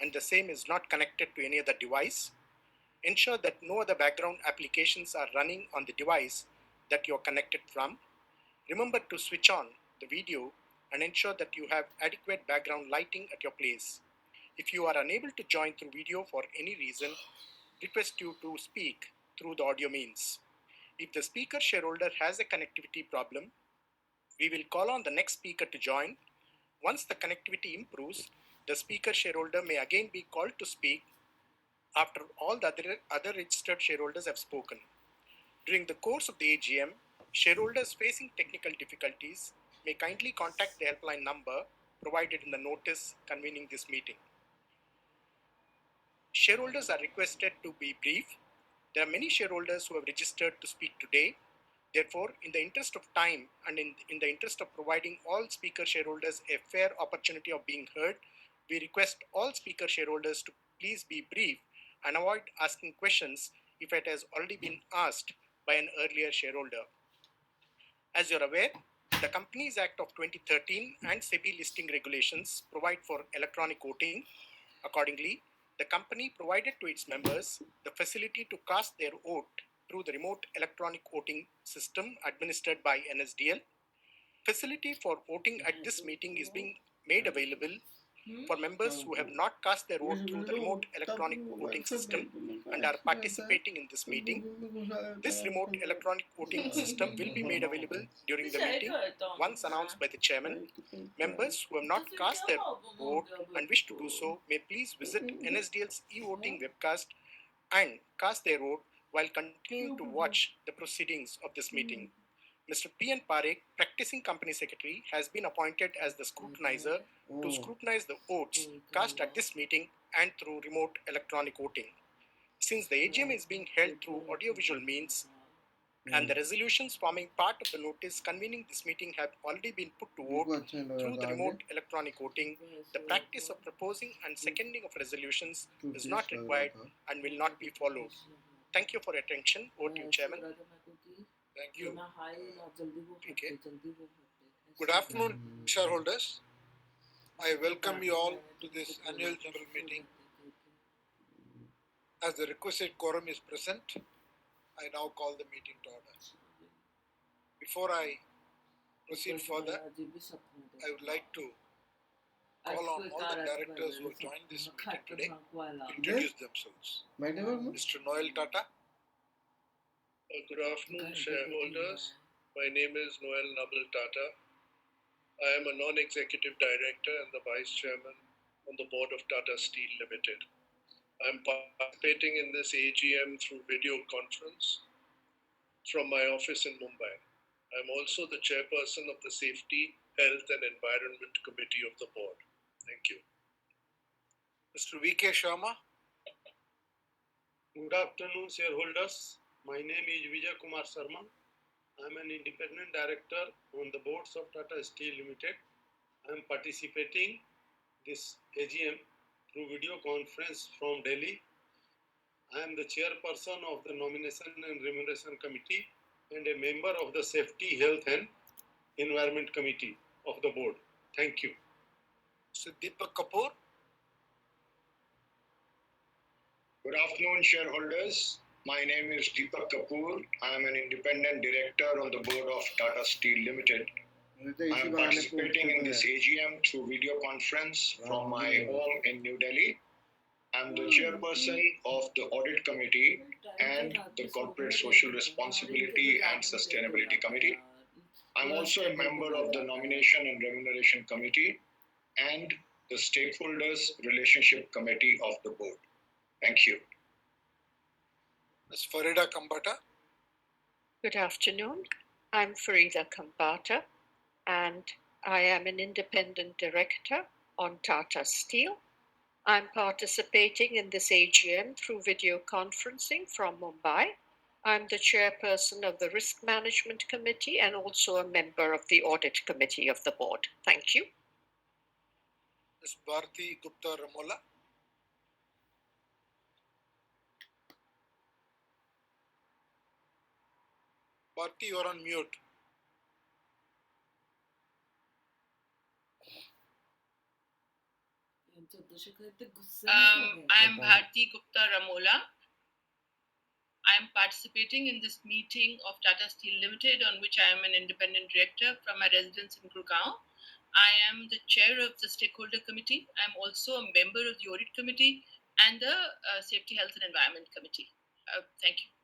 and the same is not connected to any other device. Ensure that no other background applications are running on the device that you are connected from. Remember to switch on the video and ensure that you have adequate background lighting at your place. If you are unable to join through video for any reason, request you to speak through the audio means. If the speaker shareholder has a connectivity problem, we will call on the next speaker to join. Once the connectivity improves, the speaker shareholder may again be called to speak after all the other registered shareholders have spoken. During the course of the AGM, shareholders facing technical difficulties may kindly contact the helpline number provided in the notice convening this meeting. Shareholders are requested to be brief. There are many shareholders who have registered to speak today. Therefore, in the interest of time and in the interest of providing all speaker shareholders a fair opportunity of being heard, we request all speaker shareholders to please be brief and avoid asking questions if it has already been asked by an earlier shareholder. As you're aware, the Companies Act of 2013 and SEBI listing regulations provide for electronic voting. Accordingly, the company provided to its members the facility to cast their vote through the remote electronic voting system administered by NSDL. Facility for voting at this meeting is being made available for members who have not cast their vote through the remote electronic voting system and are participating in this meeting. This remote electronic voting system will be made available during the meeting once announced by the chairman. Members who have not cast their vote and wish to do so may please visit NSDL's e-voting webcast and cast their vote while continuing to watch the proceedings of this meeting. Mr. P. N. Parekh, practicing company secretary, has been appointed as the scrutinizer to scrutinize the votes cast at this meeting and through remote electronic voting. Since the AGM is being held through audiovisual means and the resolutions forming part of the notice convening this meeting have already been put to vote through the remote electronic voting, the practice of proposing and seconding of resolutions is not required and will not be followed. Thank you for your attention. Over to you, Chairman. Thank you. Okay. Good afternoon, shareholders. I welcome you all to this annual general meeting. As the requisite quorum is present, I now call the meeting to order. Before I proceed further, I would like to call on all the directors who have joined this meeting today to introduce themselves. Mr. Noel Tata. Good afternoon, shareholders. My name is Noel Nabil Tata. I am a non-executive director and the vice chairman on the board of Tata Steel Limited. I am participating in this AGM through video conference from my office in Mumbai. I am also the chairperson of the Safety, Health and Environment Committee of the board. Thank you. Mr. V.K. Sharma. Good afternoon, shareholders. My name is Vijay Kumar Sharma. I am an independent director on the boards of Tata Steel Limited. I am participating this AGM through video conference from Delhi. I am the chairperson of the Nomination and Remuneration Committee and a member of the Safety, Health and Environment Committee of the board. Thank you. Mr. Deepak Kapoor. Good afternoon, shareholders. My name is Deepak Kapoor. I am an independent director on the board of Tata Steel Limited. I am participating in this AGM through video conference from my home in New Delhi. I am the chairperson of the Audit Committee and the Corporate Social Responsibility and Sustainability Committee. I am also a member of the Nomination and Remuneration Committee and the Stakeholders Relationship Committee of the board. Thank you. Ms. Farida Kambata. Good afternoon. I'm Farida Kambata, and I am an independent director on Tata Steel. I'm participating in this AGM through video conferencing from Mumbai. I'm the chairperson of the Risk Management Committee and also a member of the Audit Committee of the board. Thank you. Ms. Bharti Gupta Ramola. Bharti, you are on mute. I am Bharti Gupta Ramola. I am participating in this meeting of Tata Steel Limited, on which I am an independent director from my residence in Gurgaon. I am the chair of the stakeholder committee. I am also a member of the audit committee and the safety, health, and environment committee. Thank you.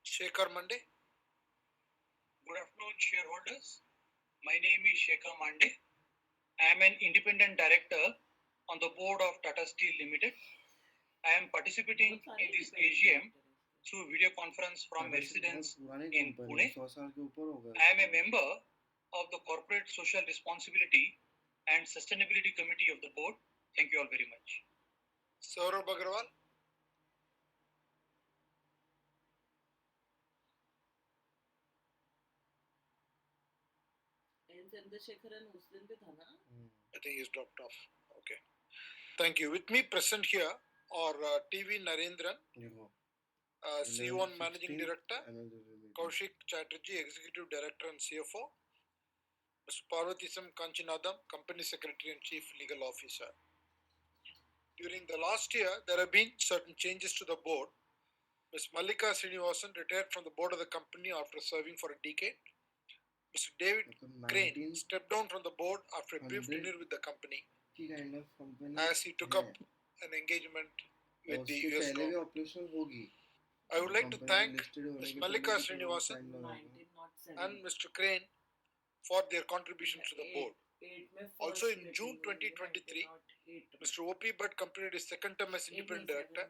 Shekhar Mande. Good afternoon, shareholders. My name is Shekhar Mande. I am an independent director on the board of Tata Steel Limited. I am participating in this AGM through video conference from my residence in Pune. I am a member of the Corporate Social Responsibility and Sustainability Committee of the board. Thank you all very much. Saurabh Agrawal. I think he's dropped off. Okay. Thank you. With me present here are TV Narendran, C1 Managing Director, Kaushik Chatterjee, Executive Director and CFO, Mr. Parvatisam Kanchinadam, Company Secretary and Chief Legal Officer. During the last year, there have been certain changes to the board. Ms. Mallika Srinivasan retired from the board of the company after serving for a decade. Mr. David Crane stepped down from the board after a brief tenure with the company as he took up an engagement with the US government. I would like to thank Ms. Mallika Srinivasan and Mr. Crane for their contributions to the board. Also in June 2023, Mr. O.P. Bhatt completed his second term as independent director.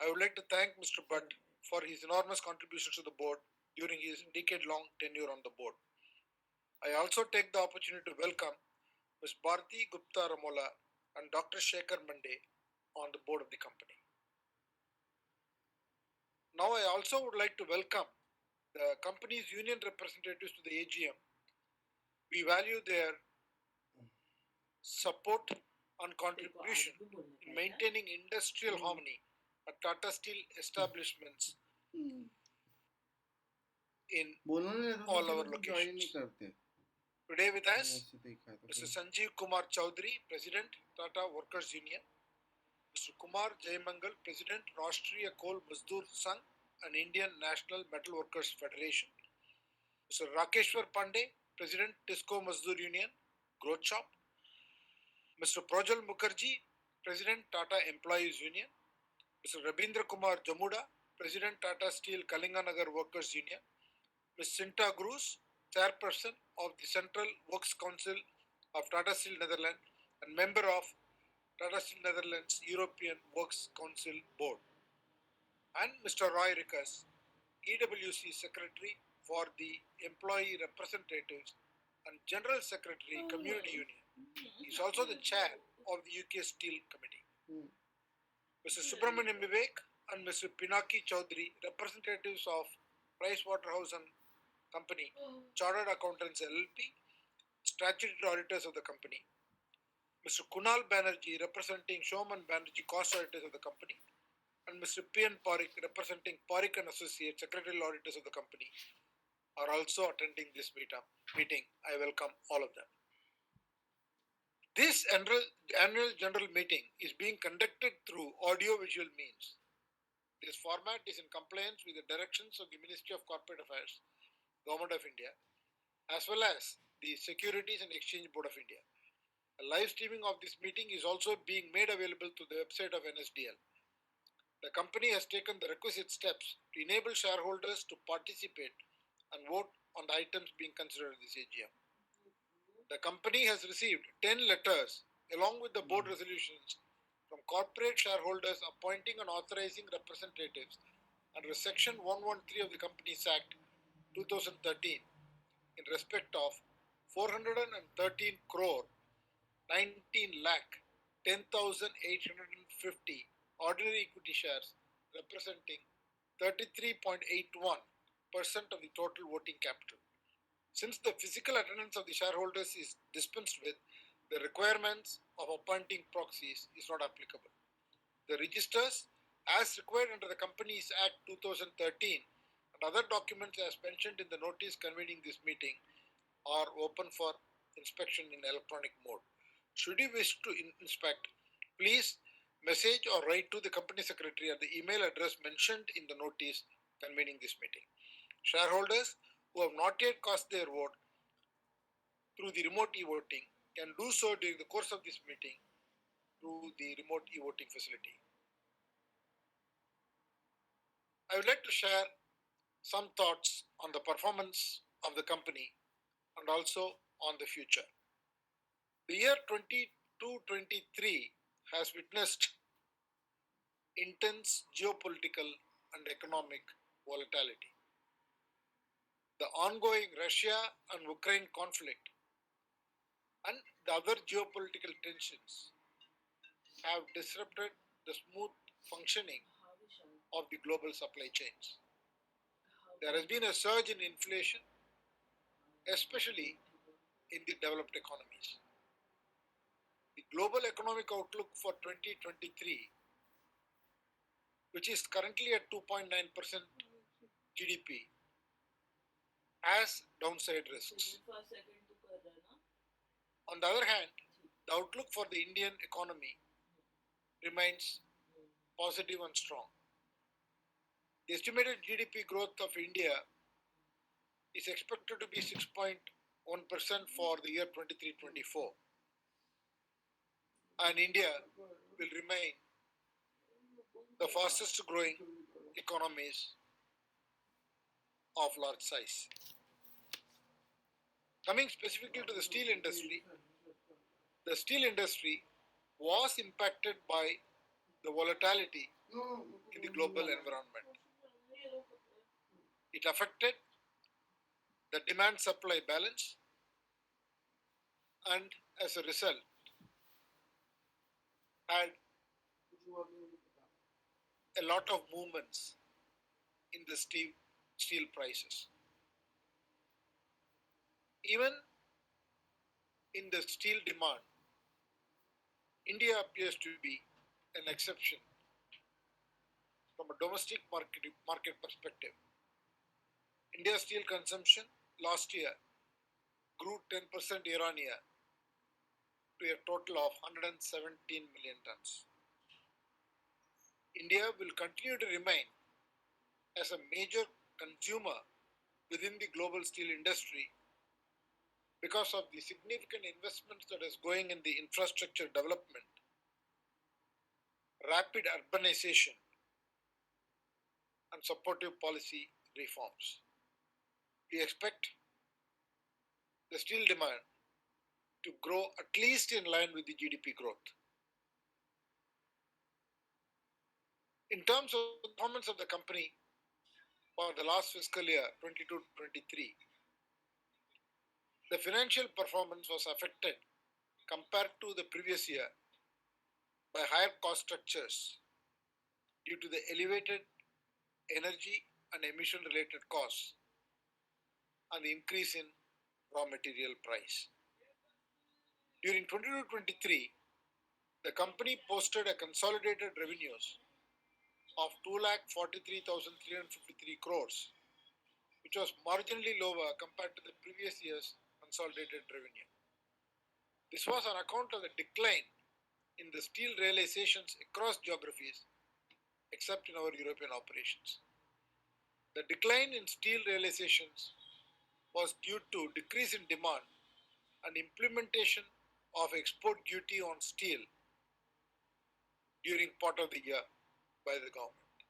I would like to thank Mr. Bhatt for his enormous contributions to the board during his decade-long tenure on the board. I also take the opportunity to welcome Ms. Bharti Gupta Ramola and Dr. Shekhar Mande on the board of the company. Now I also would like to welcome the company's union representatives to the AGM. We value their support and contribution in maintaining industrial harmony at Tata Steel establishments in all our locations. Today with us, Mr. Sanjeev Kumar Chowdhury, President, Tata Workers Union, Mr. Kumar Jayamangal, President, Rashtriya Coal Mazdoor Sangh and Indian National Metal Workers Federation, Mr. Rakeshwar Pandey, President, Tisco Mazdoor Union, Growth Shop, Mr. Projal Mukherjee, President, Tata Employees Union, Mr. Rabindra Kumar Jamuda, President, Tata Steel Kalinganagar Workers Union, Ms. Sinta Groos, Chairperson of the Central Works Council of Tata Steel Netherlands and member of Tata Steel Netherlands European Works Council Board, and Mr. Roy Rickus, EWC Secretary for the Employee Representatives and General Secretary Community Union. He is also the chair of the UK Steel Committee. Mr. Subramaniam Vivek and Mr. Pinaki Chaudhary, representatives of Pricewaterhouse and Company, Chartered Accountants LLP, statutory auditors of the company. Mr. Kunal Banerjee, representing Showman Banerjee, cost auditors of the company, and Mr. P.N. Parikh, representing Parikh and Associates, secretarial auditors of the company, are also attending this meeting. I welcome all of them. This annual general meeting is being conducted through audio-visual means. This format is in compliance with the directions of the Ministry of Corporate Affairs, Government of India, as well as the Securities and Exchange Board of India. A live streaming of this meeting is also being made available to the website of NSDL. The company has taken the requisite steps to enable shareholders to participate and vote on the items being considered at this AGM. The company has received 10 letters along with the board resolutions from corporate shareholders appointing and authorizing representatives under Section 113 of the Companies Act 2013 in respect of 413 crore 19 lakh 10,850 ordinary equity shares representing 33.81% of the total voting capital. Since the physical attendance of the shareholders is dispensed with, the requirements of appointing proxies is not applicable. The registers, as required under the Companies Act 2013 and other documents as mentioned in the notice convening this meeting, are open for inspection in electronic mode. Should you wish to inspect, please message or write to the company secretary at the email address mentioned in the notice convening this meeting. Shareholders who have not yet cast their vote through the remote e-voting can do so during the course of this meeting through the remote e-voting facility. I would like to share some thoughts on the performance of the company and also on the future. The year 22-23 has witnessed intense geopolitical and economic volatility. The ongoing Russia and Ukraine conflict and the other geopolitical tensions have disrupted the smooth functioning of the global supply chains. There has been a surge in inflation, especially in the developed economies. The global economic outlook for 2023, which is currently at 2.9% GDP, has downside risks. On the other hand, the outlook for the Indian economy remains positive and strong. The estimated GDP growth of India is expected to be 6.1% for the year 23-24, and India will remain the fastest growing economies of large size. Coming specifically to the steel industry was impacted by the volatility in the global environment. It affected the demand supply balance, and as a result had a lot of movements in the steel prices. Even in the steel demand, India appears to be an exception from a domestic market perspective. India's steel consumption last year grew 10% year on year to a total of 117 million tons. India will continue to remain as a major consumer within the global steel industry because of the significant investments that is going in the infrastructure development, rapid urbanization, and supportive policy reforms. We expect the steel demand to grow at least in line with the GDP growth. In terms of the performance of the company for the last fiscal year 22-23, the financial performance was affected compared to the previous year by higher cost structures due to the elevated energy and emission related costs and the increase in raw material price. During 22-23, the company posted a consolidated revenues of 2,43,353 crores, which was marginally lower compared to the previous year's consolidated revenue. This was on account of the decline in the steel realizations across geographies except in our European operations. The decline in steel realizations was due to decrease in demand and implementation of export duty on steel during part of the year by the government.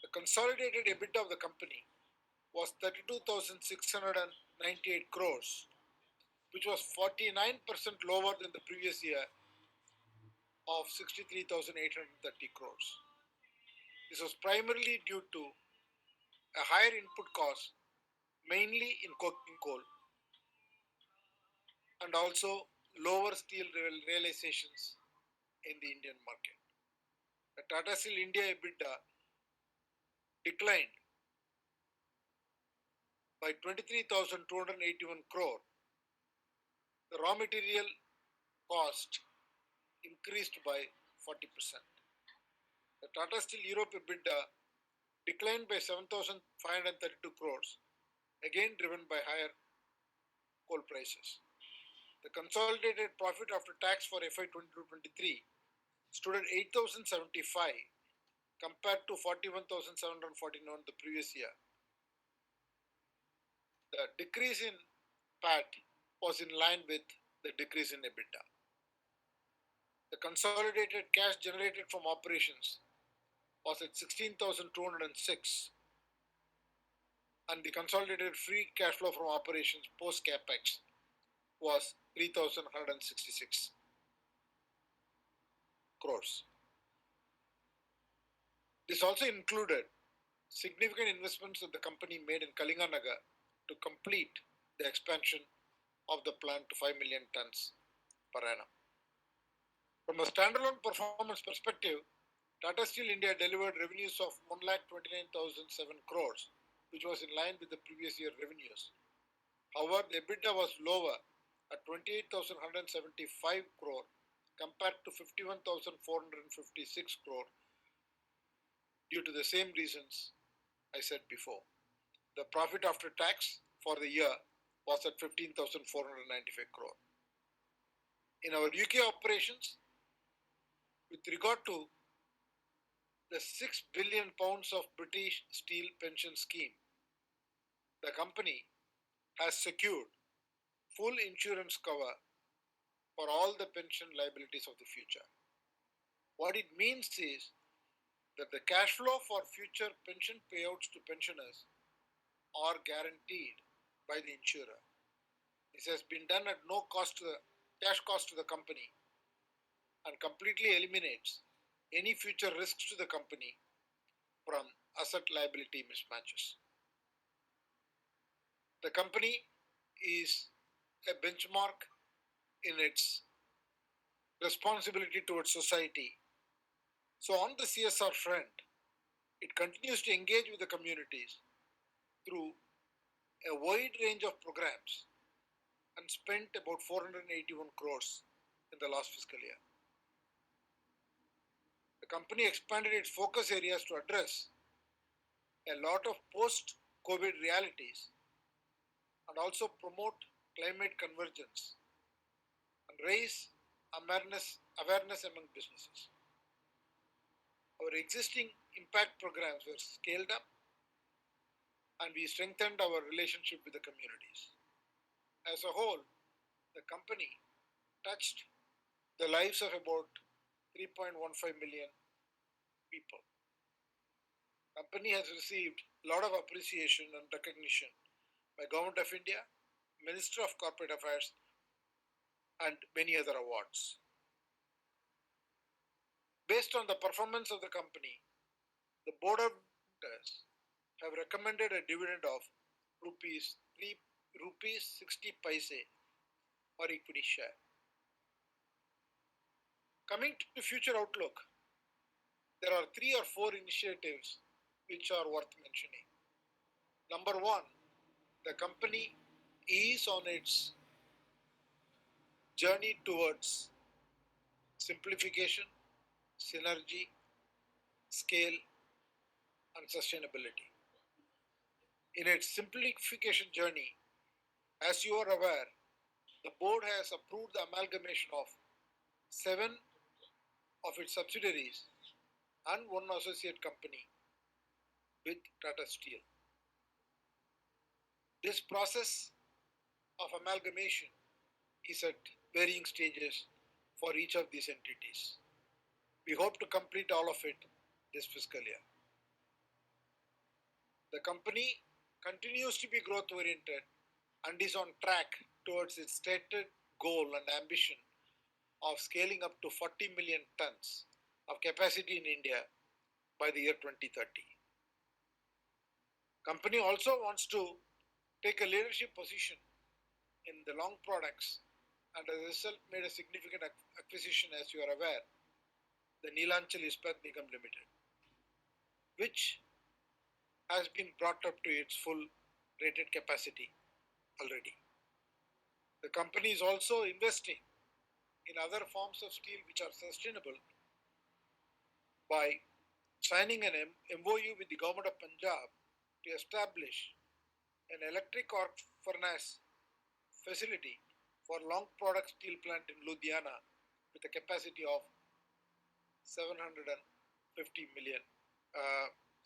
The consolidated EBITDA of the company was 32,698 crores, which was 49% lower than the previous year of 63,830 crores. This was primarily due to a higher input cost, mainly in coking coal, and also lower steel realizations in the Indian market. The Tata Steel India EBITDA declined by 23,281 crore. The raw material cost increased by 40%. The Tata Steel Europe EBITDA declined by 7,532 crores, again driven by higher coal prices. The consolidated profit after tax for FY 22-23 stood at 8,075 compared to 41,749 the previous year. The decrease in PAT was in line with the decrease in EBITDA. The consolidated cash generated from operations was at 16,206 and the consolidated free cash flow from operations post capex was 3,166 crores. This also included significant investments that the company made in Kalinganagar to complete the expansion of the plant to 5 million tons per annum. From a standalone performance perspective, Tata Steel India delivered revenues of 1,29,007 crores, which was in line with the previous year revenues. However, the EBITDA was lower at 28,175 crore compared to 51,456 crore due to the same reasons I said before. The profit after tax for the year was at 15,495 crore. In our UK operations, with regard to the 6 billion pounds of British Steel pension scheme, the company has secured full insurance cover for all the pension liabilities of the future. What it means is that the cash flow for future pension payouts to pensioners are guaranteed by the insurer. This has been done at no cost to the cash cost to the company and completely eliminates any future risks to the company from asset liability mismatches. The company is a benchmark in its responsibility towards society. So, on the CSR front, it continues to engage with the communities through a wide range of programs and spent about 481 crores in the last fiscal year. The company expanded its focus areas to address a lot of post-COVID realities and also promote climate convergence and raise awareness among businesses. Our existing impact programs were scaled up and we strengthened our relationship with the communities. As a whole, the company touched the lives of about 3.15 million people. Company has received a lot of appreciation and recognition by Government of India, Minister of Corporate Affairs, and many other awards. Based on the performance of the company, the Board of Directors have recommended a dividend of rupees 60 paise per equity share. Coming to future outlook, there are 3 or 4 initiatives which are worth mentioning. Number one, the company is on its journey towards simplification, synergy, scale, and sustainability. In its simplification journey, as you are aware, the board has approved the amalgamation of 7 of its subsidiaries and 1 associate company with Tata Steel. This process of amalgamation is at varying stages for each of these entities. We hope to complete all of it this fiscal year. The company continues to be growth oriented and is on track towards its stated goal and ambition of scaling up to 40 million tons of capacity in India by the year 2030. Company also wants to take a leadership position in the long products and as a result made a significant acquisition, as you are aware, the Neelachal Ispat Nigam Limited, which has been brought up to its full rated capacity already. The company is also investing in other forms of steel which are sustainable by signing an MOU with the Government of Punjab to establish an electric arc furnace facility for long product steel plant in Ludhiana with a capacity of 750 million,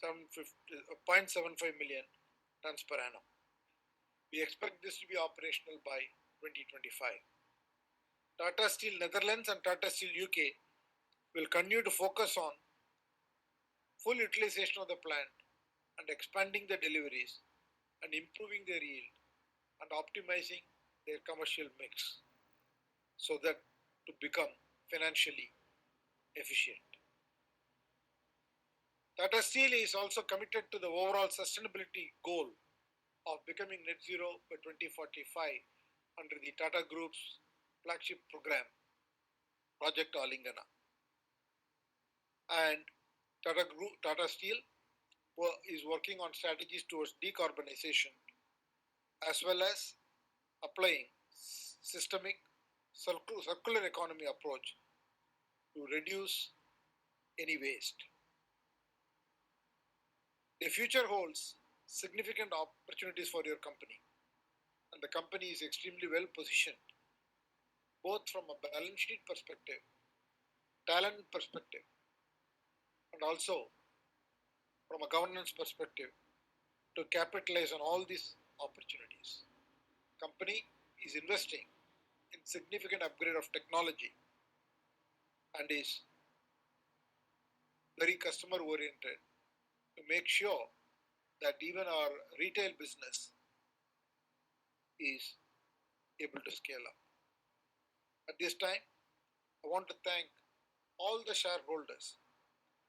0.75 million tons per annum. We expect this to be operational by 2025. Tata Steel Netherlands and Tata Steel UK will continue to focus on full utilization of the plant and expanding the deliveries and improving their yield and optimizing their commercial mix so that to become financially efficient. Tata Steel is also committed to the overall sustainability goal of becoming net zero by 2045 under the Tata Group's flagship program, Project Alingana. And Tata Steel is working on strategies towards decarbonization as well as applying systemic circular economy approach to reduce any waste. The future holds significant opportunities for your company, and the company is extremely well positioned, both from a balance sheet perspective, talent perspective, and also from a governance perspective to capitalize on all these opportunities. Company is investing in significant upgrade of technology and is very customer oriented to make sure that even our retail business is able to scale up. At this time, I want to thank all the shareholders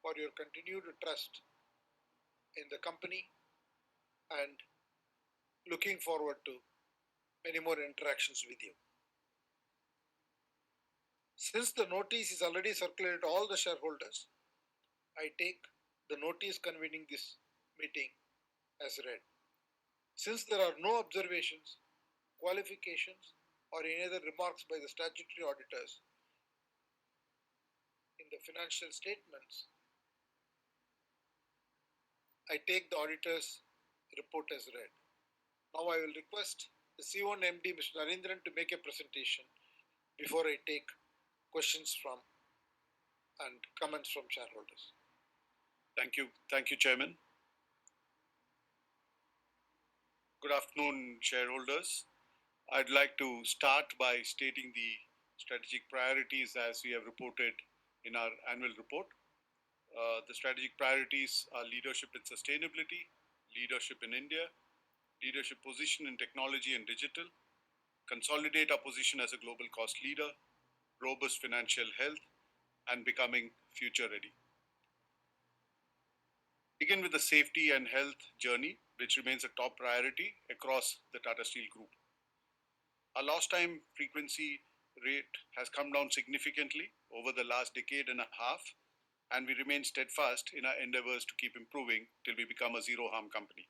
for your continued trust in the company and looking forward to many more interactions with you. Since the notice is already circulated to all the shareholders, I take the notice convening this meeting as read. Since there are no observations, qualifications, or any other remarks by the statutory auditors in the financial statements, I take the auditor's report as read. Now I will request the C1 MD, Mr. Narendran, to make a presentation before I take questions from and comments from shareholders. Thank you, Chairman. Good afternoon, shareholders. I'd like to start by stating the strategic priorities as we have reported in our annual report. The strategic priorities are leadership in sustainability, leadership in India, leadership position in technology and digital, consolidate our position as a global cost leader, robust financial health, and becoming future ready. Begin with the safety and health journey, which remains a top priority across the Tata Steel Group. Our lost time frequency rate has come down significantly over the last decade and a half, and we remain steadfast in our endeavors to keep improving till we become a zero harm company.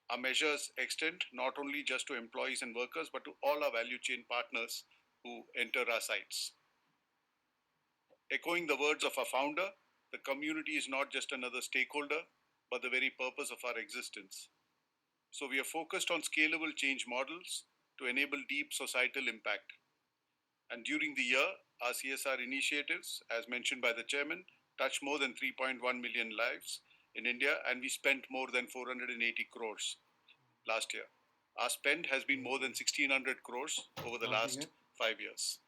Our measures extend not only just to employees and workers, but to all our value chain partners who enter our sites. Echoing the words of our founder, the community is not just another stakeholder, but the very purpose of our existence. So we are focused on scalable change models to enable deep societal impact. And during the year, our CSR initiatives, as mentioned by the chairman, touched more than 3.1 million lives in India, and we spent more than 480 crores last year. Our spend has been more than 1,600 crores over the last 5 years.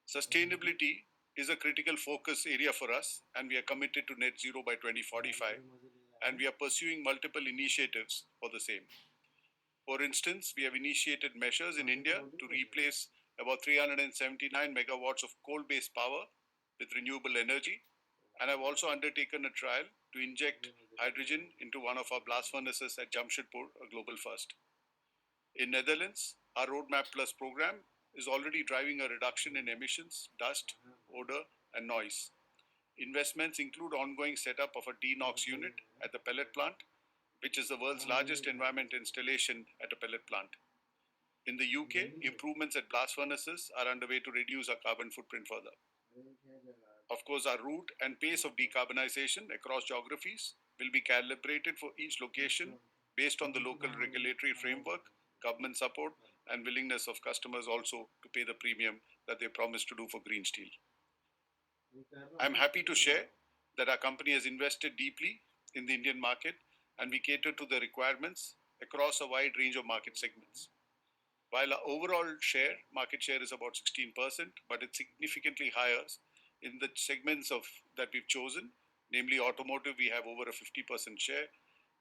Sustainability is a critical focus area for us, and we are committed to net zero by 2045, and we are pursuing multiple initiatives for the same. For instance, we have initiated measures in India to replace about 379 megawatts of coal-based power with renewable energy, and have also undertaken a trial to inject hydrogen into one of our blast furnaces at Jamshedpur, a global first. In Netherlands, our Roadmap Plus program is already driving a reduction in emissions, dust, odor, and noise. Investments include ongoing setup of a DeNOx unit at the pellet plant, which is the world's largest environment installation at a pellet plant. In the UK, improvements at blast furnaces are underway to reduce our carbon footprint further. Of course, our route and pace of decarbonization across geographies will be calibrated for each location based on the local regulatory framework, government support, and willingness of customers also to pay the premium that they promised to do for green steel. I'm happy to share that our company has invested deeply in the Indian market and we cater to the requirements across a wide range of market segments. While our overall market share is about 16%, but it's significantly higher in the segments that we've chosen, namely automotive, we have over a 50% share.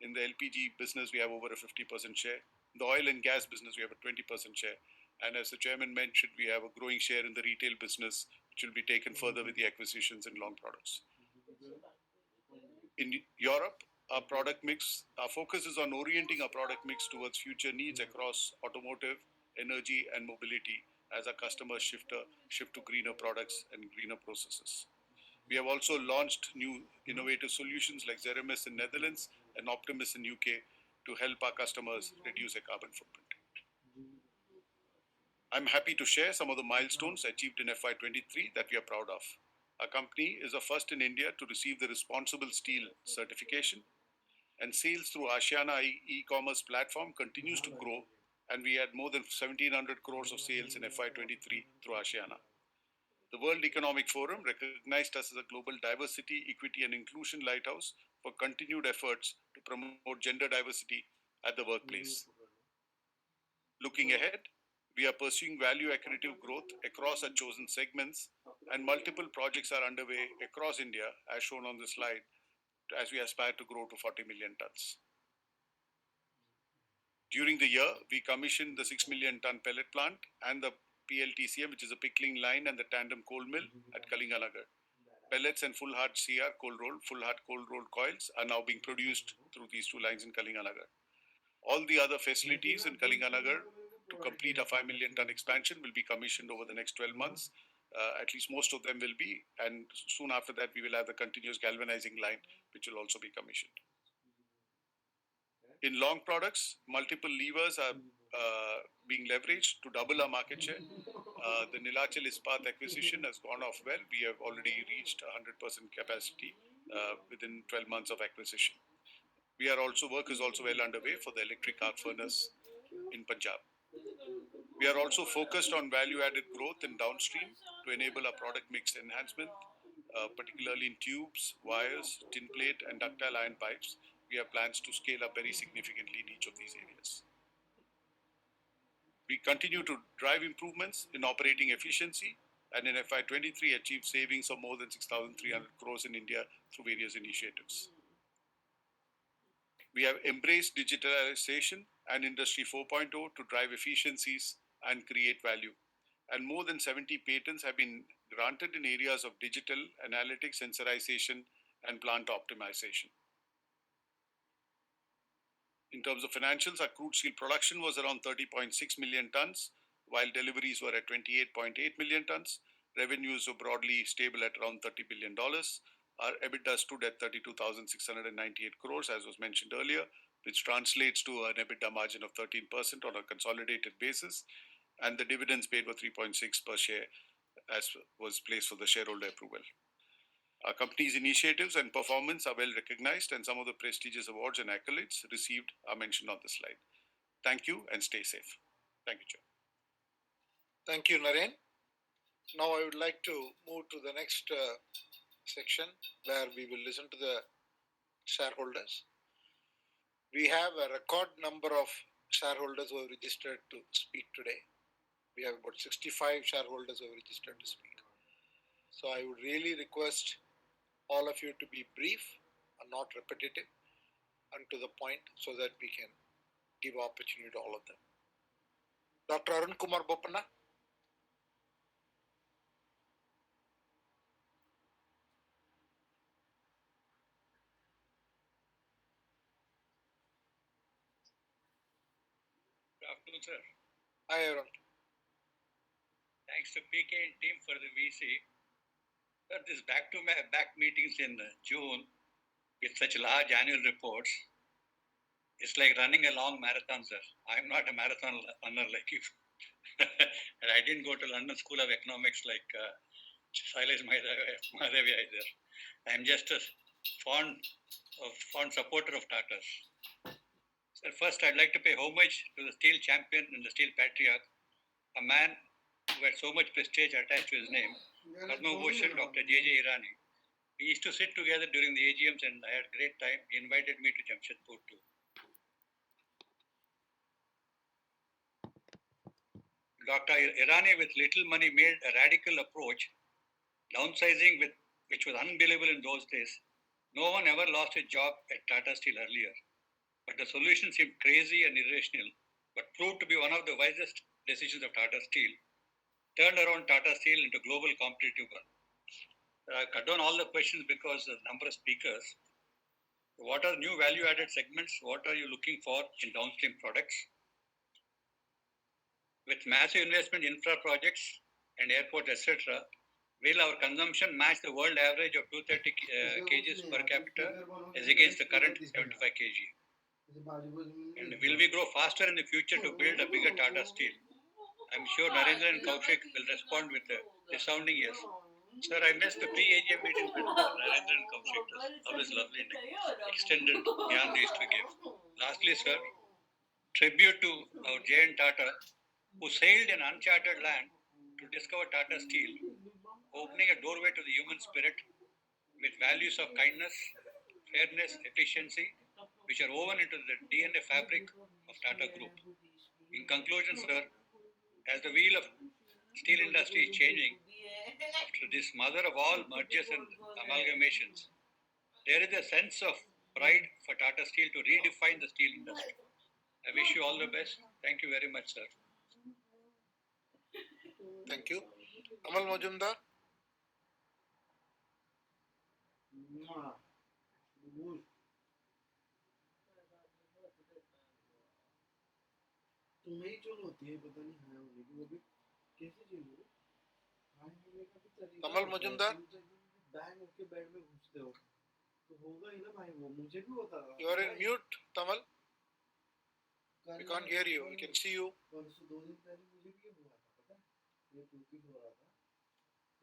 In the LPG business, we have over a 50% share. In the oil and gas business, we have a 20% share. And as the chairman mentioned, we have a growing share in the retail business, which will be taken further with the acquisitions in long products. In Europe, our focus is on orienting our product mix towards future needs across automotive, energy, and mobility as our customers shift to greener products and greener processes. We have also launched new innovative solutions like Zeremis in Netherlands and Optimus in UK to help our customers reduce their carbon footprint. I'm happy to share some of the milestones achieved in FY23 that we are proud of. Our company is the first in India to receive the Responsible Steel certification, and sales through Asiana e-commerce platform continues to grow, and we had more than 1,700 crores of sales in FY23 through Asiana. The World Economic Forum recognized us as a global diversity, equity, and inclusion lighthouse for continued efforts to promote gender diversity at the workplace. Looking ahead, we are pursuing value accretive growth across our chosen segments, and multiple projects are underway across India, as shown on the slide, as we aspire to grow to 40 million tons. During the year, we commissioned the 6 million ton pellet plant and the PLTCM, which is a pickling line, and the tandem cold mill at Kalinganagar. Pellets and full hard cold rolled coils are now being produced through these two lines in Kalinganagar. All the other facilities in Kalinganagar to complete a 5 million ton expansion will be commissioned over the next 12 months. At least most of them will be, and soon after that we will have the continuous galvanizing line, which will also be commissioned. In long products, multiple levers are being leveraged to double our market share. The Nilachal Ispat acquisition has gone off well. We have already reached 100% capacity within 12 months of acquisition. Work is also well underway for the electric arc furnace in Punjab. We are also focused on value-added growth in downstream to enable our product mix enhancement, particularly in tubes, wires, tin plate, and ductile iron pipes. We have plans to scale up very significantly in each of these areas. We continue to drive improvements in operating efficiency, and in FY23 achieved savings of more than 6,300 crores in India through various initiatives. We have embraced digitalization and Industry 4.0 to drive efficiencies and create value. And more than 70 patents have been granted in areas of digital, analytics, sensorization, and plant optimization. In terms of financials, our crude steel production was around 30.6 million tons, while deliveries were at 28.8 million tons. Revenues were broadly stable at around $30 billion. Our EBITDA stood at 32,698 crores, as was mentioned earlier, which translates to an EBITDA margin of 13% on a consolidated basis, and the dividends paid were 3.6 per share, as was placed for the shareholder approval. Our company's initiatives and performance are well recognized, and some of the prestigious awards and accolades received are mentioned on the slide. Thank you and stay safe. Thank you, Chair. Thank you, Naren. Now I would like to move to the next section where we will listen to the shareholders. We have a record number of shareholders who have registered to speak today. We have about 65 shareholders who have registered to speak. So I would really request all of you to be brief and not repetitive and to the point so that we can give opportunity to all of them. Dr. Arun Kumar Bopanna. Good afternoon, sir. Hi, Arun. Thanks to PK and team for the VC. Sir, this back meetings in June with such large annual reports, it's like running a long marathon, sir. I'm not a marathon runner like you. And I didn't go to London School of Economics like Silas Madhavi either. I'm just a fond supporter of Tata's. Sir, first I'd like to pay homage to the steel champion and the steel patriarch, a man who had so much prestige attached to his name, Padma Bhushan, Dr. J.J. Irani. We used to sit together during the AGMs and I had a great time. He invited me to Jamshedpur too. Dr. Irani, with little money, made a radical approach, downsizing which was unbelievable in those days. No one ever lost a job at Tata Steel earlier. But the solution seemed crazy and irrational, but proved to be one of the wisest decisions of Tata Steel. Turned around Tata Steel into global competitive one. I cut down all the questions because of the number of speakers. What are new value-added segments? What are you looking for in downstream products? With massive investment in infra projects and airports, etc., will our consumption match the world average of 230 kgs per capita as against the current 75 kg? And will we grow faster in the future to build a bigger Tata Steel? I'm sure Narendra and Kaushik will respond with a resounding yes. Sir, I missed the pre-AGM meeting with Narendra and Kaushik. It was always lovely and extended beyond they used to give. Lastly, sir, tribute to our J.N. Tata, who sailed in uncharted land to discover Tata Steel, opening a doorway to the human spirit with values of kindness, fairness, efficiency, which are woven into the DNA fabric of Tata Group. In conclusion, sir, as the wheel of steel industry is changing after this mother of all mergers and amalgamations, there is a sense of pride for Tata Steel to redefine the steel industry. I wish you all the best. Thank you very much, sir. Thank you. Kamal Majumdar. तुम्हें ही चोल होती है पता नहीं हाँ होने की वो भी कैसे चलो हाँ होने का भी तरीका कमल मजुमदार बैंग होके बेड में घुसते हो तो होगा ही ना भाई वो मुझे भी होता था You are in mute, Tamal. We can't hear you. We can see you. परसों 2 दिन पहले मुझे भी हुआ था पता है ये टूटी हो रहा था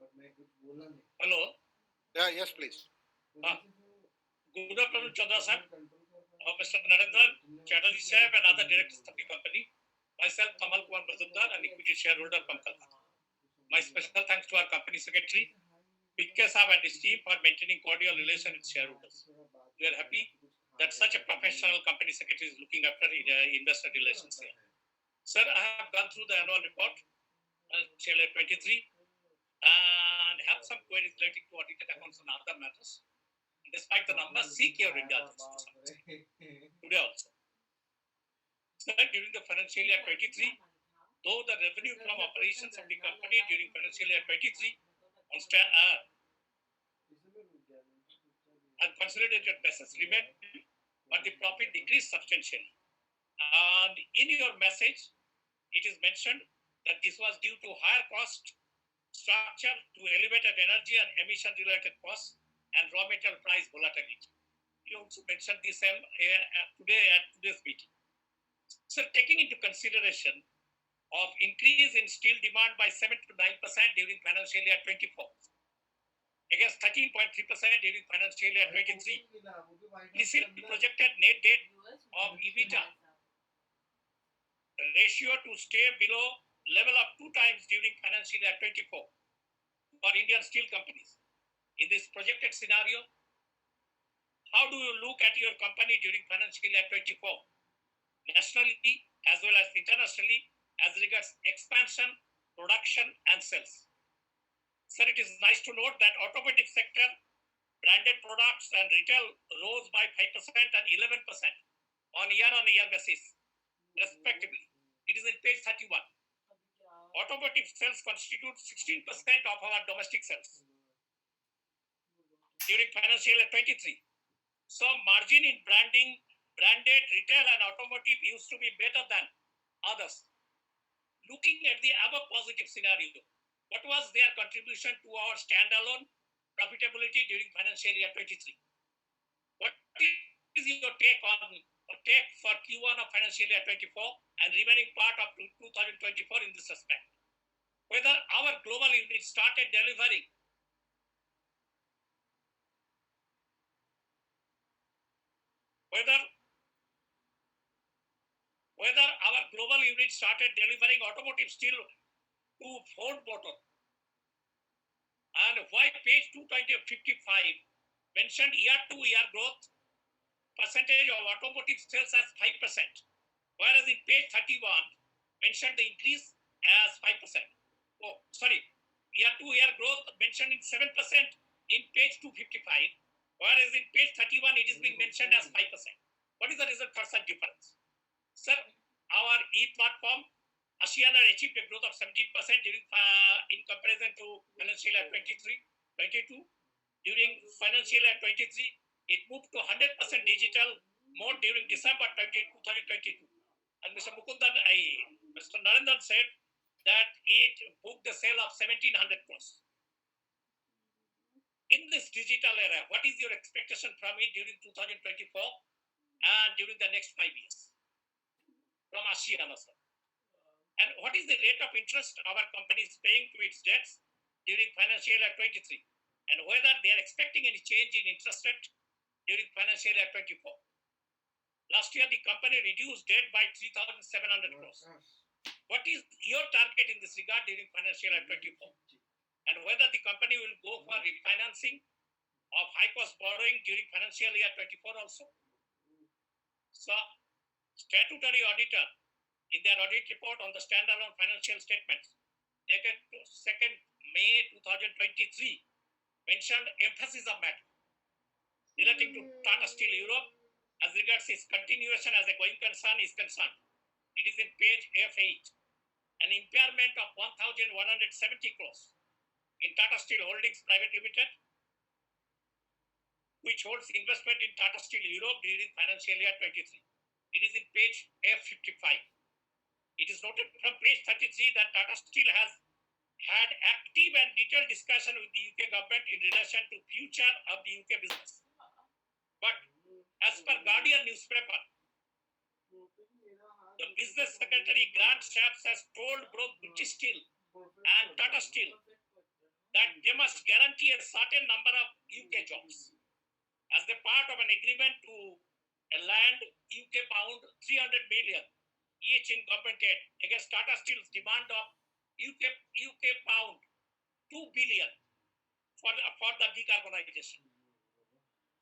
बट मैं कुछ बोला नहीं Hello. Yeah, yes, please. Good afternoon, Chandra sir, Mr. Narendra Chatterjee sir, and other directors of the company. Myself, Kamal Kumar Majumdar, an equity shareholder from Kolkata. My special thanks to our company secretary, P.K. Saab and his team for maintaining cordial relations with shareholders. We are happy that such a professional company secretary is looking after investor relations here. Sir, I have gone through the annual report, Share 23, and have some queries relating to audited accounts and other matters. Despite the numbers, seek your indulgence today also. Sir, during the financial year 23, though the revenue from operations of the company during financial year 23 on and consolidated basis remained, but the profit decreased substantially. And in your message, it is mentioned that this was due to higher cost structure to elevated energy and emission related costs and raw material price volatility. You also mentioned the same today at today's meeting. So taking into consideration of increase in steel demand by 7 to 9% during financial year 24 against 13.3% during financial year 23, this is projected net debt of EBITDA ratio to stay below level of 2 times during financial year 24 for Indian steel companies. In this projected scenario, how do you look at your company during financial year 24, nationally as well as internationally, as regards expansion, production, and sales? Sir, it is nice to note that automotive sector, branded products and retail rose by 5% and 11% on year basis, respectively. It is in page 31. Automotive sales constitute 16% of our domestic sales during financial year 23. So margin in branded, retail and automotive used to be better than others. Looking at the above positive scenario, what was their contribution to our standalone profitability during financial year 23? What is your take for Q1 of financial year 24 and remaining part of 2024 in this respect? Whether our global unit started delivering whether whether our global unit started delivering automotive steel to Ford Motor, and why page 220 of 55 mentioned year-to-year growth percentage of automotive sales as 5%, whereas in page 31 mentioned the increase as 5%. Oh, sorry, year-to-year growth mentioned in 7% in page 255, whereas in page 31 it is being mentioned as 5%. What is the reason for such difference? Sir, our e-platform, ASEAN achieved a growth of 17% during in comparison to financial year 23-22. During financial year 23, it moved to 100% digital mode during December 2022. And Mr. Mr. Narendran said that it booked the sale of 1,700 crores. In this digital era, what is your expectation from it during 2024 and during the next 5 years from ASEAN, sir? And what is the rate of interest our company is paying to its debts during financial year 23? And whether they are expecting any change in interest rate during financial year 24. Last year, the company reduced debt by 3,700 crores. What is your target in this regard during financial year 24? And whether the company will go for refinancing of high-cost borrowing during financial year 24 also? So, statutory auditor, in their audit report on the standalone financial statements, dated 2nd May 2023, mentioned emphasis of matter relating to Tata Steel Europe as regards its continuation as a going concern is concerned. It is in page F8. An impairment of 1,170 crores in Tata Steel Holdings Private Limited, which holds investment in Tata Steel Europe during financial year 23. It is in page F55. It is noted from page 33 that Tata Steel has had active and detailed discussion with the UK government in relation to future of the UK business. But as per Guardian newspaper, the business secretary Grant Shapps has told both British Steel and Tata Steel that they must guarantee a certain number of UK jobs as the part of an agreement to land UK pound 300 million each in government aid against Tata Steel's demand of UK pound 2 billion for the decarbonization.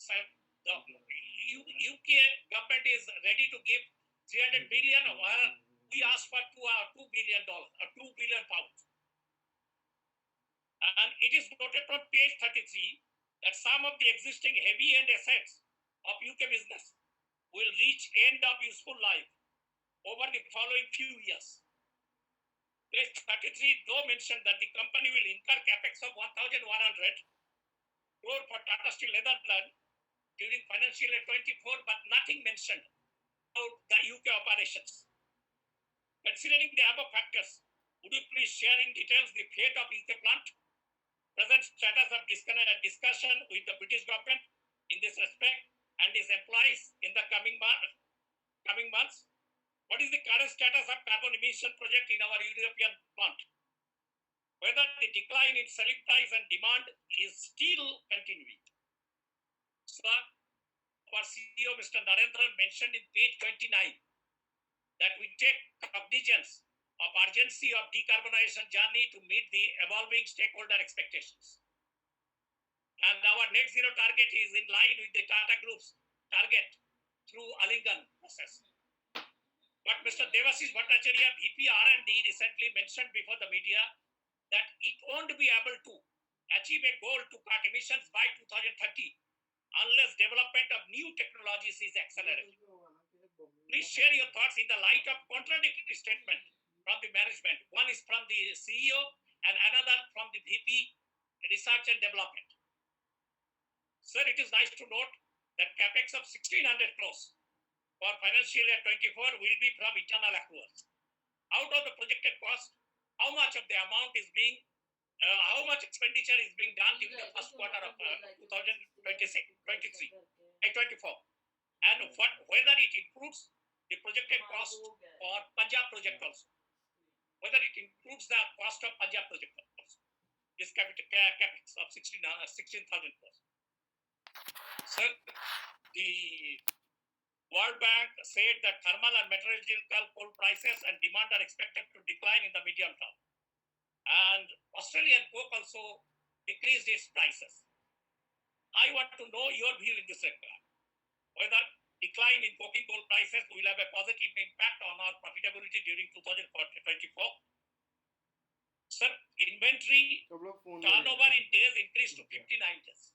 So the UK government is ready to give 300 billion, while we ask for $2 billion or 2 billion pounds. And it is noted from page 33 that some of the existing heavy end assets of UK business will reach end of useful life over the following few years. Page 33 though mentioned that the company will incur capex of 1,100 crore for Tata Steel Netherlands during financial year 24, but nothing mentioned about the UK operations. Considering the above factors, would you please share in details the fate of UK plant, present status of discussion with the British government in this respect, and its employees in the coming months? What is the current status of carbon emission project in our European plant? Whether the decline in selling price and demand is still continuing. Sir, our CEO, Mr. Narendran, mentioned in page 29 that we take cognizance of urgency of decarbonization journey to meet the evolving stakeholder expectations. And our net zero target is in line with the Tata Group's target through Alingan process. But Mr. Devashish Bhattacharya, VP R&D, recently mentioned before the media that it won't be able to achieve a goal to cut emissions by 2030 unless development of new technologies is accelerated. Please share your thoughts in the light of contradictory statement from the management. One is from the CEO and another from the VP Research and Development. Sir, it is nice to note that capex of 1,600 crores for financial year 24 will be from internal accruals. Out of the projected cost, how much of the amount is being, how much expenditure is being done during the first quarter of 2024, and whether it includes the projected cost for Punjab project also, whether it includes the cost of Punjab project also, this capex of 16,000 crores. Sir, the World Bank said that thermal and metallurgical coal prices and demand are expected to decline in the medium term. And Australian coke also decreased its prices. I want to know your view in this regard. Whether decline in coking coal prices will have a positive impact on our profitability during 2024. Sir, inventory turnover in days increased to 59 days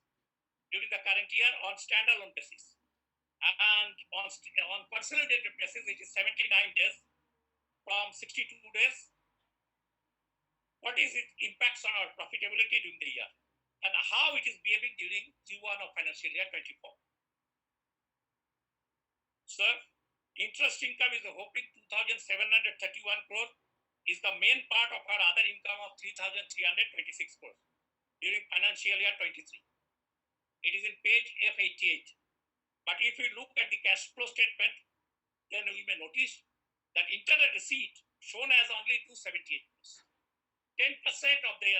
during the current year on standalone basis. And on consolidated basis, it is 79 days from 62 days. What is its impacts on our profitability during the year? And how it is behaving during Q1 of financial year 24? Sir, interest income is a whopping 2,731 crore, is the main part of our other income of 3,326 crore during financial year 23. It is in page F88. But if we look at the cash flow statement, then we may notice that internal receipt shown as only 278 crores. 10% of the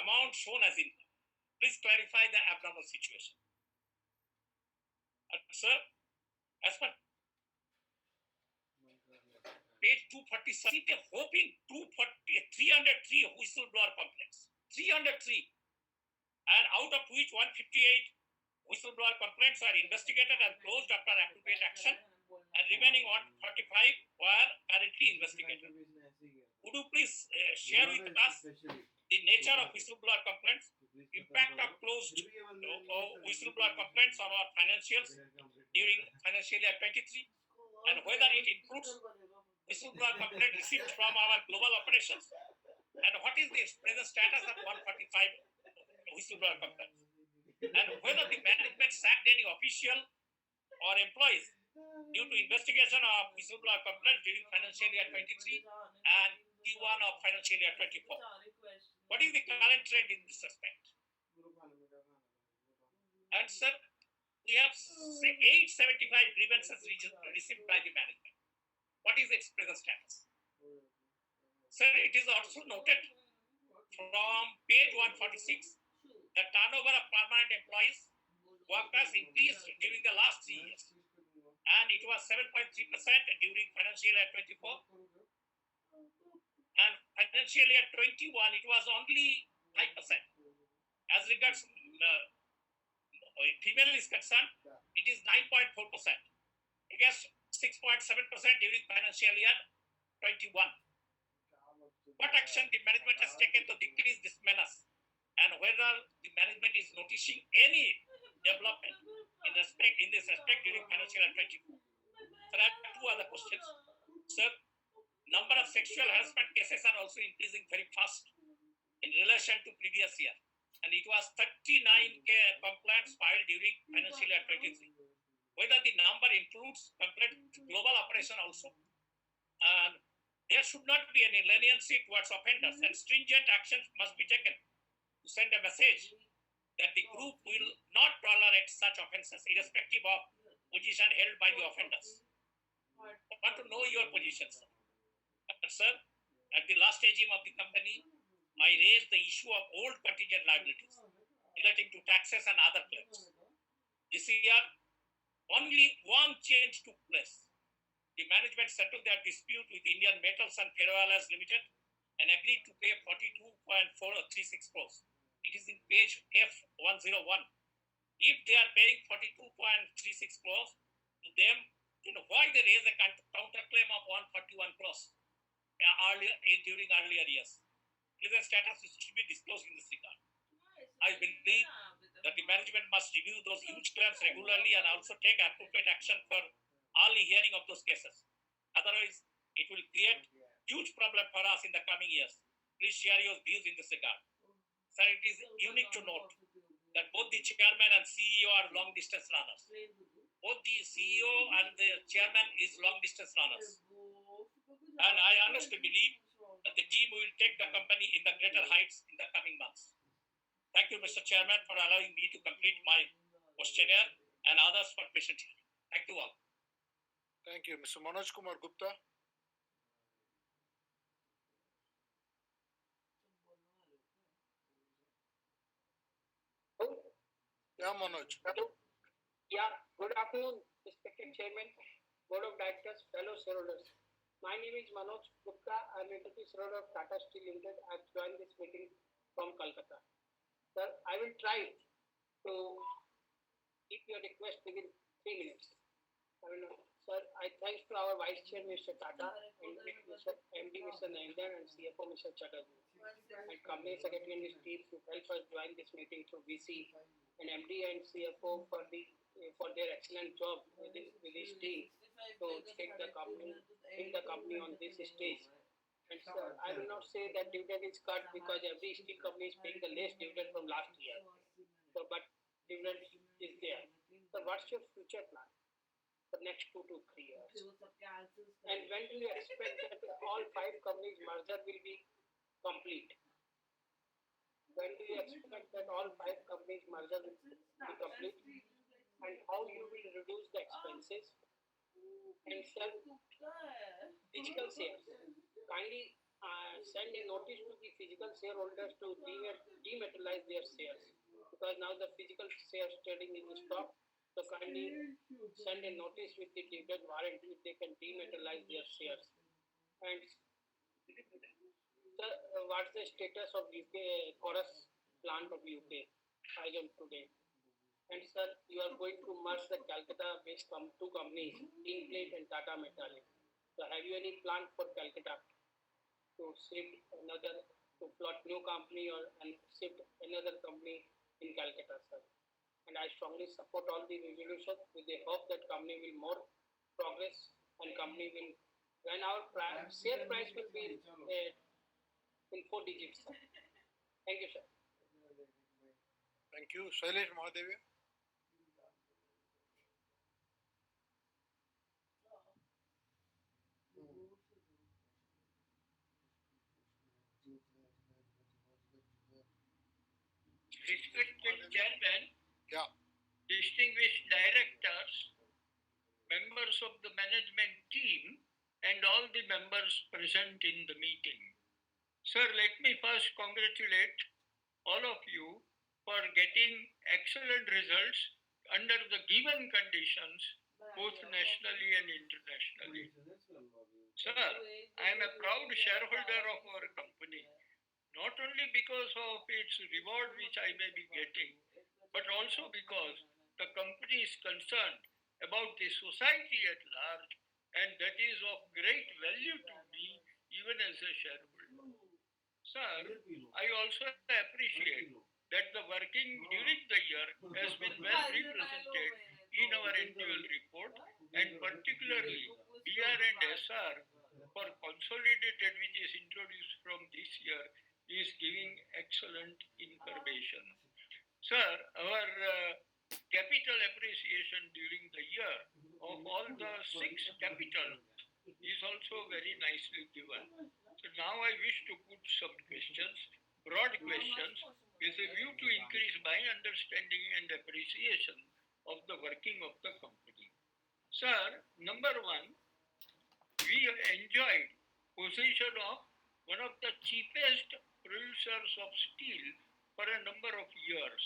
amount shown as income. Please clarify the abnormal situation. Sir, as per page 247, a whopping 303 whistleblower complaints. 303. And out of which 158 whistleblower complaints are investigated and closed after appropriate action, and remaining 145 were currently investigated. Would you please share with us the nature of whistleblower complaints, impact of closed whistleblower complaints on our financials during financial year 23, and whether it includes whistleblower complaint received from our global operations, and what is the present status of 145 whistleblower complaints, and whether the management sacked any official or employees due to investigation of whistleblower complaints during financial year 23 and Q1 of financial year 24. What is the current trend in this respect? And sir, we have 875 grievances received by the management. What is its present status? Sir, it is also noted from page 146 the turnover of permanent employees workers increased during the last 3 years, and it was 7.3% during financial year 24, and financial year 21 it was only 5%. As regards female is concerned, it is 9.4% against 6.7% during financial year 21. What action the management has taken to decrease this menace, and whether the management is noticing any development in this respect during financial year 24. So I have two other questions. Sir, number of sexual harassment cases are also increasing very fast in relation to previous year, and it was 39 complaints filed during financial year 23. Whether the number includes complaint global operation also, and there should not be any leniency towards offenders, and stringent actions must be taken to send a message that the group will not tolerate such offences irrespective of position held by the offenders. I want to know your position, sir. Sir, at the last AGM of the company, I raised the issue of old contingent liabilities relating to taxes and other claims. This year, only one change took place. The management settled their dispute with Indian Metals and Ferroalloys Limited and agreed to pay 42.436 crores. It is in page F101. If they are paying 42.36 crores to them, then why they raise a counterclaim of 141 crores during earlier years? Present status should be disclosed in this regard. I believe that the management must review those huge claims regularly and also take appropriate action for early hearing of those cases. Otherwise, it will create huge problem for us in the coming years. Please share your views in this regard. Sir, it is unique to note that both the chairman and CEO are long distance runners. Both the CEO and the chairman is long distance runners. And I honestly believe that the team will take the company in the greater heights in the coming months. Thank you, Mr. Chairman, for allowing me to complete my questionnaire and others for patient hearing. Thank you all. Thank you. Mr. Manoj Kumar Gupta. Yeah, Manoj. Hello. Yeah, good afternoon, Respected Chairman, Board of Directors, fellow shareholders. My name is Manoj Gupta. I am Executive Shareholder of Tata Steel Limited. I have joined this meeting from Calcutta. Sir, I will try to keep your request within 3 minutes. Sir, I thanks to our Vice Chair, Mr. Tata, and Mr. MD, Mr. Nandan, and CFO, Mr. Chatterjee, and Company Secretary and his team to help us join this meeting through VC, and MD and CFO for their excellent job with his team to take the company, bring the company on this stage. And sir, I will not say that dividend is cut because every steel company is paying the less dividend from last year. So, but dividend is there. So, what's your future plan for next 2 to 3 years? And when do you expect that all 5 companies merger will be complete? When do you expect that all 5 companies merger will be complete? And how you will reduce the expenses? And sell digital shares. Kindly send a notice to the physical shareholders to dematerialize their shares, because now the physical shares trading is stopped. So kindly send a notice with the dividend warrant if they can dematerialize their shares. And sir, what's the status of UK chorus plant of UK as of today? And sir, you are going to merge the Calcutta-based 2 companies, Teamplate and Tata Metallic. So have you any plan for Calcutta to shift another, to plot new company and shift another company in Calcutta, sir? And I strongly support all the resolutions with the hope that company will more progress and company will, when our share price will be in 4 digits, sir. Thank you, sir. Thank you. Shailesh Mahadevia. Respected Chairman, Yeah. distinguished directors, members of the management team, and all the members present in the meeting. Sir, let me first congratulate all of you for getting excellent results under the given conditions, both nationally and internationally. Sir, I am a proud shareholder of our company, not only because of its reward which I may be getting, but also because the company is concerned about the society at large, and that is of great value to me even as a shareholder. Sir, I also appreciate that the working during the year has been well represented in our annual report, and particularly BR and SR for consolidated, which is introduced from this year, is giving excellent information. Sir, our capital appreciation during the year of all the 6 capitals is also very nicely given. So now I wish to put some questions, broad questions, with a view to increase my understanding and appreciation of the working of the company. Sir, number 1, we enjoyed possession of one of the cheapest producers of steel for a number of years.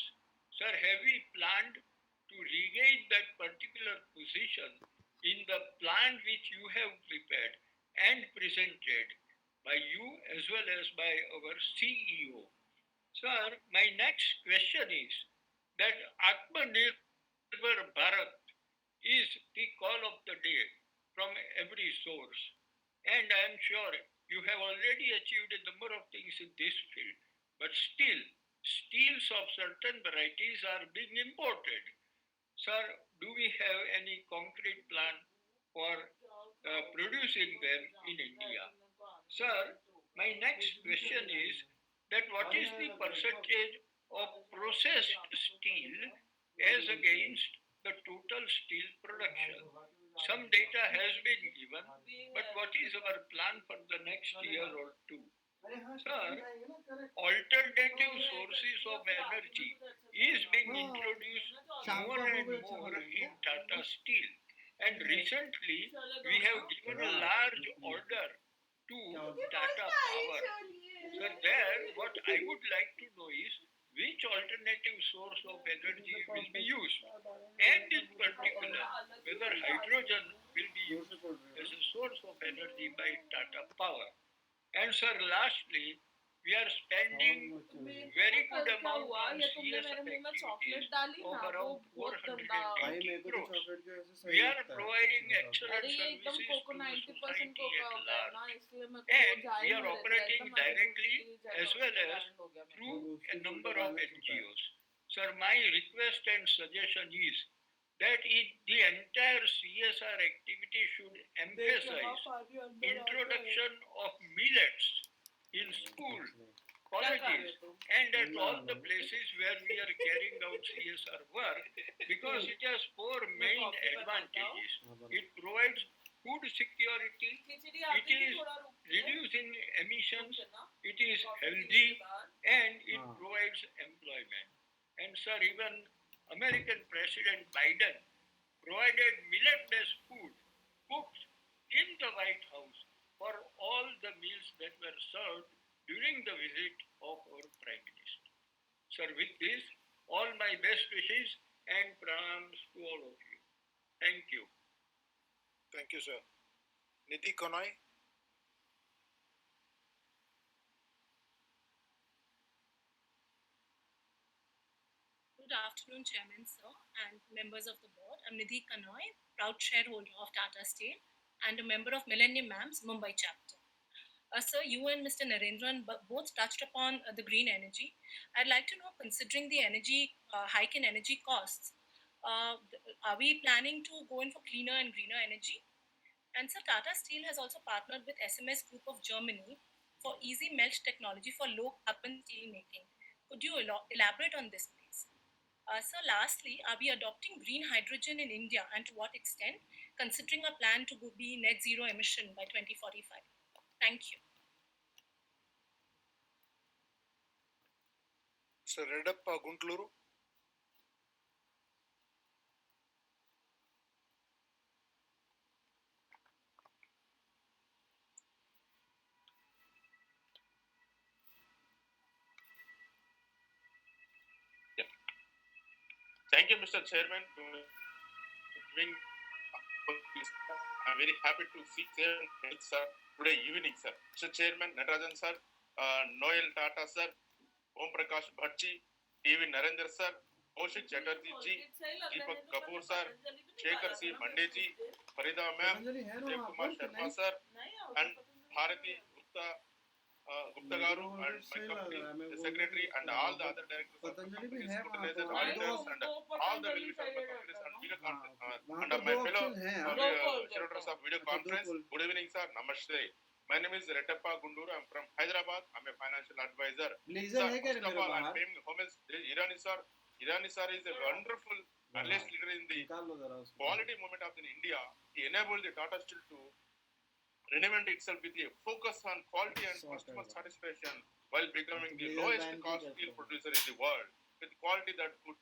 Sir, have we planned to regain that particular position in the plan which you have prepared and presented by you as well as by our CEO? Sir, my next question is that Atmanirbhar Bharat is the call of the day from every source. And I am sure you have already achieved a number of things in this field, but still, steels of certain varieties are being imported. Sir, do we have any concrete plan for producing them in India? Sir, my next question is that what is the percentage of processed steel as against the total steel production? Some data has been given, but what is our plan for the next year or 2? Sir, alternative sources of energy is being introduced more and more in Tata Steel. And recently, we have given a large order to Tata Power. Sir, there, what I would like to know is which alternative source of energy will be used. And in particular, whether hydrogen will be used as a source of energy by Tata Power. And sir, lastly, we are spending very good amount on CSR activities of around 480 crores. We are providing excellent services to the society at large, and we are operating directly as well as through a number of NGOs. Sir, my request and suggestion is that the entire CSR activity should emphasize introduction of millets in school, colleges, and at all the places where we are carrying out CSR work, because it has four main advantages. It provides food security, it is reducing emissions, it is healthy, and it provides employment. And sir, even American President Biden provided millet-based food cooked in the White House for all the meals that were served during the visit of our Prime Minister. Sir, with this, all my best wishes and pranams to all of you. Thank you. Thank you, sir. Niti Konoy. Good afternoon, Chairman, sir, and members of the board. I'm Nidhi Kanoy, proud shareholder of Tata Steel and a member of Millennium Mams Mumbai chapter. Sir, you and Mr. Narendran both touched upon the green energy. I'd like to know, considering the energy hike in energy costs, are we planning to go in for cleaner and greener energy? And sir, Tata Steel has also partnered with SMS Group of Germany for easy melt technology for low carbon steel making. Could you elaborate on this, please? So, lastly, are we adopting green hydrogen in India, and to what extent, considering a plan to be net zero emission by 2045? Thank you. Mr. Redappa Guntluru. Thank you, Mr. Chairman, to bring. I'm very happy to see sir today evening, sir. Mr. Chairman, Natarajan sir, Noel Tata sir, Om Prakash Bhattji, TV Narendra sir, Kaushik Chatterjee ji, Deepak Kapoor sir, Shekhar C. Mande ji, Farida ma'am, Dev Kumar Sharma sir, and Bharati Gupta Garu and my company, the secretary and all the other directors of the company, scrutinizers, auditors and all the well-wishers of the companies and video conference and my fellow shareholders of video conference. Good evening, sir. Namaste. My name is Rettappa Gunduru. I'm from Hyderabad. I'm a financial advisor. Sir, first of all, I'm paying homage to Irani sir. Irani sir is a wonderful earliest leader in the quality movement of India. He enabled the Tata Steel to reinvent itself with a focus on quality and customer satisfaction while becoming the lowest cost steel producer in the world with quality that could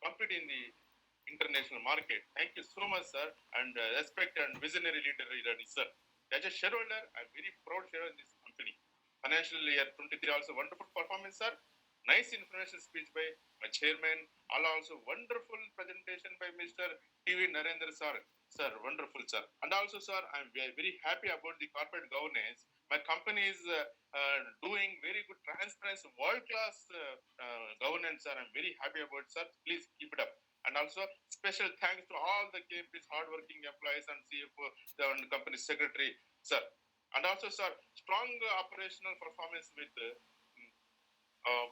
compete in the international market. Thank you so much, sir, and respect and visionary leader, Irani, sir. As a shareholder, I'm very proud shareholder in this company. Financial year 23 also wonderful performance, sir. Nice information speech by my chairman. Also wonderful presentation by Mr. TV Narendra sir. Sir, wonderful, sir. And also, sir, I'm very happy about the corporate governance. My company is doing very good transparency, world-class governance, sir. I'm very happy about it, sir. Please keep it up. And also, special thanks to all the KMP's hardworking employees and CFO and company secretary, sir. And also, sir, strong operational performance with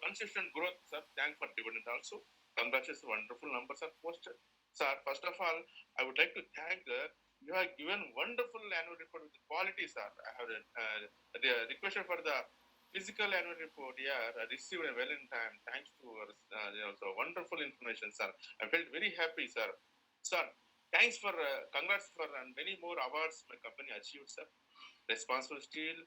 consistent growth, sir. Thanks for dividend also. Congratulations, wonderful numbers are posted. Sir, first of all, I would like to thank you have given wonderful annual report with quality, sir. I have the requested for the physical annual report. Yeah, I received well in time. Thanks to also wonderful information, sir. I felt very happy, sir. Sir, thanks for congrats for and many more awards my company achieved, sir. Responsible Steel,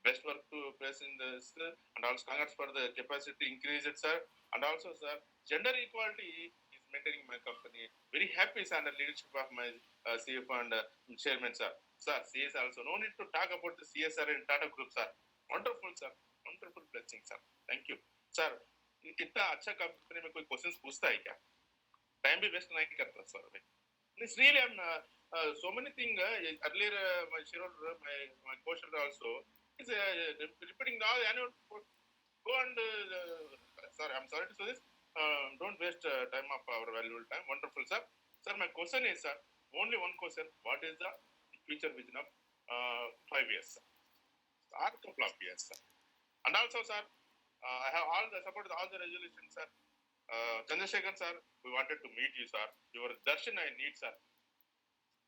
best work to place in this, and also congrats for the capacity increase, sir. And also, sir, gender equality is maintaining my company. Very happy, sir, under leadership of my CFO and chairman, sir. Sir, CS also. No need to talk about the CSR in Tata Group, sir. Wonderful, sir. Wonderful blessing, sir. Thank you. Sir, इतना अच्छा company में कोई questions पूछता है क्या? Time भी waste नहीं करता sir. It's really so many things. Earlier, my shareholder, my co-shareholder also is repeating now. Annual go and sorry, I'm sorry to say this. Don't waste time of our valuable time. Wonderful, sir. Sir, my question is, sir, only one question. What is the future vision of 5 years, sir? Or couple of years, sir? And also, sir, I have all the support, all the resolutions, sir. Chandrasekhar, sir, we wanted to meet you, sir. Your darshan I need, sir.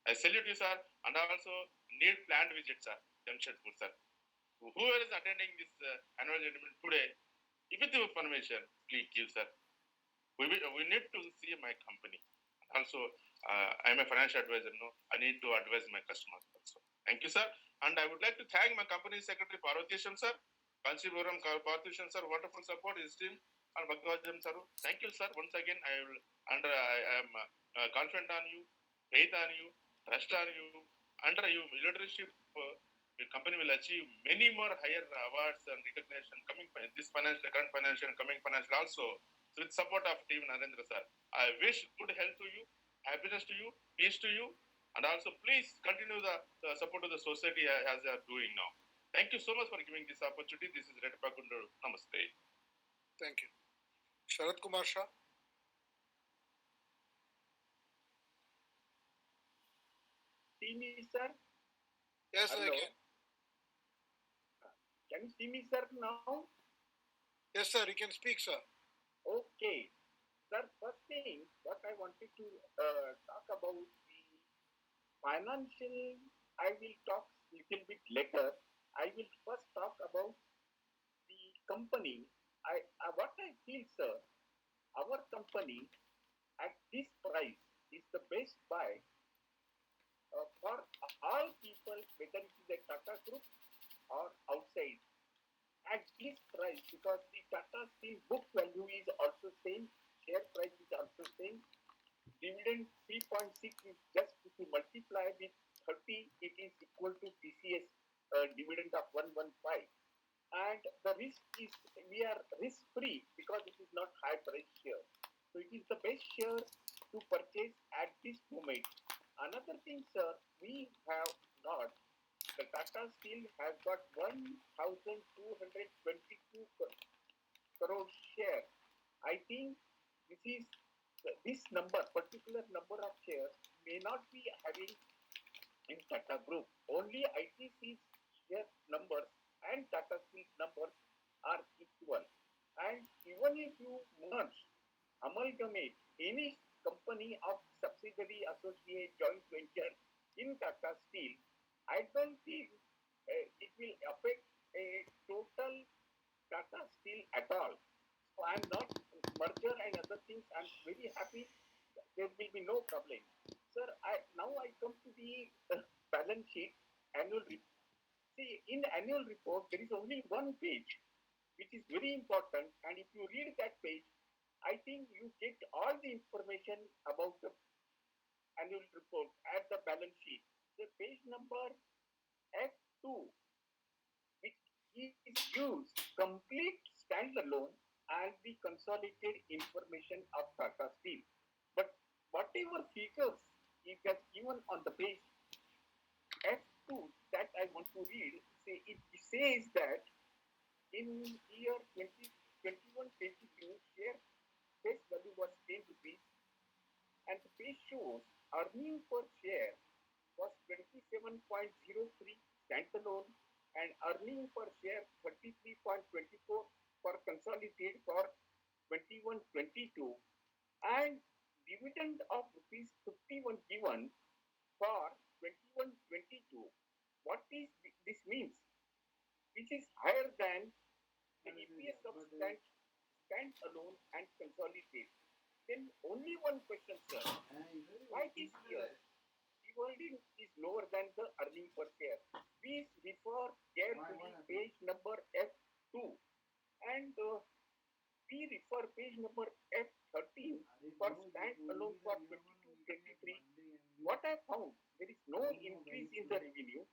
I salute you, sir, and also need planned visit, sir. Jamshedpur, sir. Whoever is attending this annual general meeting today, if with your permission, please give, sir. We need to see my company. Also, I am a financial advisor. No, I need to advise my customers also. Thank you, sir. And I would like to thank my company secretary Parvatisham, sir. Kanchipuram Parvatisham, sir. Wonderful support his team. And Bhagavajam, sir. Thank you, sir. Once again, I will, and I am confident on you, faith on you, trust on you. Under your leadership, the company will achieve many more higher awards and recognition coming this financial, current financial, and coming financial also. So with support of team Narendra sir, I wish good health to you, happiness to you, peace to you, and also please continue the support of the society as they are doing now. Thank you so much for giving this opportunity. This is Red Pakundu. Namaste. Thank you. Sharad Kumar Shah. See me, sir? Yes, Hello. I can. Can you see me, sir, now? Yes, sir, you can speak, sir. Okay. Sir, first thing, what I wanted to talk about the financial, I will talk little bit later. I will first talk about the company. What I feel, sir, our company at this price is the best buy for all people, whether it is a Tata Group or outside. At this price, because the Tata Steel book value is also same, share price is also same, dividend 3.6 is just if you multiply with 30, it is equal to TCS dividend of 115. And the risk is, we are risk free because it is not high price share. So it is the best share to purchase at this moment. Another thing, sir, we have got, the Tata Steel has got 1,222 crore share. I think this number, particular number of shares may not be having in Tata Group. Only ITC's share numbers and Tata Steel's numbers are equal. And even if you merge, amalgamate any company of subsidiary, associate, joint venture in Tata Steel, I don't think it will affect a total Tata Steel at all. So I'm not merger and other things. I'm very happy. There will be no problem. Sir, now I come to the balance sheet annual report. See, in the annual report, there is only one page, which is very important. And if you read that page, I think you get all the information about the annual report at the balance sheet. The page number F2, which is used complete standalone and the consolidated information of Tata Steel. But whatever figures it has given on the page F2 that I want to read, it says that in year 2021-22, share face value was 10 rupees, and the page shows earning per share was 27.03 standalone and earning per share 33.24 for consolidated for 21-22, and dividend of rupees 51 given for 21-22. What is this means? Which is higher than the EPS of standalone and consolidated. Then only one question, sir. Why this year dividend is lower than the earning per share? Please refer carefully page number F2 and we refer page number F13 for standalone for 22-23. What I found, there is no increase in the revenue,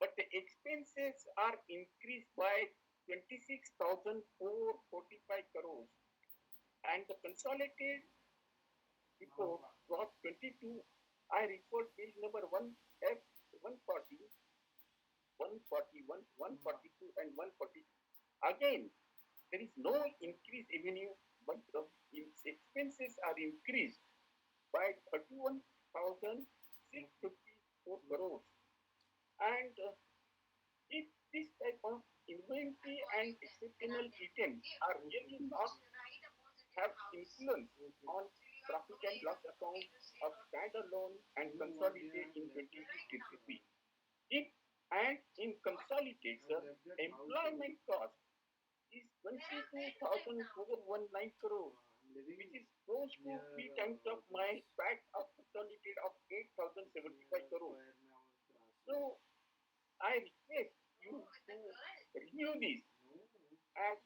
but the expenses are increased by 26,445 crores, and the consolidated report was 22 I refer page number 1F, 140, 141, 142, and 140. Again, there is no increased revenue, but the expenses are increased by 31,654 crores. And if this type of inventory and exceptional items are really not have influence on profit and loss account of standalone and consolidated in 2023. If and in consolidated, employment cost is 22,419 crores, which is close to 3 times of my PAT of consolidated of 8,075 crores. So I request you to review this and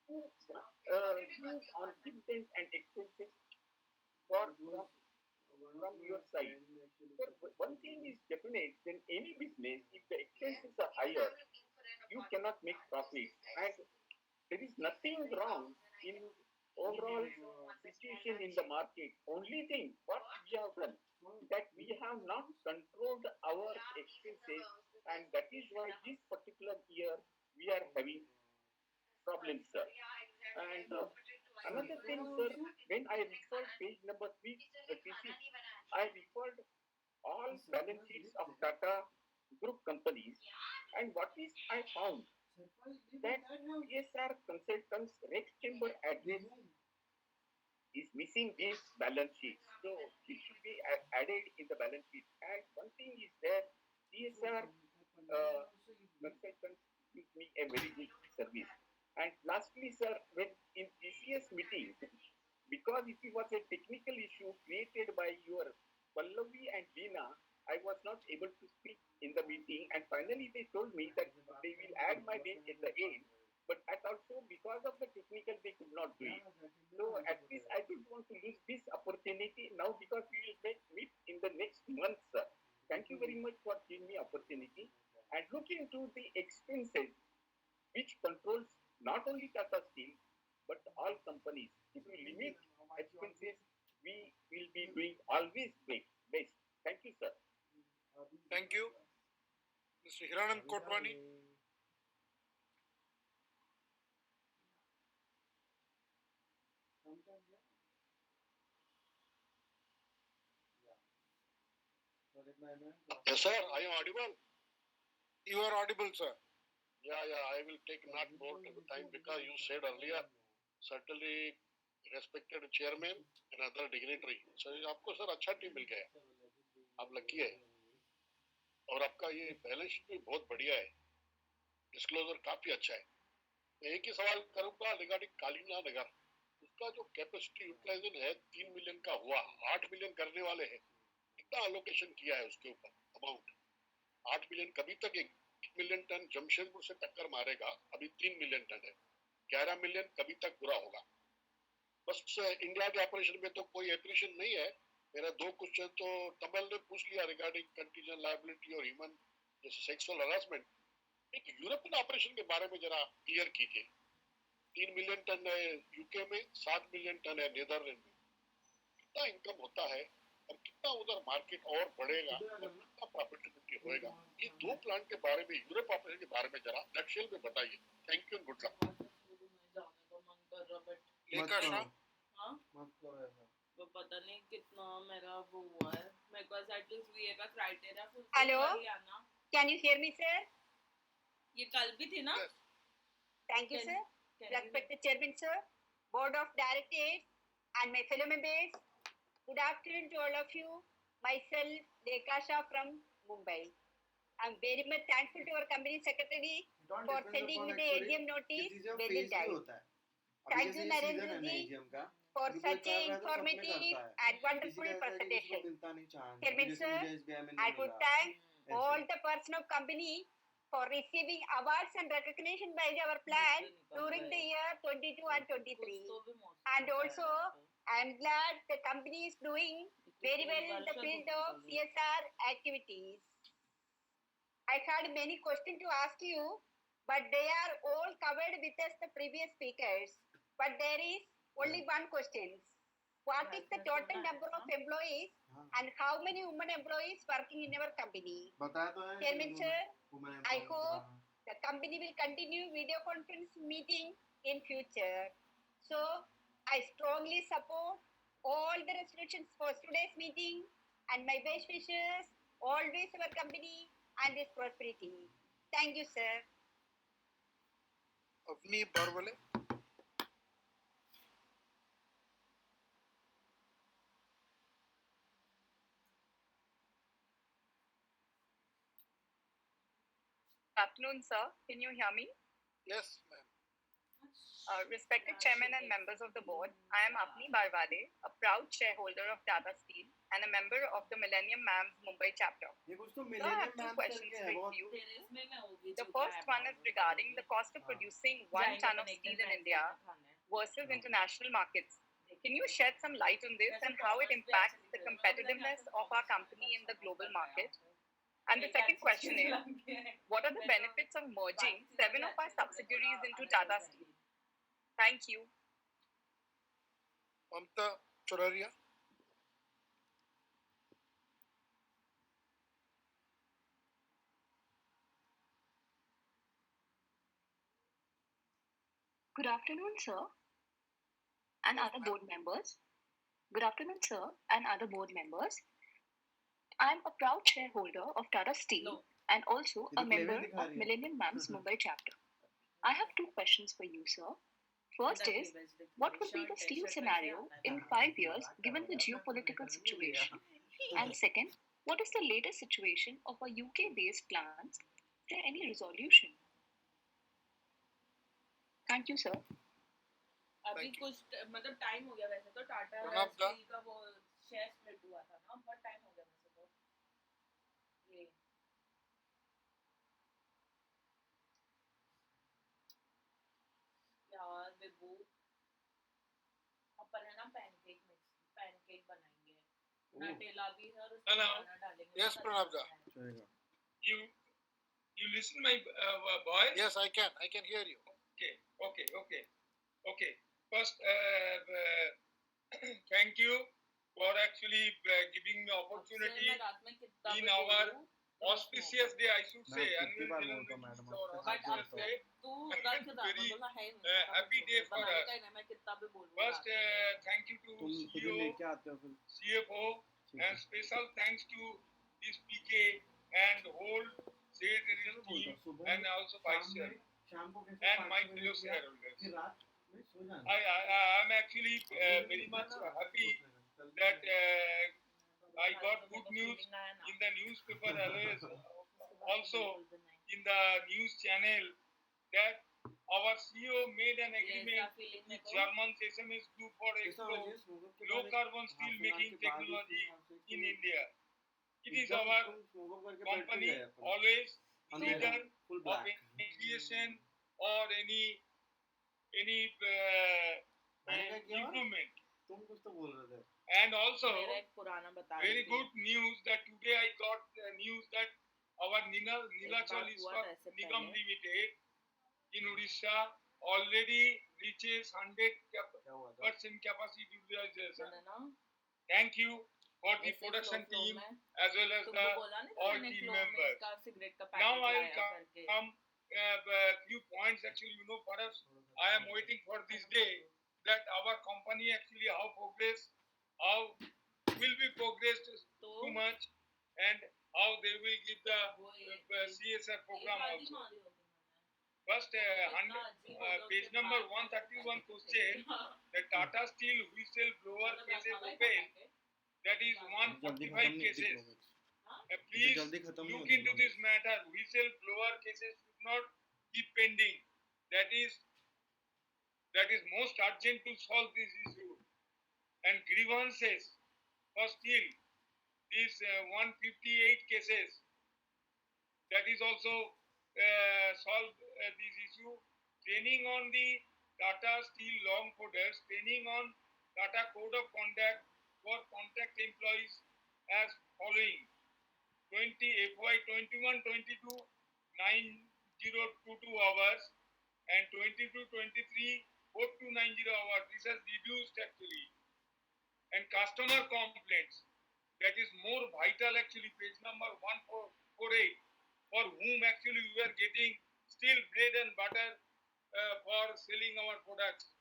views on dividends and expenses from your side. So one thing is definite, in any business, if the expenses are higher, you cannot make profit. And there is nothing wrong in overall situation in the market. Only thing what we have done that we have not controlled our expenses, and that is why this particular year we are having problems, sir. And another thing, sir, when I referred page number 336, I referred all balance sheets of Tata group companies, and what is I found that PSR consultants Rex Chamber address is missing this balance sheet. So it should be added in the balance sheet. And one thing is that PSR consultants give me a very good service. And lastly, sir, when in TCS meeting, because it was a technical issue created by your Pallavi and Veena, I was not able to speak in the meeting. And finally, they told me that they will add my name at the end. But that also, because of the technical, they could not do it. So at least I don't want to lose this opportunity now because we will meet in the next month, sir. Thank you very much for giving me opportunity. And look into the expenses which controls not only Tata Steel but all companies. If we limit expenses, we will be doing always best. Thank you, sir. Thank you. Mr. Hiranand Kotwani. Yes, sir. Are you audible? You are audible, sir. Yeah. I will take not more time because you said earlier, certainly respected chairman and other dignitary. So आपको sir अच्छा team मिल गया, आप lucky है, और आपका ये balance sheet भी बहुत बढ़िया है, डिस्क्लोजर काफी अच्छा है. मैं एक ही सवाल करूंगा रिगार्डिंग कालीना नगर, उसका जो कैपेसिटी यूटिलाइजेशन है 3 मिलियन का हुआ, 8 मिलियन करने वाले हैं, कितना अलोकेशन किया है उसके ऊपर अमाउंट? 8 मिलियन कभी तक 1 मिलियन टन जमशेदपुर से टक्कर मारेगा, अभी 3 मिलियन टन है, 11 मिलियन कभी तक पूरा होगा? बस इंडिया के ऑपरेशन में तो कोई एप्रिशिएशन नहीं है. मेरा 2 क्वेश्चन तो तमिल ने पूछ लिया रिगार्डिंग कंटीजेंट लायबिलिटी और ह्यूमन जैसे सेक्सुअल हरासमेंट. एक यूरोपियन ऑपरेशन के बारे में जरा क्लियर कीजिए. 3 मिलियन टन है यूके में, 7 मिलियन टन है नीदरलैंड में. कितना इनकम होता है और कितना उधर मार्केट और बढ़ेगा और कितना प्रॉफिटेबिलिटी होएगा? ये 2 प्लांट के बारे में, यूरोप ऑपरेशन के बारे में जरा नक्शल में बताइए. Thank you and good luck. वो पता नहीं कितना मेरा वो हुआ है. मेरे पास एटलीस्ट वीए का criteria full hello, can you hear me sir? ये कल भी थी ना? Thank you sir. Respected Chairman sir, Board of Directors and my fellow members, good afternoon to all of you. Myself Lekha Shah from Mumbai. I'm very much thankful to our company secretary for sending me the AGM notice well in time. Thank you Narendra ji for such an informative and wonderful presentation. Chairman sir, I would thank all the personnel of company for receiving awards and recognition by our plan during the year 22 and 23. And also, I am glad the company is doing very well in the field of CSR activities. I had many questions to ask you, but they are all covered with us the previous speakers. But there is only one question. What is the total number of employees and how many women employees working in our company? Chairman sir, I hope the company will continue video conference meeting in future. So I strongly support all the resolutions for today's meeting and my best wishes always our company and its prosperity. Thank you, sir. Avni Barwale. Afternoon, sir. Can you hear me? Yes, ma'am. Respected Chairman and members of the board, I am Apni Barwade, a proud shareholder of Tata Steel and a member of the Millennium Mams Mumbai chapter. So I have two questions for you. The first one is regarding the cost of producing 1 ton of steel in India versus international markets. Can you shed some light on this and how it impacts the competitiveness of our company in the global market? And the second question is, what are the benefits of merging 7 of our subsidiaries into Tata Steel? Thank you. Mamta Choraria. Good afternoon, sir, and other board members. Good afternoon, sir, and other board members. I'm a proud shareholder of Tata Steel and also a member of Millennium Mams Mumbai chapter. I have two questions for you, sir. First is, what would be the steel scenario in 5 years given the geopolitical situation? And second, what is the latest situation of our UK-based plants? Is there any resolution? Thank you, sir. अभी कुछ मतलब time हो गया वैसे तो Tata steel का वो share split हुआ था ना बहुत टाइम हो गया वैसे तो ये यार बेबू अपन है ना पैनकेक बनाएंगे नटेला भी और उसमें खाना डालेंगे Yes, Pranabda. You listen my voice? Yes, I can hear you. Okay. First, thank you for actually giving me opportunity in our auspicious day, I should say, annual general meeting or auspicious day. Very happy day for us. First, thank you to CEO, CFO, and special thanks to this PK and whole secretarial team and also vice chairman and my fellow shareholders. I'm actually very much happy that I got good news in the newspaper always, also in the news channel that our CEO made an agreement with German SMS Group for explore low carbon steel making technology in India. It is our company always leader of any creation or any improvement. And also, very good news that today I got news that our Nilachal Nigam Limited in Odisha already reaches 100% capacity utilization. Thank you for the production team as well as the all team members. Now I will come few points actually, for us, I am waiting for this day that our company actually how will be progressed too much and how they will give the CSR program also. First, page number 131 question, the Tata Steel whistle blower cases open, that is 145 cases. Please look into this matter. Whistle blower cases should not keep pending. That is most urgent to solve this issue. And grievances for steel, these 158 cases, that is also solve this issue. Training on the Tata Steel long coders, training on Tata Code of Conduct for contract employees as following. FY 21-22, 9022 hours and 22-23, 4290 hours. This has reduced actually. and customer complaints. That is more vital actually, page number 1448, for whom actually we are getting still bread and butter for selling our products.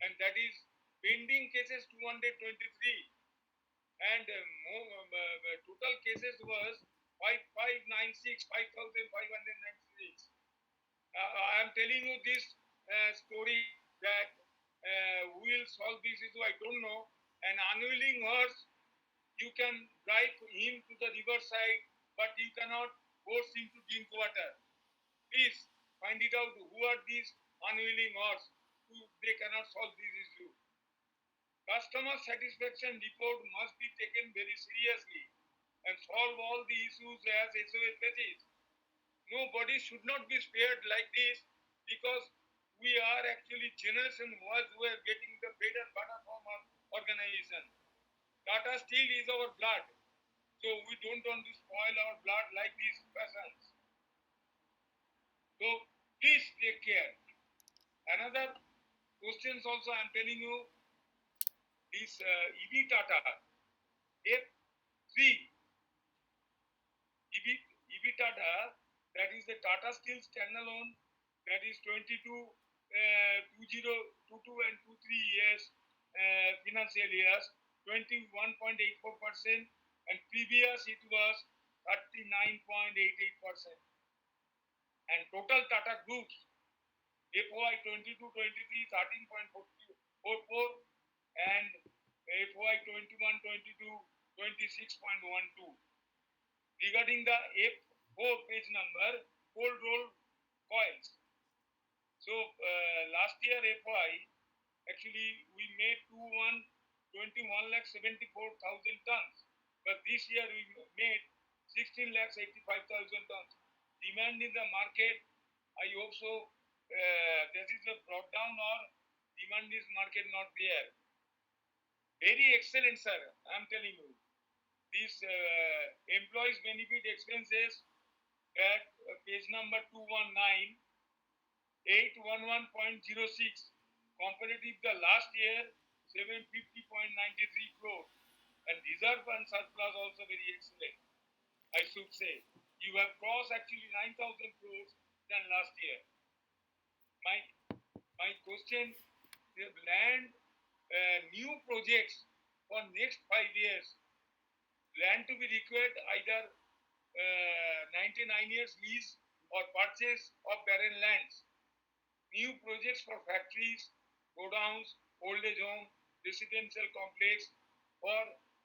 And that is pending cases 223, and total cases was 5596. I am telling you this story that who will solve this issue, I don't know. An unwilling horse, you can drive him to the riverside, but you cannot force him to drink water. Please find it out who are these unwilling horse who they cannot solve this issue. Customer satisfaction report must be taken very seriously and solve all the issues as SOS basis. Nobody should not be spared like this, because we are actually generation who are getting the bread and butter from our organization. Tata Steel is our blood, so we don't want to spoil our blood like these persons. So please take care. Another questions also I am telling you, this EV Tata F3 EV Tata, that is the Tata Steel standalone, that is 2022 and 23 years financial years, 21.84%, and previous it was 39.88%. And total Tata Groups FY 22-23 13.44, and FY 21-22 26.12. Regarding the F4 page number, cold roll coils. So last year FY, actually we made 21,74,000 tons, but this year we made 16,85,000 tons. Demand in the market, I hope so. There is a brought down, or demand is market not there. Very excellent, sir. I am telling you. This employees benefit expenses at page number 219, 811.06, comparative the last year 750.93 crore, and reserve and surplus also very excellent, I should say. You have crossed actually 9,000 crores than last year. My question, the land new projects for next 5 years, land to be required either 99 years lease or purchase of barren lands. New projects for factories, godowns, old age home, residential complex for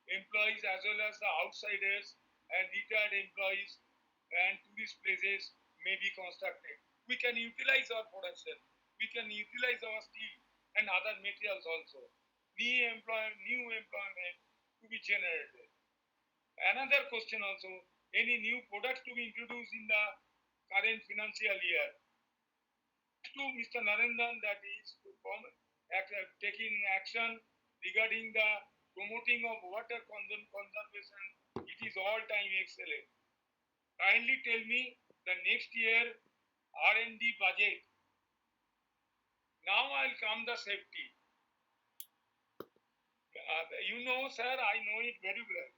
employees as well as the outsiders and retired employees and tourist places may be constructed. We can utilize our production. We can utilize our steel and other materials also. New employment to be generated. Another question also, any new products to be introduced in the current financial year? To Mr. Narendran, that is taking action regarding the promoting of water conservation. It is all time excellent. Kindly tell me the next year R&D budget. Now I'll come the safety. You know, sir, I know it very well.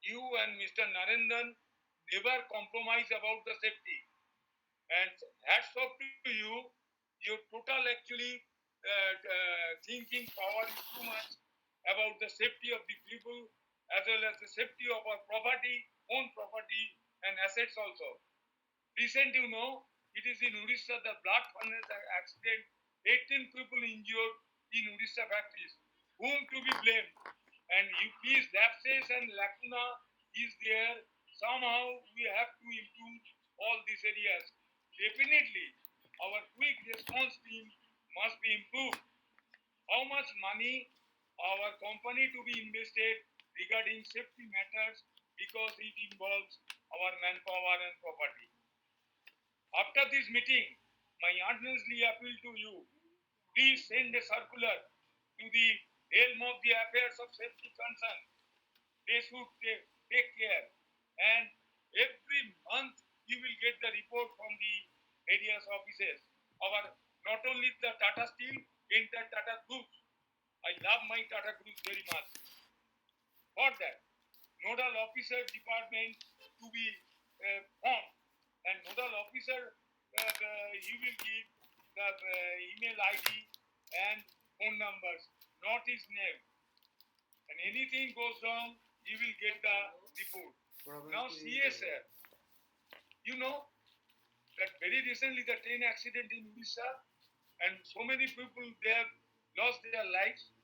You and Mr. Narendran never compromise about the safety. And hats off to you. Your total actually thinking power is too much about the safety of the people as well as the safety of our property, own property and assets also. Recent, you know, it is in Odisha, the blood furnace accident, 18 people injured in Odisha factories. Whom to be blamed? And UP's lapses and lacuna is there. Somehow we have to improve all these areas. Definitely, our quick response team must be improved. How much money our company to be invested regarding safety matters, because it involves our manpower and property. After this meeting, my earnestly appeal to you, please send a circular to the helm of the affairs of safety concern. They should take care, and every month you will get the report from the various offices. Our not only the Tata Steel, entire Tata Group, I love my Tata Group very much. For that, nodal officer department to be formed, and nodal officer he will give the email ID and phone numbers, not his name. And anything goes wrong, he will get the report. Now CSR, you know that very recently the train accident in Odisha, and so many people they have lost their lives,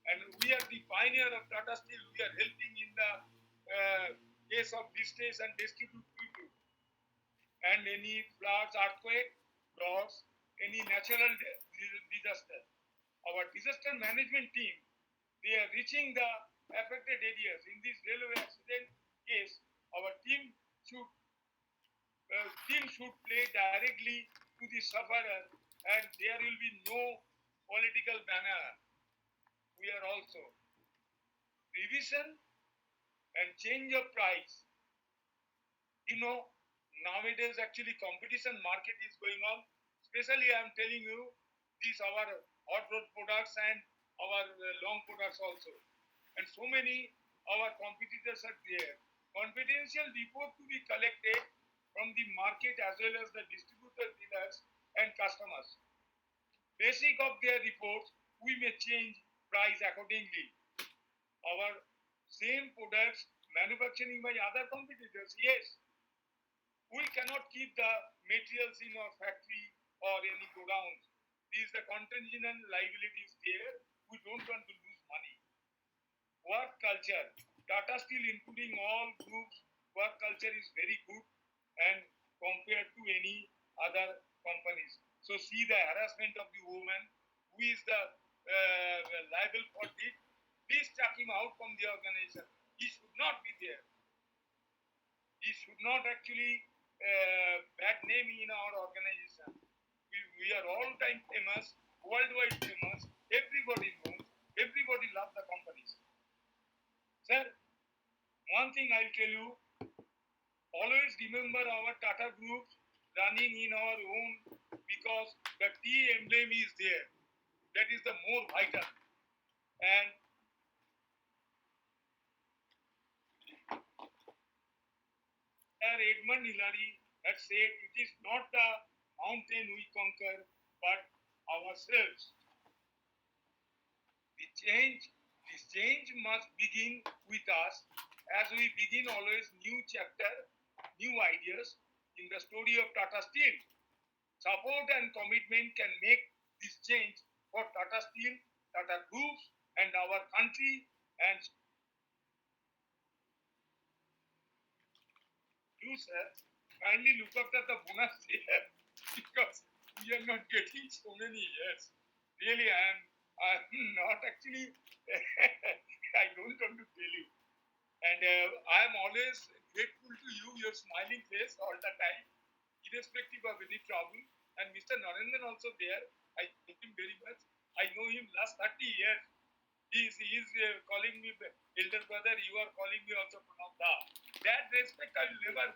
and we are the pioneer of Tata Steel. We are helping in the case of distress and destitute people, and any floods, earthquake, droughts, any natural disaster. Our disaster management team, they are reaching the affected areas. In this railway accident case, our team should play directly to the sufferer, and there will be no political banner. We are also revision and change of price. You know, nowadays actually competition market is going on. Especially I am telling you, these our hot rod products and our long products also. And so many our competitors are there. Confidential report to be collected from the market as well as the distributor dealers and customers. Basic of their reports, we may change price accordingly. Our same products manufacturing by other competitors, yes. We cannot keep the materials in our factory or any godowns. These the contingent liabilities there. We don't want to lose money. Work culture. Tata Steel, including all groups, work culture is very good and compared to any other companies. So see the harassment of the woman who is the liable for it. Please chuck him out from the organization. He should not be there. He should not actually bad name in our organization. We are all time famous, worldwide famous. Everybody knows. Everybody loves the companies. Sir, one thing I'll tell you, always remember our Tata Group running in our own, because the T emblem is there. That is the more vital. And Edmund Hillary had said, it is not the mountain we conquer, but ourselves. This change must begin with us, as we begin always new chapter, new ideas in the story of Tata Steel. Support and commitment can make this change for Tata Steel, Tata Groups, and our country. And you, sir, kindly look after the bonus here, because we are not getting so many years. Really, I'm not actually, I don't want to tell you. And I am always grateful to you, your smiling face all the time, irrespective of any trouble. And Mr. Narendran also there. I thank him very much. I know him last 30 years. He is calling me elder brother. You are calling me also Pranamda. That respect I will never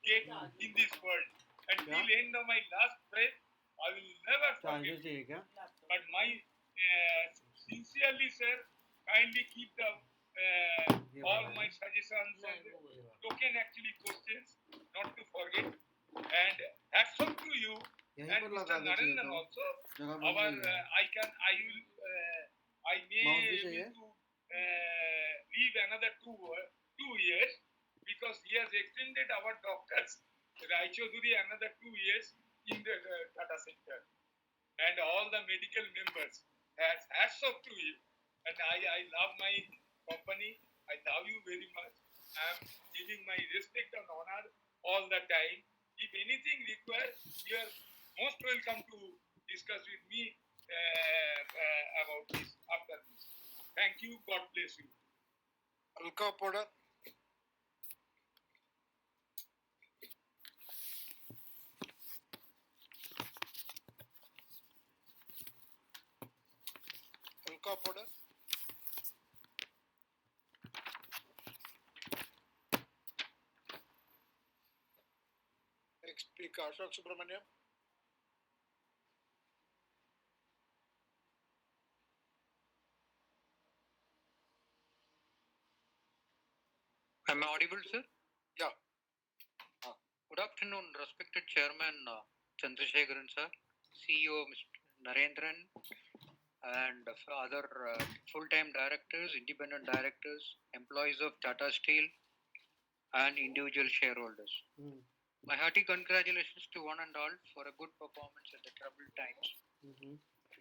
get in this world. And till end of my last breath, I will never forget you. But my sincerely, sir, kindly keep the all my suggestions and token actually questions, not to forget. And hats off to you and Mr. Narendran also. Our I may need to leave another two years, because he has extended our doctors Raichoduri another 2 years in the Tata sector, and all the medical members. Hats off to you. And I love my company. I love you very much. I am giving my respect and honor all the time. If anything required, you are most welcome to discuss with me about this after this. Thank you. God bless you. Alka Poda. Alka Poda. Next speaker, Ashok Subramaniam. Am I audible, sir? Yeah. Good afternoon, respected Chairman Chandrasekharan, sir, CEO Mr. Narendran, and other full-time directors, independent directors, employees of Tata Steel, and individual shareholders. My hearty congratulations to one and all for a good performance at the troubled times.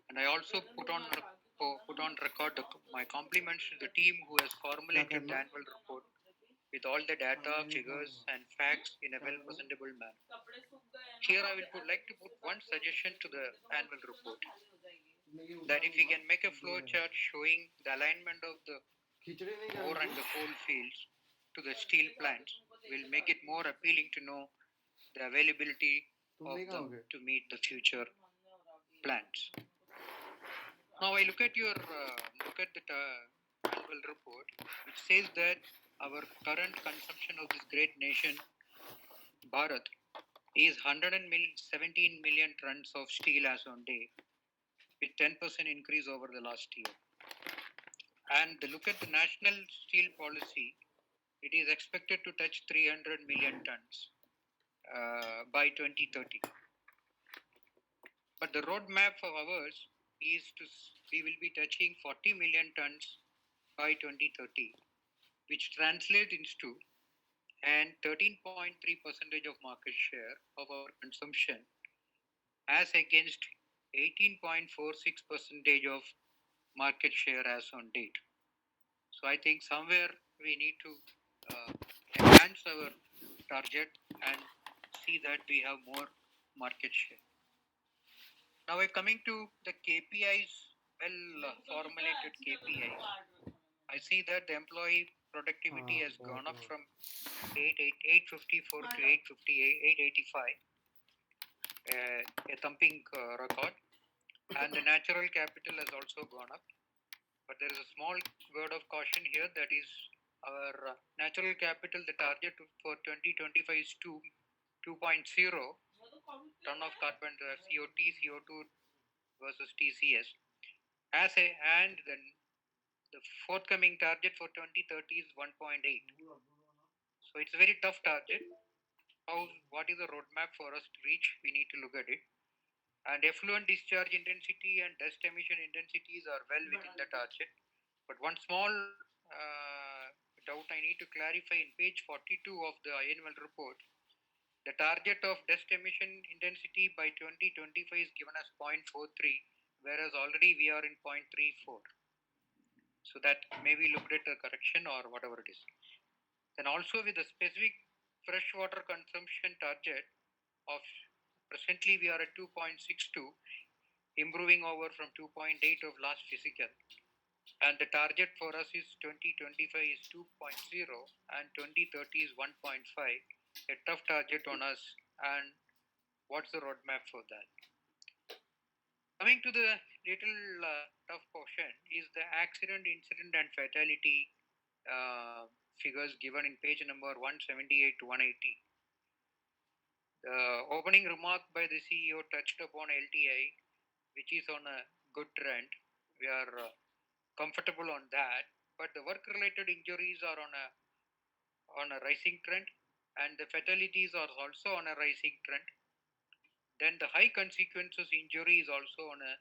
And I also put on record my compliments to the team who has formulated the annual report with all the data, figures, and facts in a well-presentable manner. Here I would like to put one suggestion to the annual report, that if we can make a flow chart showing the alignment of the ore and the coal fields to the steel plants, will make it more appealing to know the availability of them to meet the future plants. Now I look at the annual report, which says that our current consumption of this great nation, Bharat, is 117 million tons of steel as on day, with 10% increase over the last year. And look at the national steel policy, it is expected to touch 300 million tons by 2030. But the roadmap for ours is we will be touching 40 million tons by 2030, which translates into and 13.3% of market share of our consumption as against 18.46% of market share as on date. So I think somewhere we need to enhance our target and see that we have more market share. Now we're coming to the KPIs, well formulated KPIs. I see that the employee productivity has gone up from 854 to 885, a thumping record, and the natural capital has also gone up. But there is a small word of caution here, that is our natural capital, the target for 2025 is 2.0 ton of carbon, CO2 versus TCS. And then the forthcoming target for 2030 is 1.8. So it's a very tough target. What is the roadmap for us to reach? We need to look at it. And effluent discharge intensity and dust emission intensities are well within the target. But one small doubt I need to clarify in page 42 of the annual report. The target of dust emission intensity by 2025 is given as 0.43, whereas already we are in 0.34. So that may be looked at a correction or whatever it is. Then also with the specific freshwater consumption target of presently we are at 2.62, improving over from 2.8 of last physical. And the target for us is 2025 is 2.0 and 2030 is 1.5. A tough target on us, and what's the roadmap for that? Coming to the little tough portion is the accident, incident, and fatality figures given in page number 178 to 180. The opening remark by the CEO touched upon LTI, which is on a good trend. We are comfortable on that, but the work-related injuries are on a rising trend, and the fatalities are also on a rising trend. Then the high consequences injury is also on a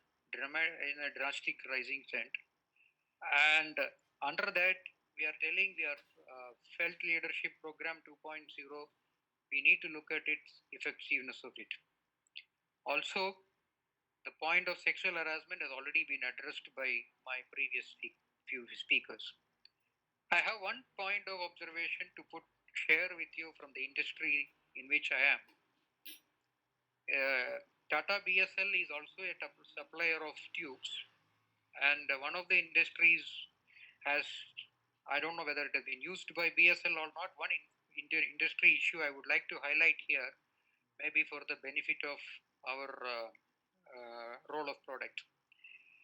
drastic rising trend. And under that, we are telling we are felt leadership program 2.0. We need to look at its effectiveness of it. Also, the point of sexual harassment has already been addressed by my previous few speakers. I have one point of observation to share with you from the industry in which I am. Tata BSL is also a supplier of tubes, and one of the industries has, I don't know whether it has been used by BSL or not. One industry issue I would like to highlight here, maybe for the benefit of our role of product.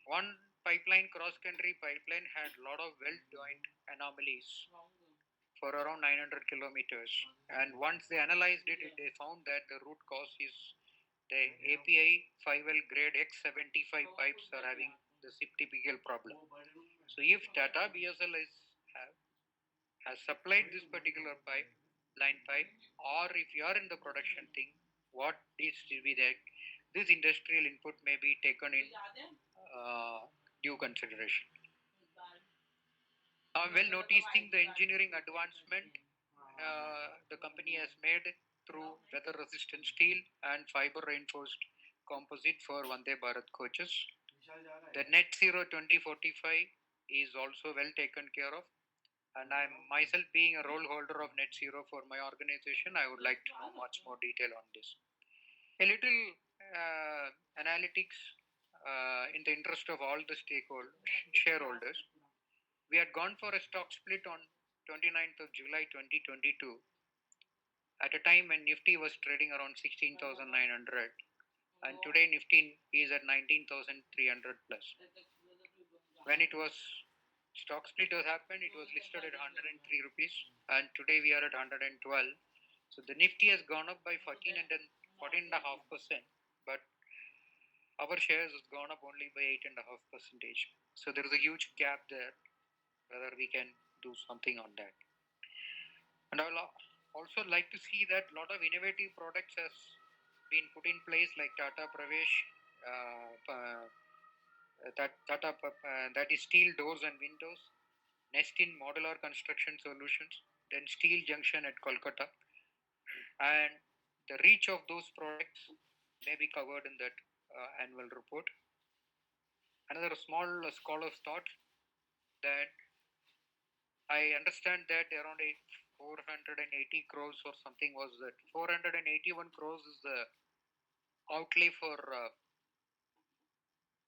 One pipeline, cross-country pipeline, had a lot of weld-joint anomalies for around 900 kilometers. And once they analyzed it, they found that the root cause is the API 5L grade X75 pipes are having the typical problem. So if Tata BSL is has supplied this particular pipe, line pipe, or if you are in the production thing, what needs to be there, this industrial input may be taken in due consideration. Well, noticing the engineering advancement the company has made through weather resistant steel and fiber reinforced composite for Vande Bharat coaches. The net zero 2045 is also well taken care of, and I'm myself being a role holder of net zero for my organization. I would like to know much more detail on this. A little analytics in the interest of all the shareholders. We had gone for a stock split on 29th of July 2022 at a time when Nifty was trading around 16,900, and today Nifty is at 19,300 plus. When it was stock split was happened, it was listed at 103 rupees, and today we are at 112. So the Nifty has gone up by 14.5%, but our shares has gone up only by 8.5%. So there is a huge gap there, whether we can do something on that. And I will also like to see that a lot of innovative products has been put in place, like Tata Pravesh, that is steel doors and windows, Nestin modular construction solutions, then steel junction at Kolkata, and the reach of those products may be covered in that annual report. Another small scholar's thought that I understand that around 480 crores or something was that 481 crores is the outlay for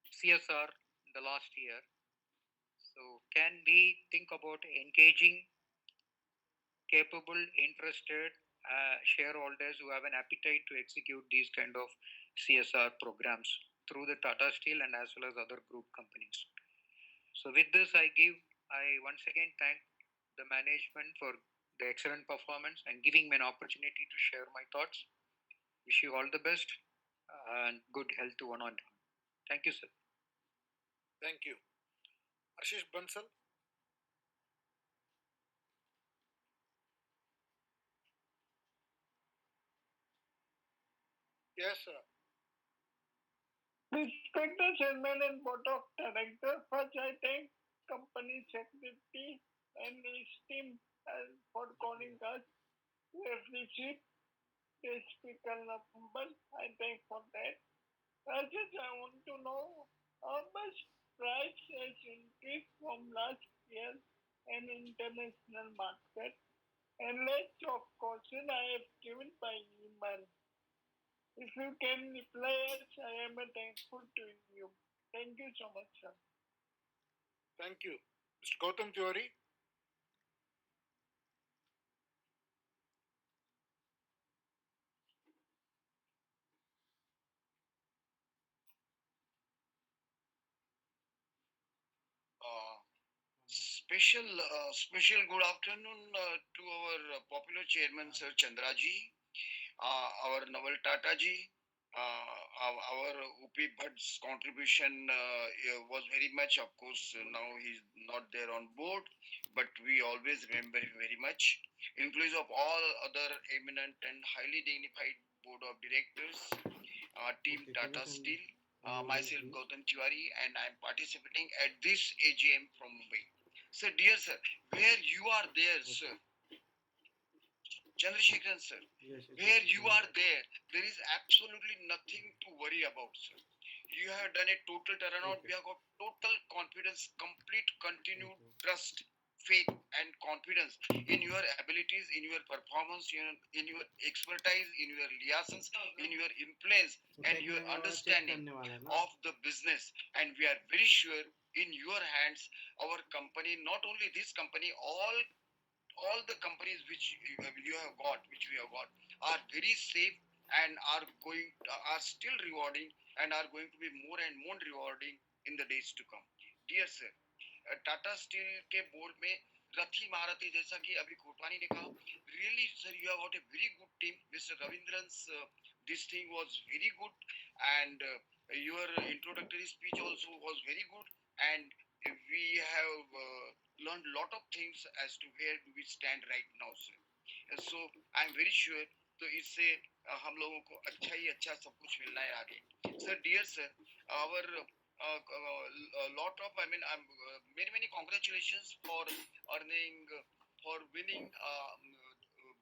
CSR in the last year. So can we think about engaging capable, interested shareholders who have an appetite to execute these kind of CSR programs through the Tata Steel and as well as other group companies? So with this, I once again thank the management for the excellent performance and giving me an opportunity to share my thoughts. Wish you all the best and good health to one and all. Thank you, sir. Thank you. Ashish Bansal. Yes, sir. Respected Chairman and Board of Directors, first I thank Company Secretary and his team for calling us to appreciate the speaker number. I thank for that. I want to know how much price has increased from last year in international market, and list of question I have given by email. If you can reply us, I am thankful to you. Thank you so much, sir. Thank you. Mr. Gautam Tiwari. Special good afternoon to our popular chairman, Sir Chandraji, our Naval Tata ji. Our UP Bhatt's contribution was very much, of course, now he's not there on board, but we always remember him very much. Inclusive of all other eminent and highly dignified board of directors, team Tata Steel, myself Gautam Tiwari, and I'm participating at this AGM from Mumbai. So, dear sir, where you are there, sir, Chandrasekharan sir, where you are there is absolutely nothing to worry about, sir. You have done a total turnaround. We have got total confidence, complete continued trust, faith, and confidence in your abilities, in your performance, in your expertise, in your liaisons, in your influence, and your understanding of the business. And we are very sure in your hands, our company, not only this company, all the companies which you have got, which we have got, are very safe and are still rewarding and are going to be more and more rewarding in the days to come. Dear sir, Tata steel के board में रथी महारथी जैसा कि अभी कोटवानी ने कहा, really sir, you have got a very good team. Mr. Ravindran's this thing was very good, and your introductory speech also was very good, and we have learned a lot of things as to where do we stand right now, sir. And so I'm very sure तो इससे हम लोगों को अच्छा ही अच्छा सब कुछ मिलना है आगे. Sir, dear sir, our lot of many congratulations for earning for winning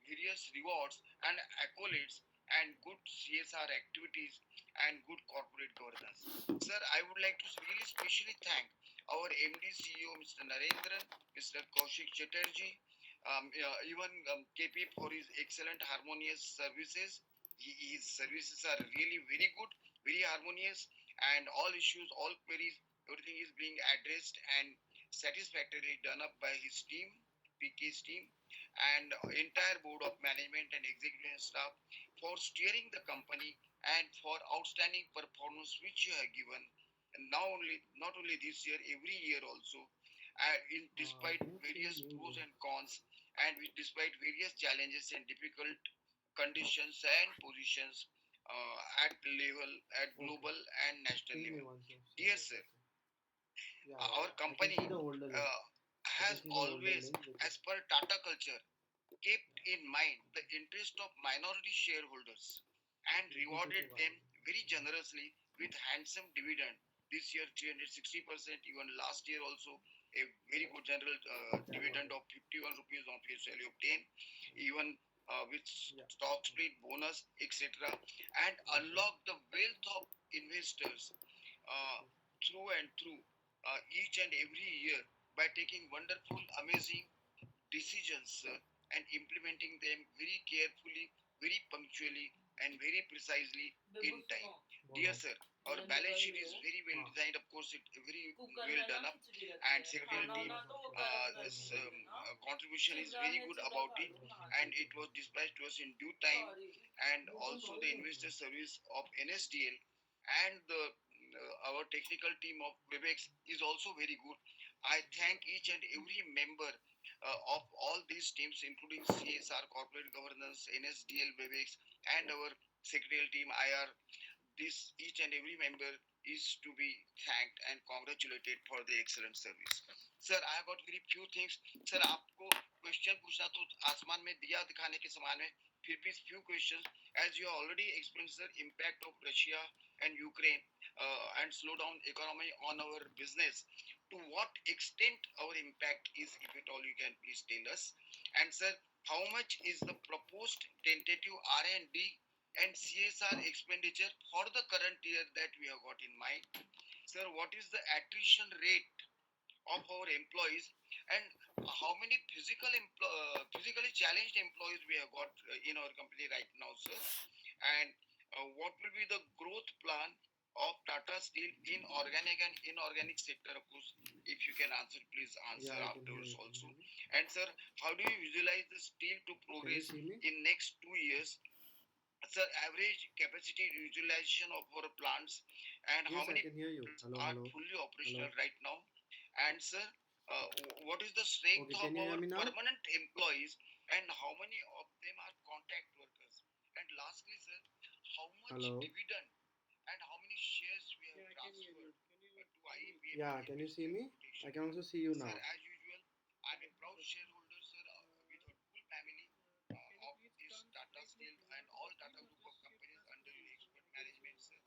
various rewards and accolades and good CSR activities and good corporate governance. Sir, I would like to really specially thank our MD CEO Mr. Narendran, Mr. Kaushik Chatterjee, even KP for his excellent harmonious services. His services are really very good, very harmonious, and all issues, all queries, everything is being addressed and satisfactorily done up by his team, PK's team, and entire board of management and executive staff for steering the company and for outstanding performance which you have given. And not only this year, every year also, despite various pros and cons, and despite various challenges and difficult conditions and positions at level, at global and national level. Dear sir, our company has always, as per Tata culture, kept in mind the interest of minority shareholders and rewarded them very generously with handsome dividend. This year 360%, even last year also a very good general dividend of 51 rupees on face value of 10, even with stock split bonus, etc., and unlock the wealth of investors through and through each and every year by taking wonderful, amazing decisions and implementing them very carefully, very punctually, and very precisely in time. Dear sir, our balance sheet is very well designed. Of course, it very well done up, and secretarial team this contribution is very good about it, and it was dispatched to us in due time, and also the investor service of NSDL and the our technical team of Webex is also very good. I thank each and every member of all these teams, including CSR, corporate governance, NSDL, Webex, and our secretarial team, IR. This each and every member is to be thanked and congratulated for the excellent service. Sir, I have got very few things. Sir, आपको question पूछना तो आसमान में दिया दिखाने के समान है. फिर भी few questions, as you already explained, sir, impact of Russia and Ukraine and slow down economy on our business. To what extent our impact is, if at all you can please tell us. And sir, how much is the proposed tentative R&D and CSR expenditure for the current year that we have got in mind? Sir, what is the attrition rate of our employees, and how many physically challenged employees we have got in our company right now, sir? And what will be the growth plan of Tata Steel in organic and inorganic sector? Of course, if you can answer, please answer afterwards also. And sir, how do you visualize the steel to progress in next 2 years? Sir, average capacity utilization of our plants, and how many are fully operational right now? And sir, what is the strength of our permanent employees, and how many of them are contract workers? And lastly, sir, how much dividend and how many shares we have transferred to IEPF? Yeah, can you see me? I can also see you now. Sir, as usual, I'm a proud shareholder, sir, with our full family of this Tata Steel and all Tata Group of companies under your expert management, sir.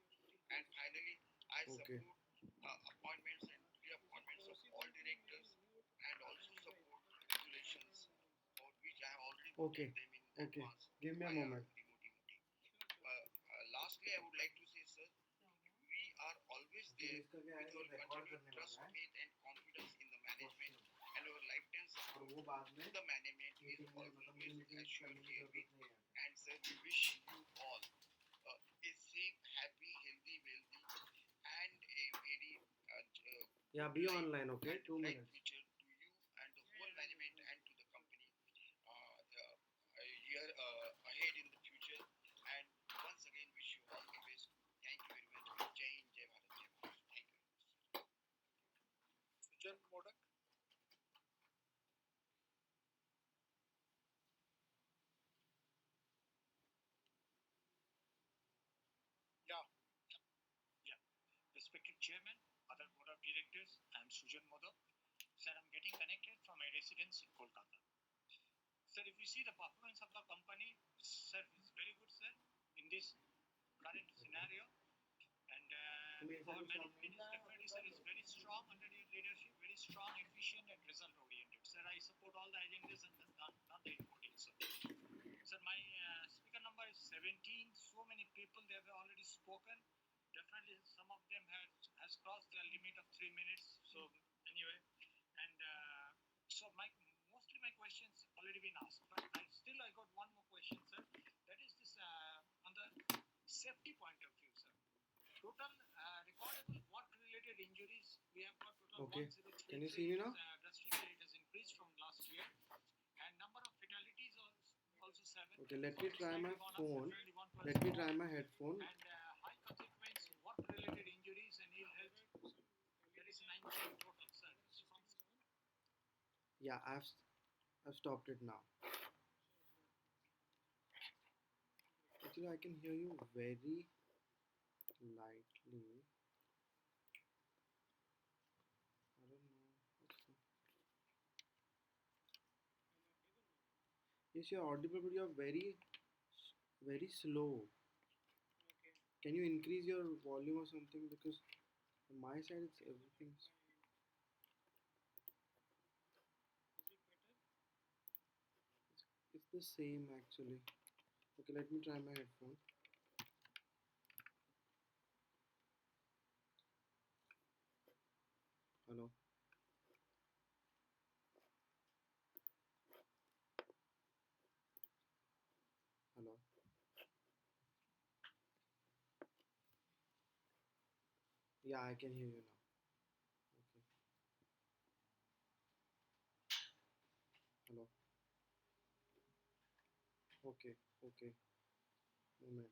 And finally, I support appointments and reappointments of all directors, and also support regulations for which I have already voted them in advance. Give me a moment. Lastly, I would like to say, sir, we are always there with our continued trust, faith, and confidence in the management, and our lifetime support to the management is always assured herewith. And sir, we wish you all a safe, happy, healthy, wealthy, and a very Be online, okay? 2 minutes. future to you and the whole management and to the company a year ahead in the future. And once again, wish you all the best. Thank you very much. Jai Hind, Jai Bharat, Jai Bharat. Thank you. Sujan Modak. Respected Chairman, other Board of Directors, I am Sujan Modak, Sir, I'm getting connected from my residence in Kolkata. Sir, if you see the performance of the company, sir, it's very good, sir, in this current scenario. And our management is definitely, sir, is very strong under your leadership, very strong, efficient, and result oriented. Sir, I support all the agendas and not the reporting, sir. Sir, my speaker number is 17. So many people, they have already spoken. Definitely, some of them has crossed their limit of 3 minutes. So anyway, and so mostly my questions already been asked. But I got one more question, sir. That is this on the safety point of view, sir. Total recordable work-related injuries, we have got total Okay. 1,033. Can you see me now? Drastically, it has increased from last year. And number of fatalities also 7. Okay, let me try my phone. Let me try my headphone. And high consequence work-related injuries and ill health, there is 19 total, sir. Yeah, I've stopped it now. Actually, I can hear you very lightly. I don't know. Yes, you're audible, but you're very slow. Can you increase your volume or something? Because on my side, it's everything's. It's the same actually. Okay, let me try my headphone. Hello. Hello. Yeah, I can hear you now. Okay. Hello. Okay. Okay. Moment.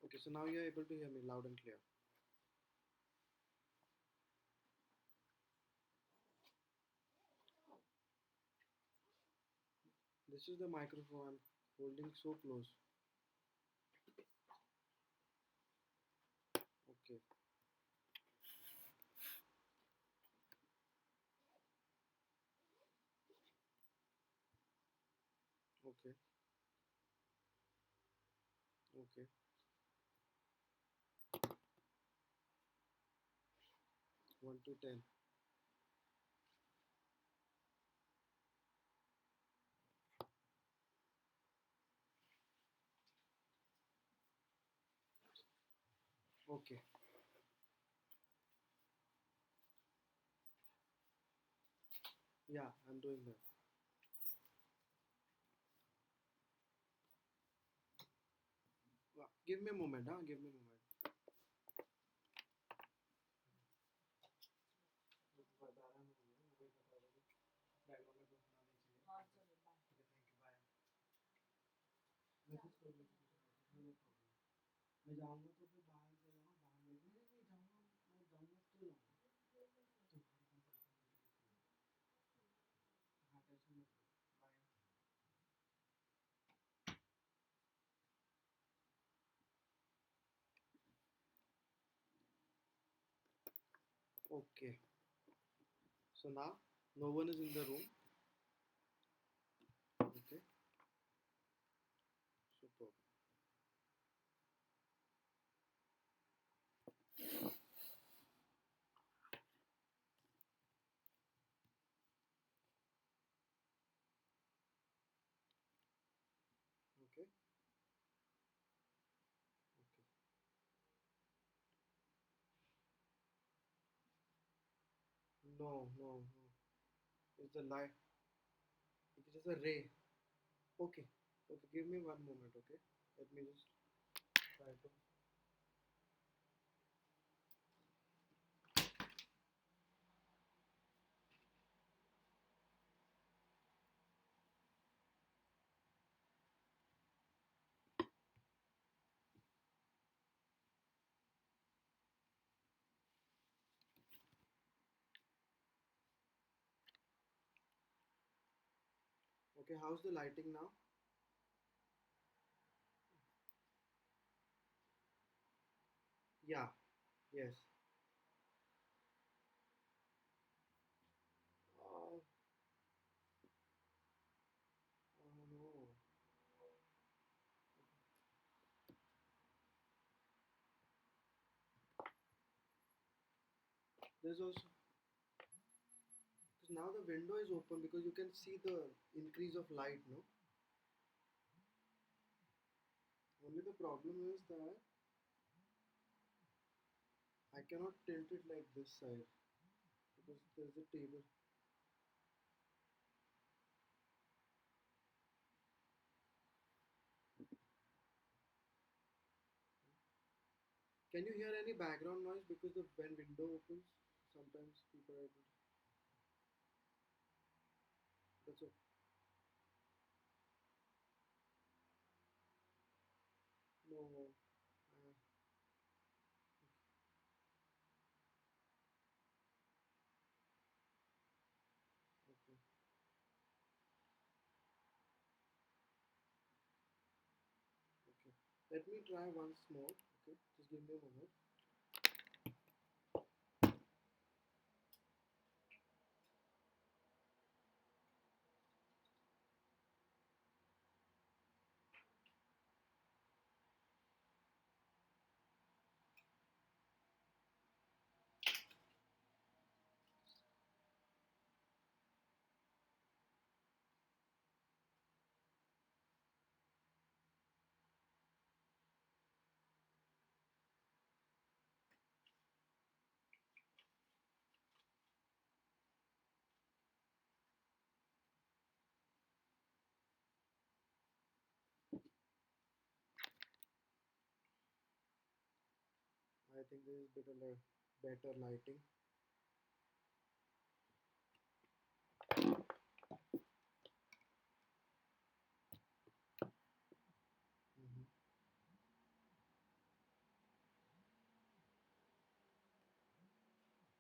Okay, so now you're able to hear me loud and clear. This is the microphone I'm holding so close. Okay. Okay. Okay. 1 to 10. Okay. Yeah, I'm doing that. Give me a moment, huh? Give me a moment. मैं जाऊंगा तो फिर बाहर से जाऊंगा बाहर नहीं जाऊंगा मैं जाऊंगा तो जाऊंगा हाँ टेंशन मत लो bye Okay, so now no one is in the room. Okay, super. Okay, okay. No, no, no. It's a light. It is a ray. Okay, okay. Give me one moment. Okay, let me just try to. Okay, how's the lighting now? Yeah. Yes. Oh, oh no. There's also because now the window is open because you can see the increase of light. No. Only the problem is that I cannot tilt it like this side because there's a table. Can you hear any background noise because the when window opens, sometimes people are able to. That's all. No. Okay. Okay. Let me try once more. Okay. Just give me a moment. I think this is better lighting. Mhm.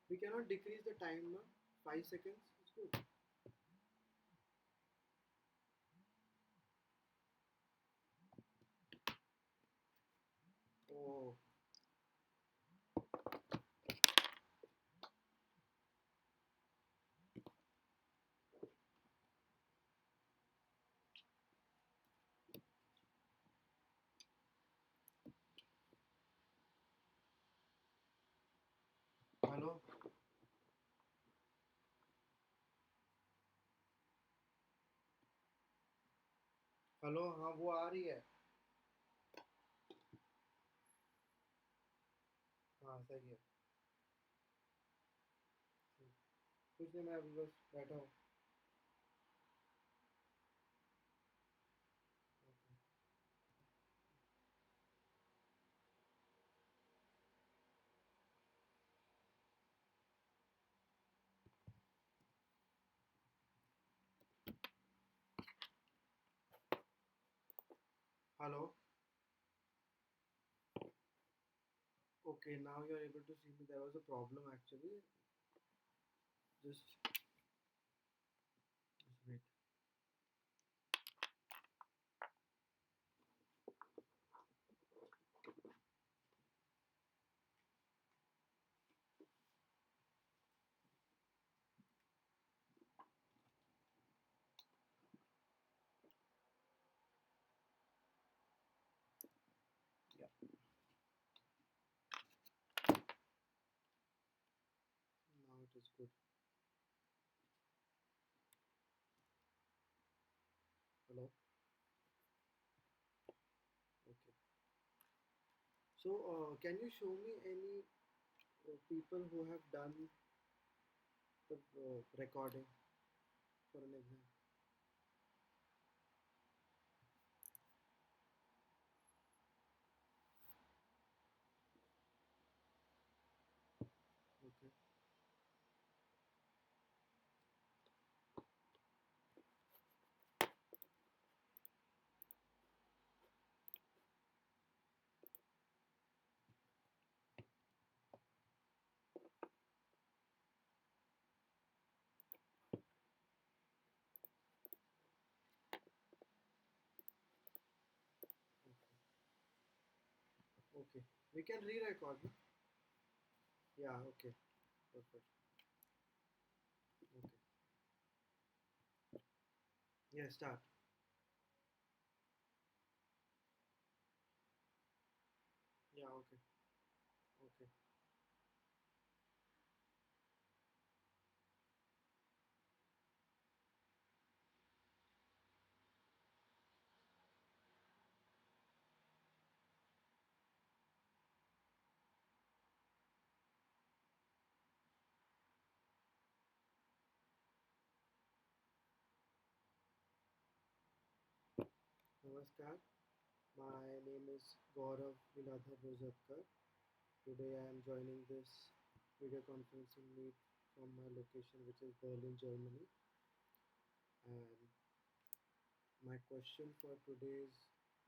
We cannot decrease the time now. 5 seconds. It's good. Oh. Hello. Hello. हाँ वो आ रही है. हाँ सही है. कुछ नहीं, मैं अभी बस बैठा हूँ. Hello. Okay, now you are able to see me. There was a problem actually. Just wait. Yeah. Now it is good. Hello. Okay. So, can you show me any people who have done the recording for an exam? Okay. Okay, we can re-record. No? Yeah, okay, perfect. Okay, yeah, start. Yeah, okay, okay. Namaskar. My name is Gaurav Viladhar Rojatkar. Today I am joining this video conferencing meet from my location, which is Berlin, Germany. And my question for today's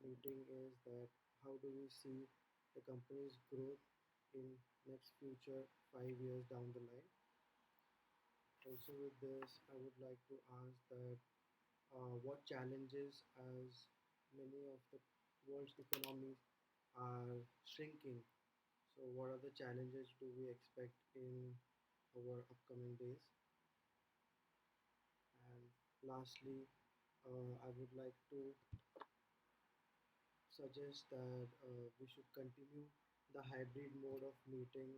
meeting is that how do we see the company's growth in next future 5 years down the line? Also with this, I would like to ask that what challenges as many of the world's economies are shrinking. So what are the challenges do we expect in our upcoming days? And lastly, I would like to suggest that we should continue the hybrid mode of meeting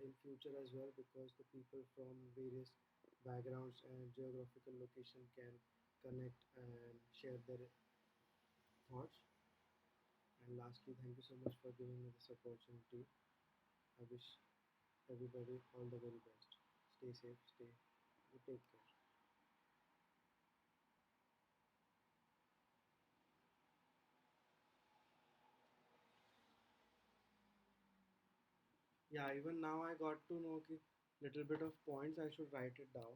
in future as well, because the people from various backgrounds and geographical location can connect and share their thoughts. And lastly, thank you so much for giving me this opportunity. I wish everybody all the very best. Stay safe, stay, take care. Yeah, even now I got to know कि little bit of points I should write it down.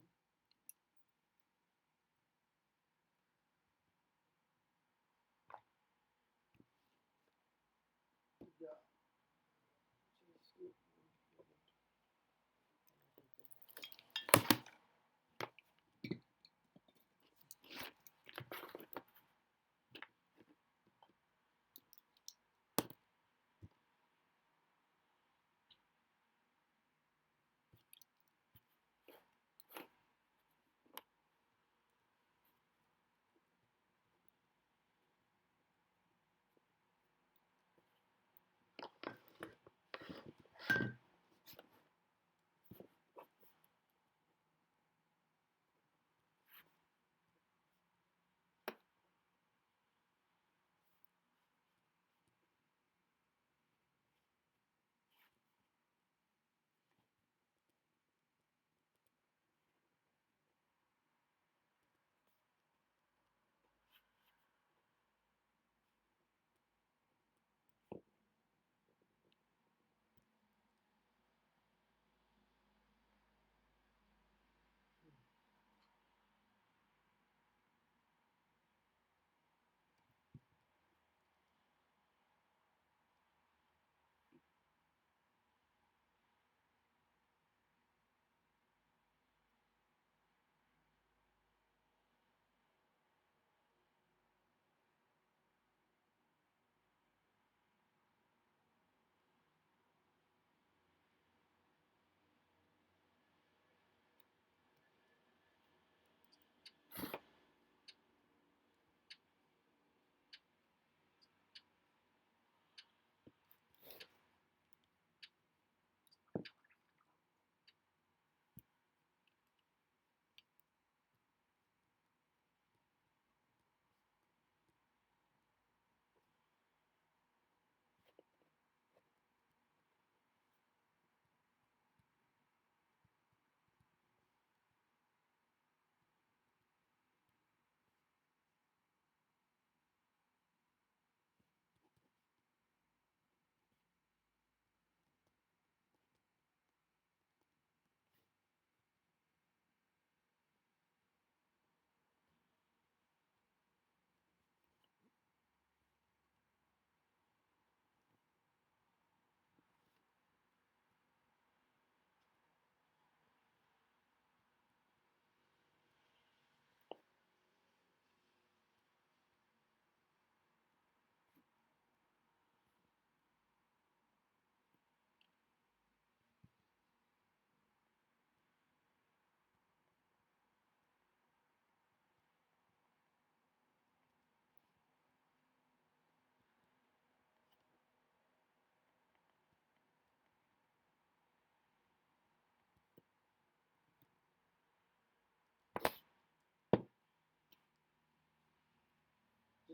Yeah.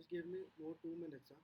Just give me more 2 minutes, huh?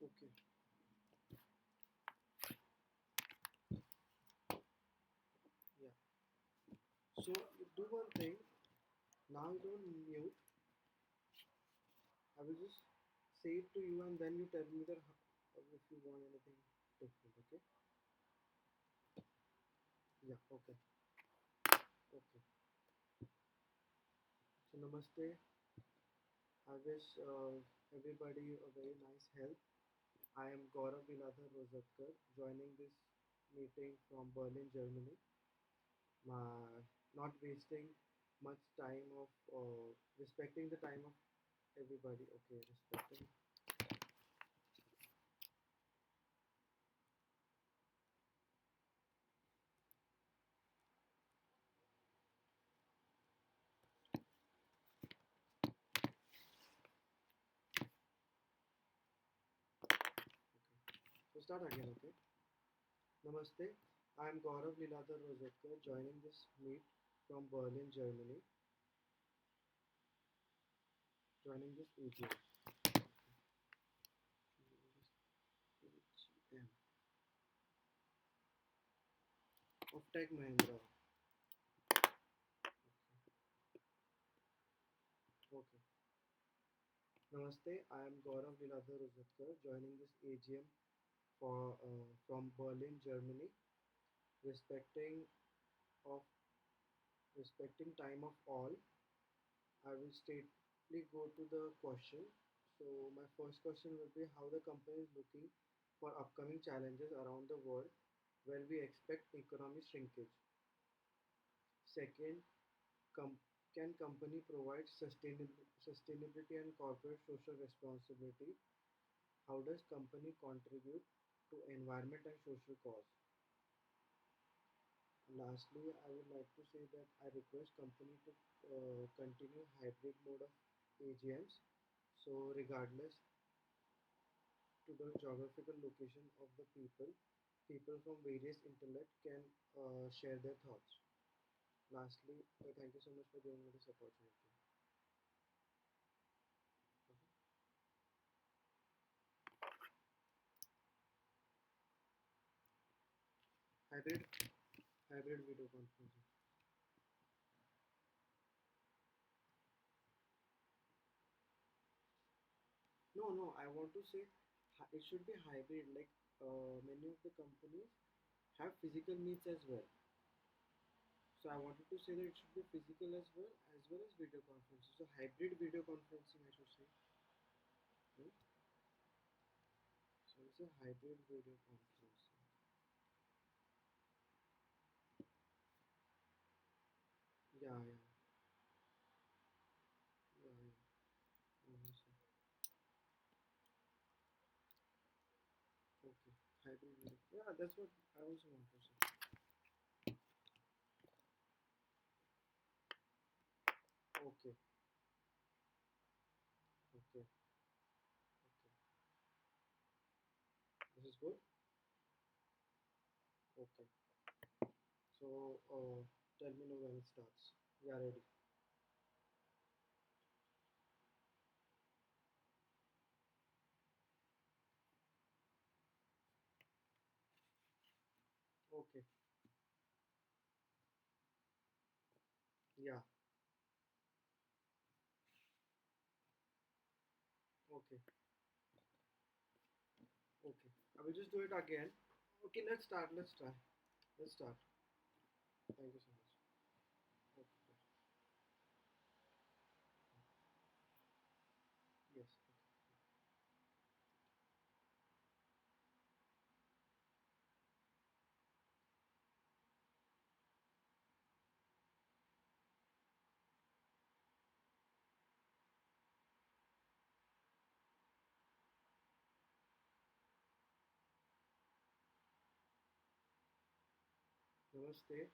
Okay. Yeah. So you do one thing. Now you don't mute. I will just say it to you, and then you tell me that if you want anything different. Okay. Yeah. Okay. Okay. So namaste. I wish everybody a very nice health. I am Gaurav Viladhar Rosatkar, joining this meeting from Berlin, Germany. Not wasting much time of respecting the time of everybody. Okay, respecting. So start again. Okay. Namaste. I am Gaurav Liladhar Rosatkar, joining this meet from Berlin, Germany. Joining this AGM. AGM of Tech Mahindra. Okay. Namaste, I am Gaurav Liladhar Rosatkar, joining this AGM from Berlin, Germany. Respecting of respecting time of all, I will straightly go to the question. So my first question will be how the company is looking for upcoming challenges around the world where we expect economic shrinkage. Second, com- can company provide sustainability and corporate social responsibility? How does company contribute to environment and social cause? Lastly, I would like to say that I request company to continue hybrid mode of AGMs. So regardless to the geographical location of the people, people from various intellect can share their thoughts. Lastly, thank you so much for giving me this opportunity. Hybrid hybrid video conferencing. No, no, I want to say it should be hybrid. Like many of the companies have physical meets as well. So I wanted to say that it should be physical as well as video conferencing. So hybrid video conferencing, I should say. Right? So it's a hybrid video conferencing. Yeah, yeah, yeah, yeah. Sir. Okay, hybrid video. Yeah, that's what I also want to say. Okay, okay, okay. This is good. Okay. So tell me now when it starts. We are ready. Okay. Yeah. Okay. Okay. I will just do it again. Okay, let's start. Let's try. Let's start. Thank you so much. Okay. Yes. Namaste.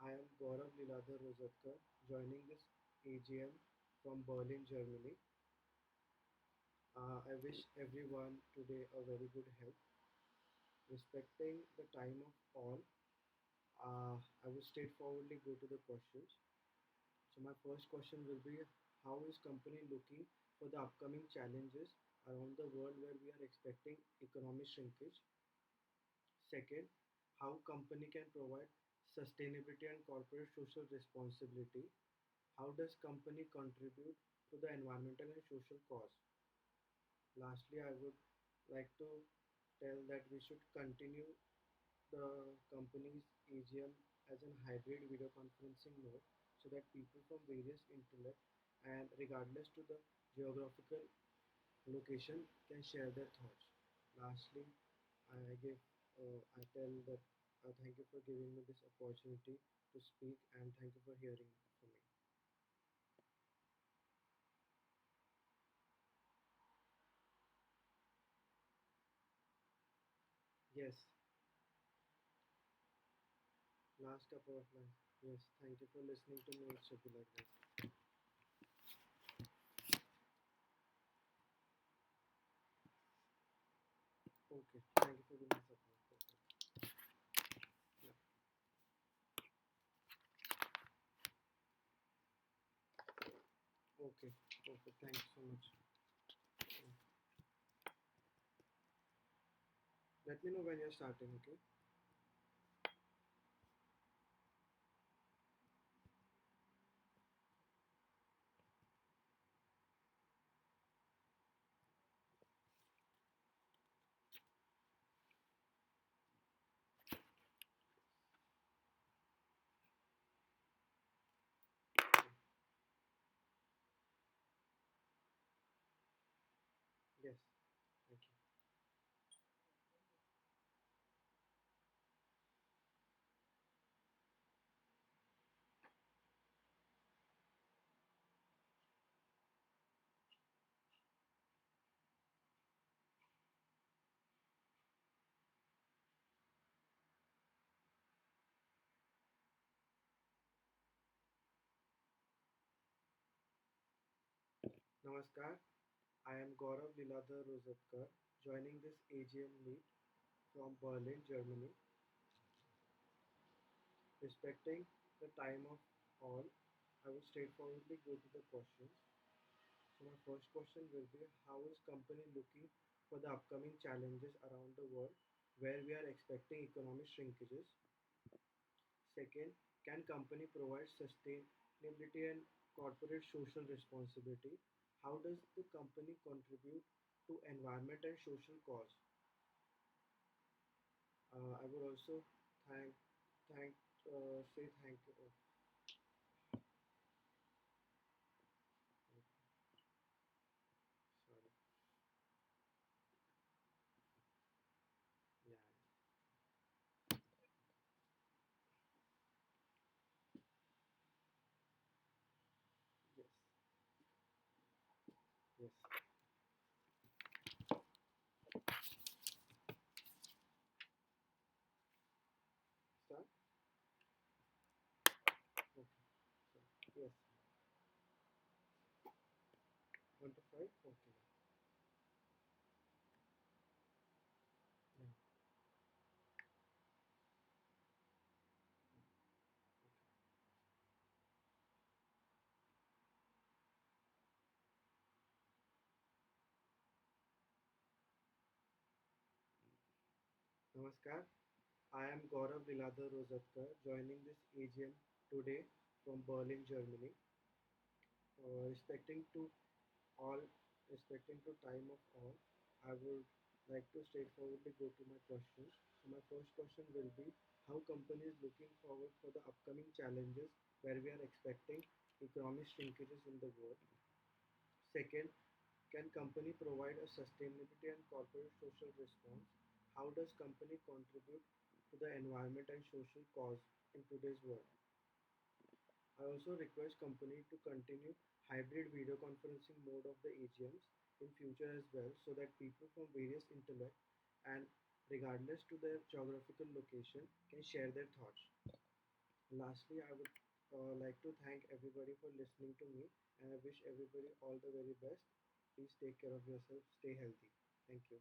I am Gaurav Liladhar Rosatkar, joining this AGM from Berlin, Germany. I wish everyone today a very good health. Respecting the time of all, I will straightforwardly go to the questions. So my first question will be, how is company looking for the upcoming challenges around the world where we are expecting economic shrinkage. Second, how company can provide sustainability and corporate social responsibility. How does company contribute to the environmental and social cause? Lastly, I would like to tell that we should continue the company's AGM as a hybrid video conferencing mode so that people from various intellect and regardless to the geographical location can share their thoughts. Lastly, I tell that thank you for giving me this opportunity to speak and thank you for hearing from me. Yes, last couple of lines. Yes, thank you for listening to me. It should be like that. Okay, thank you for giving me support. Perfect. Yeah. Okay, perfect. Thank you so much. Yeah. Let me know when you're starting, okay? Yes, thank you. Namaskar, I am Gaurav Liladhar Rosatkar, joining this AGM meet from Berlin, Germany. Respecting the time of all, I will straightforwardly go to the questions. So my first question will be, how is company looking for the upcoming challenges around the world where we are expecting economic shrinkages? Second, can company provide sustainability and corporate social responsibility? How does the company contribute to environment and social cause? I would also thank thank say thank you. Oh, sorry. Yeah. Yes. Yes. Start. Okay. So, yes. 1 to 5. Okay. Yeah. Namaskar. I am Gaurav Liladhar Rosatkar, joining this AGM today from Berlin, Germany. Respecting to all, respecting to time of all, I would like to straightforwardly go to my questions. So my first question will be, how company is looking forward for the upcoming challenges where we are expecting economic shrinkages in the world. Second, can company provide a sustainability and corporate social response? How does company contribute to the environment and social cause in today's world? I also request company to continue hybrid video conferencing mode of the AGMs in future as well so that people from various intellect and regardless to their geographical location can share their thoughts. Lastly, I would like to thank everybody for listening to me and I wish everybody all the very best. Please take care of yourself, stay healthy. Thank you.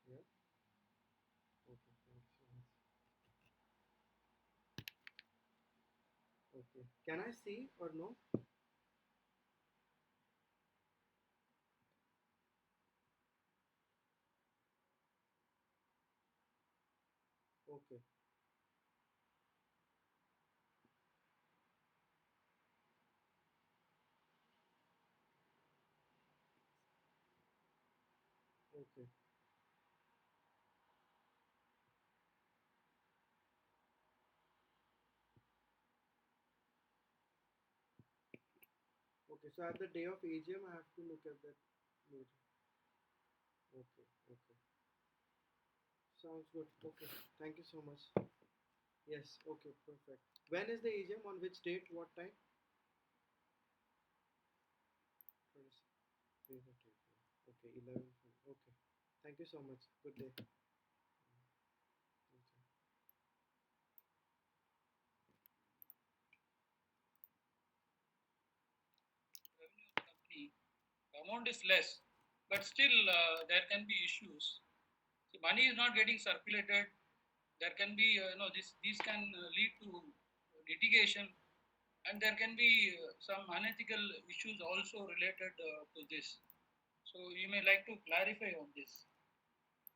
Yeah, okay, thank you so much. Okay, can I see or no? Okay. Okay. Okay. So at the day of AGM, I have to look at that meeting. Okay. Okay. Sounds good. Okay. Thank you so much. Yes. Okay. Perfect. When is the AGM? On which date? What time? 23rd. Okay. 11. Okay. Thank you so much. Good day. Thank you. Revenue of the company, the amount is less, but still there can be issues. See, money is not getting circulated. There can be, these can lead to litigation, and there can be some unethical issues also related to this. So you may like to clarify on this.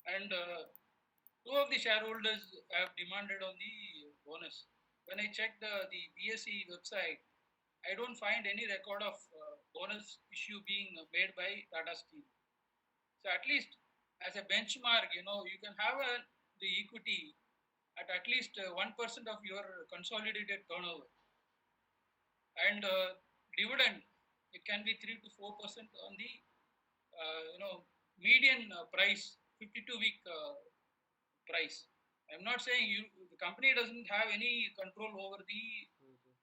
And two of the shareholders have demanded on the bonus. When I checked the BSE website, I don't find any record of bonus issue being made by Tata Steel. So at least as a benchmark, you can have the equity at least 1% of your consolidated turnover, and dividend, it can be 3 to 4% on the median price, 52-week price. I'm not saying the company doesn't have any control over the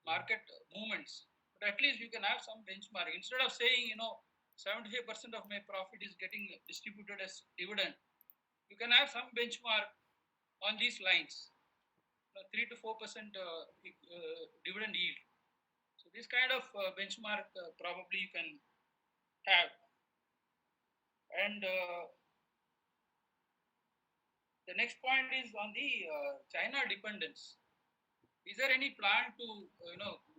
market movements, but at least you can have some benchmark. Instead of saying 75% of my profit is getting distributed as dividend, you can have some benchmark on these lines, 3 to 4% dividend yield. So this kind of benchmark probably you can have. And the next point is on the China dependence. Is there any plan to,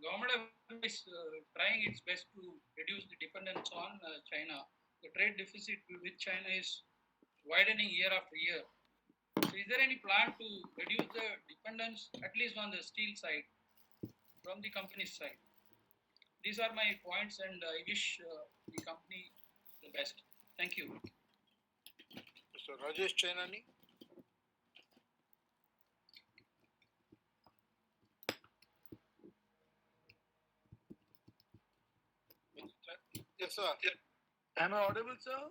government is trying its best to reduce the dependence on China? The trade deficit with China is widening year after year. So is there any plan to reduce the dependence, at least on the steel side, from the company's side? These are my points, and I wish the company the best. Thank you. Mr. Rajesh Chainani. Yes, sir. Am I audible, sir?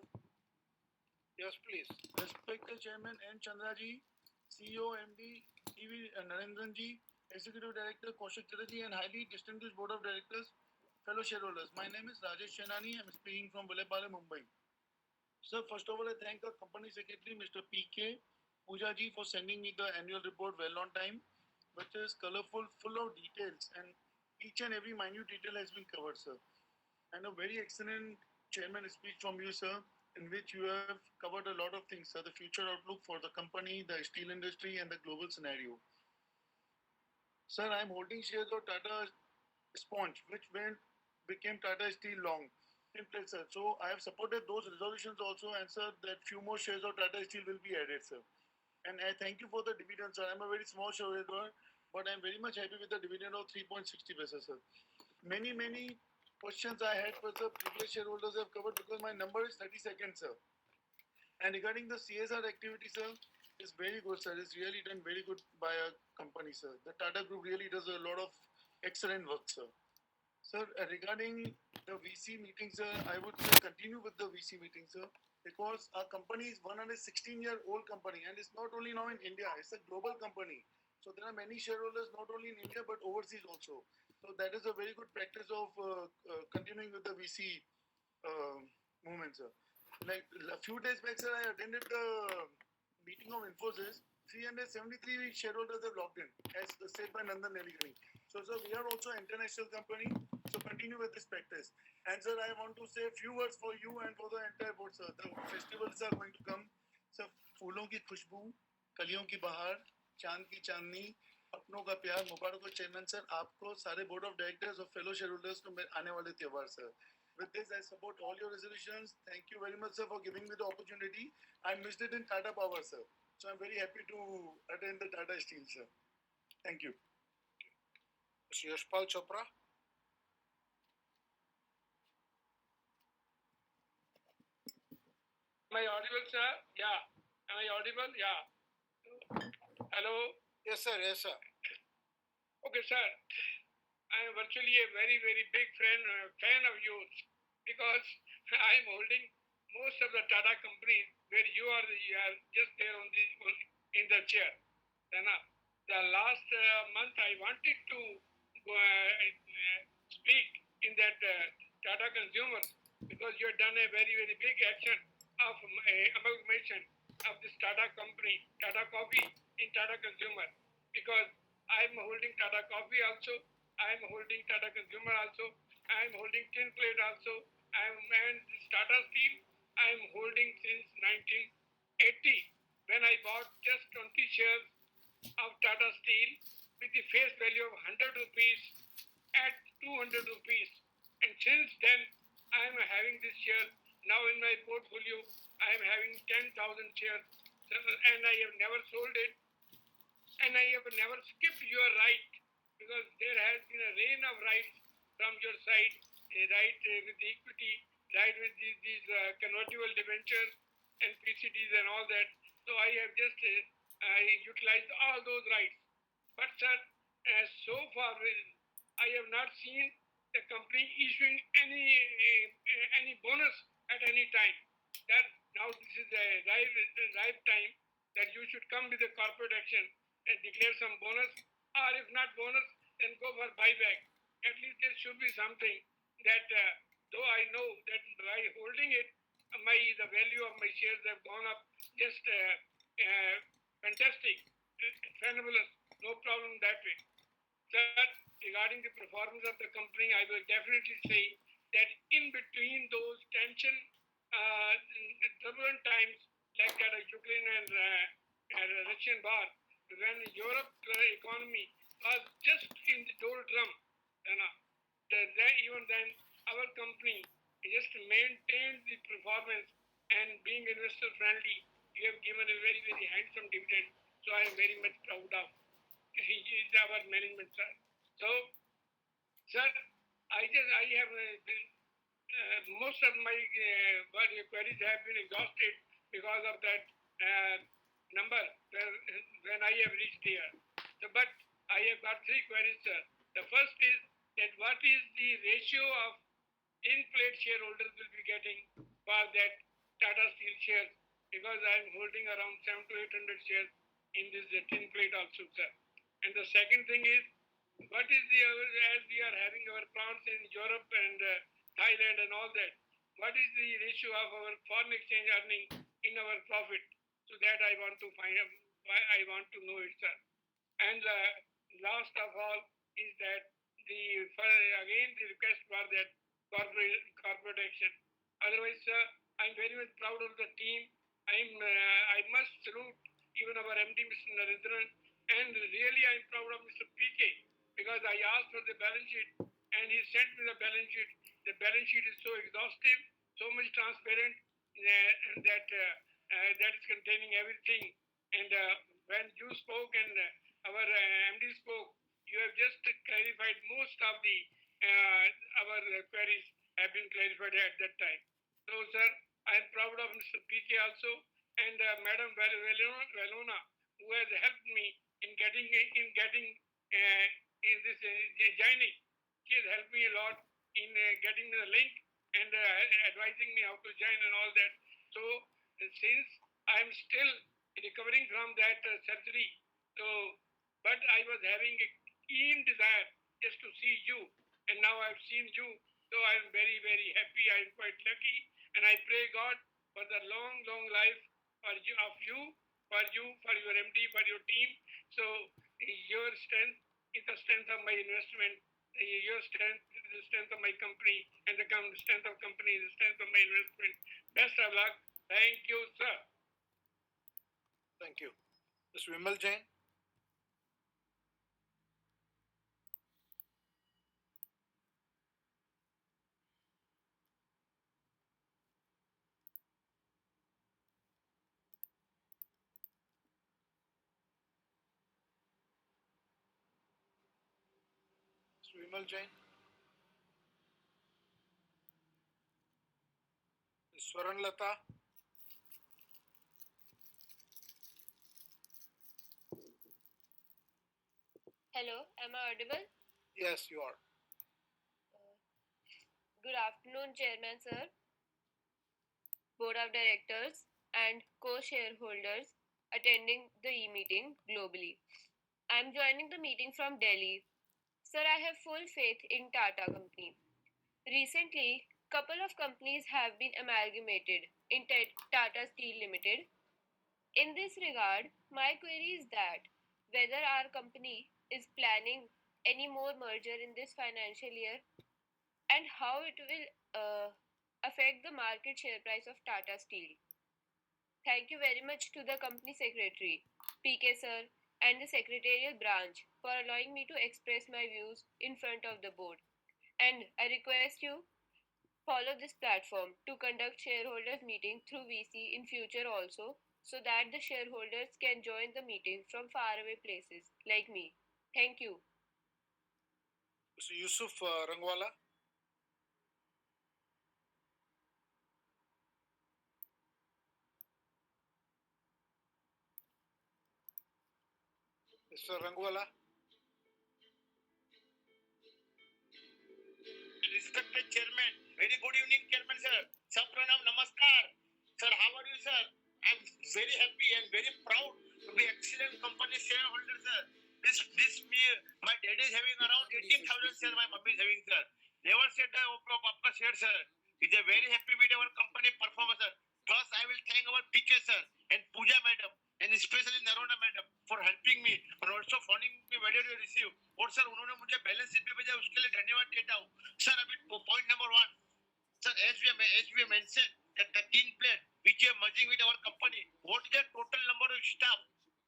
Yes, please. Respected Chairman N. Chandraji, CEO, MD, TV Narendran ji, Executive Director Kaushik Chatterjee, and highly distinguished Board of Directors, fellow shareholders. My name is Rajesh Chainani. I'm speaking from Vilepale, Mumbai. Sir, first of all, I thank our Company Secretary, Mr. P.K. Puja ji, for sending me the annual report well on time, which is colorful, full of details, and each and every minute detail has been covered, sir. And a very excellent chairman speech from you, sir, in which you have covered a lot of things, sir. The future outlook for the company, the steel industry, and the global scenario. Sir, I'm holding shares of Tata Sponge, which became Tata Steel Long. Simple, sir. So I have supported those resolutions also, and sir, that few more shares of Tata Steel will be added, sir. And I thank you for the dividend, sir. I'm a very small shareholder, but I'm very much happy with the dividend of 3.60 pesos, sir. Many questions I had for the previous shareholders have covered because my number is 30 seconds, sir. And regarding the CSR activity, sir, is very good, sir. It's really done very good by our company, sir. The Tata Group really does a lot of excellent work, sir. Sir, regarding the VC meeting, sir, I would say continue with the VC meeting, sir, because our company is 116-year-old company, and it's not only now in India, it's a global company. So there are many shareholders not only in India but overseas also. So that is a very good practice of continuing with the VC movement, sir. Like a few days back, sir, I attended the meeting of Infosys. 373 shareholders have logged in, as said by Nandan Neligani. So, sir, we are also an international company, so continue with this practice. And, sir, I want to say a few words for you and for the entire board, sir. The festivals are going to come. Sir, फूलों की खुशबू, कलियों की बहार, चांद की चांदनी, अपनों का प्यार, मुबारक हो चेयरमैन सर, आपको सारे बोर्ड ऑफ डायरेक्टर्स और फेलो शेयरहोल्डर्स को आने वाले त्योहार, sir. With this, I support all your resolutions. Thank you very much, sir, for giving me the opportunity. I missed it in Tata Power, sir. So I'm very happy to attend the Tata Steel, sir. Thank you. Mr. Yashpal Chopra. Am I audible, sir? Yeah. Am I audible? Yeah. Hello? Yes, sir. Yes, sir. Okay, sir. I am virtually a very, very big fan of yours because I am holding most of the Tata companies where you are just there in the chair. The last month I wanted to speak in that Tata Consumer because you have done a very, very big action of amalgamation of this Tata company, Tata Coffee in Tata Consumer because I am holding Tata Coffee also, I am holding Tata Consumer also, I am holding Tin Plate also, and this Tata Steel I am holding since 1980 when I bought just 20 shares of Tata Steel with the face value of 100 rupees at 200 rupees. And since then, I am having this share. Now in my portfolio, I am having 10,000 shares and I have never sold it. And I have never skipped your right because there has been a rain of rights from your side, a right with the equity, right with these convertible debentures and PCDs and all that. So I have just utilized all those rights. But sir, so far I have not seen the company issuing any bonus at any time. That now this is a right time that you should come with a corporate action and declare some bonus, or if not bonus, then go for buyback. At least there should be something that, though I know that by holding it, the value of my shares have gone up just fantastic, fabulous, no problem that way. Sir, regarding the performance of the company, I will definitely say that in between those tension, turbulent times like that of Ukraine and Russian war, when Europe economy was just in the doldrum, even then our company just maintained the performance and being investor friendly, you have given a very, very handsome dividend. So I am very much proud of he is our management, sir. So, sir, I have been, most of my queries have been exhausted because of that number when I have reached here. So, but I have got three queries, sir. The first is that what is the ratio of in-plate shareholders will be getting for that Tata Steel shares because I am holding around 700 to 800 shares in this tin plate also, sir. And the second thing is, what is as we are having our plants in Europe and Thailand and all that, what is the ratio of our foreign exchange earning in our profit? So that I want to find out, I want to know it, sir. And last of all is that again the request for that corporate action. Otherwise, sir, I'm very much proud of the team. I must salute even our MD, Mr. Narendran, and really I'm proud of Mr. PK because I asked for the balance sheet and he sent me the balance sheet. The balance sheet is so exhaustive, so much transparent that is containing everything. And when you spoke and our MD spoke, you have just clarified most of the our queries have been clarified at that time. So, sir, I am proud of Mr. PK also and Madam Valona, who has helped me in getting in this joining. She has helped me a lot in getting the link and advising me how to join and all that. So, since I am still recovering from that surgery, so but I was having a keen desire just to see you, and now I've seen you, so I'm very, very happy. I'm quite lucky, and I pray God for the long, long life for your MD, for your team. So your strength is the strength of my investment. Your strength is the strength of my company, and the strength of company is the strength of my investment. Best of luck. Thank you, sir. Thank you. Mr. Vimal Jain. Mr. Vimal Jain, Ms. Swaran Lata, Hello, am I audible? yes, you are. Good afternoon, Chairman Sir, Board of Directors, and co-shareholders attending the e-meeting globally. I am joining the meeting from Delhi. Sir, I have full faith in Tata Company. Recently, couple of companies have been amalgamated in Tata Steel Limited. In this regard, my query is that whether our company is planning any more merger in this financial year and how it will affect the market share price of Tata Steel. Thank you very much to the company secretary, PK sir, and the secretarial branch for allowing me to express my views in front of the board. And I request you follow this platform to conduct shareholders meeting through VC in future also so that the shareholders can join the meeting from faraway places like me. Thank you. Mr. Yusuf Rangwala, Mr. Rangwala, Respected Chairman, very good evening, Chairman sir. Sir, pranam, namaskar. Sir, how are you, sir? I'm very happy and very proud to be excellent company shareholder, sir. This me, my dad is having around 18,000 shares, my mummy is having, sir. Never said that आपका share, sir. We are very happy with our company performance, sir. Plus, I will thank our PK sir and Pooja madam and especially Narona madam for helping me and also phoning me whether you receive. और sir उन्होंने मुझे balance sheet भी भेजा उसके लिए धन्यवाद देता हूँ. Sir, अभी point number 1. Sir, as we mentioned that the tin plate which are merging with our company, what is the total number of staff?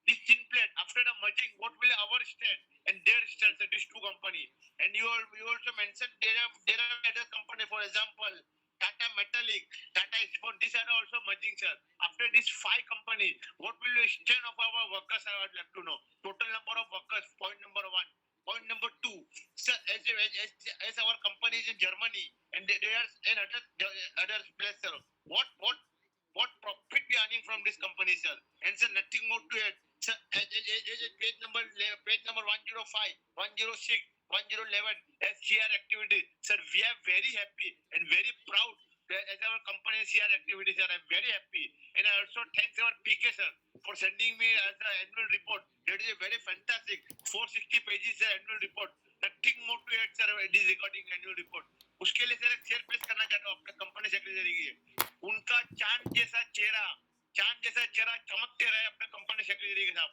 This tin plate after the merging, what will our stand and their stand? So these two company. And you also mentioned there are other company, for example, Tata Metallic, Tata Export. These are also merging, sir. After these 5 companies, what will the stand of our workers? I would like to know. Total number of workers. Point number 1. Point number 2, sir, as our company is in Germany and there are in other place, sir. What profit we earning from this company, sir? And sir, nothing more to add. Sir, as page number 105, 106, 1011 as CR activities, sir, we are very happy and very proud as our company CR activities, sir. I'm very happy, and I also thanks our PK sir for sending me as the annual report. That is a very fantastic 460 pages annual report. Nothing more to add, sir. It is regarding annual report. उसके लिए sir एक share पेश करना चाहता हूँ अपने company secretary की. उनका चांद जैसा चेहरा चमकते रहे अपने कंपनी सेक्रेटरी के साथ.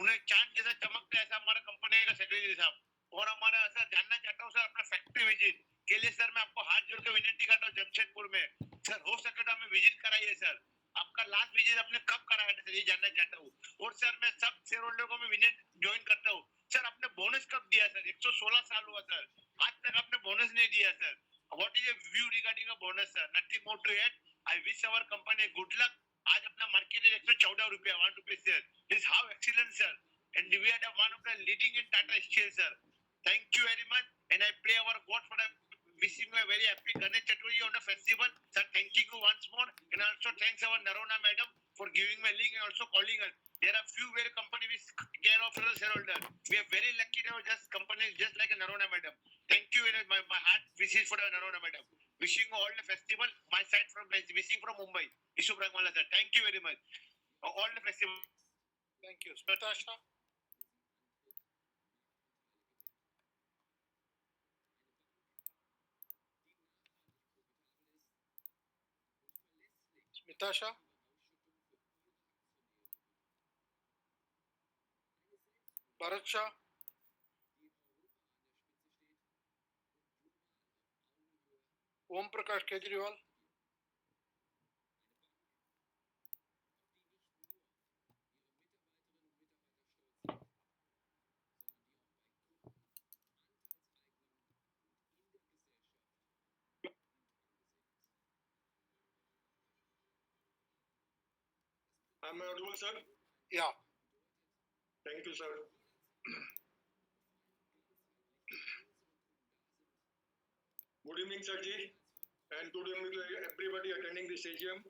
उन्हें चांद जैसा चमकता है ऐसा हमारा कंपनी का सेक्रेटरी साहब. और हमारा ऐसा जानना चाहता हूँ सर अपना फैक्ट्री विजिट के लिए सर मैं आपको हाथ जोड़ के विनती करता हूँ जमशेदपुर में. सर हो सके तो हमें विजिट कराइए सर. आपका लास्ट विजिट आपने कब कराया था सर ये जानना चाहता हूँ. और सर मैं सब शेयर होल्डर को मैं विजिट ज्वाइन करता हूँ. सर आपने बोनस कब दिया सर? 116 साल हुआ सर, आज तक आपने बोनस नहीं दिया sir. What is your view regarding a bonus sir? Nothing more to add. I wish our company good luck. आज अपना मार्केट है 114 रुपया 1 रुपये share. This how excellent sir, and we are the one of the leading in Tata Steel sir. Thank you very much, and I pray our God for the wishing you a very happy Ganesh Chaturthi on the festival. Sir, thank you once more, and also thanks our Narona madam for giving me a link and also calling us. There are few very company which care of the shareholder. We are very lucky to have just companies just like a Narona madam. Thank you very much. My heart wishes for the Narona madam. Wishing you all the festival. My side from wishing from Mumbai. Ishu Brahmala sir. Thank you very much. All the festival. Thank you. Smita Shah, Smita Shah, Bharat Shah, Om Prakash Kejriwal, Am I audible, sir? yeah. Thank you, sir. Good evening, Sarji, and good evening to everybody attending this AGM.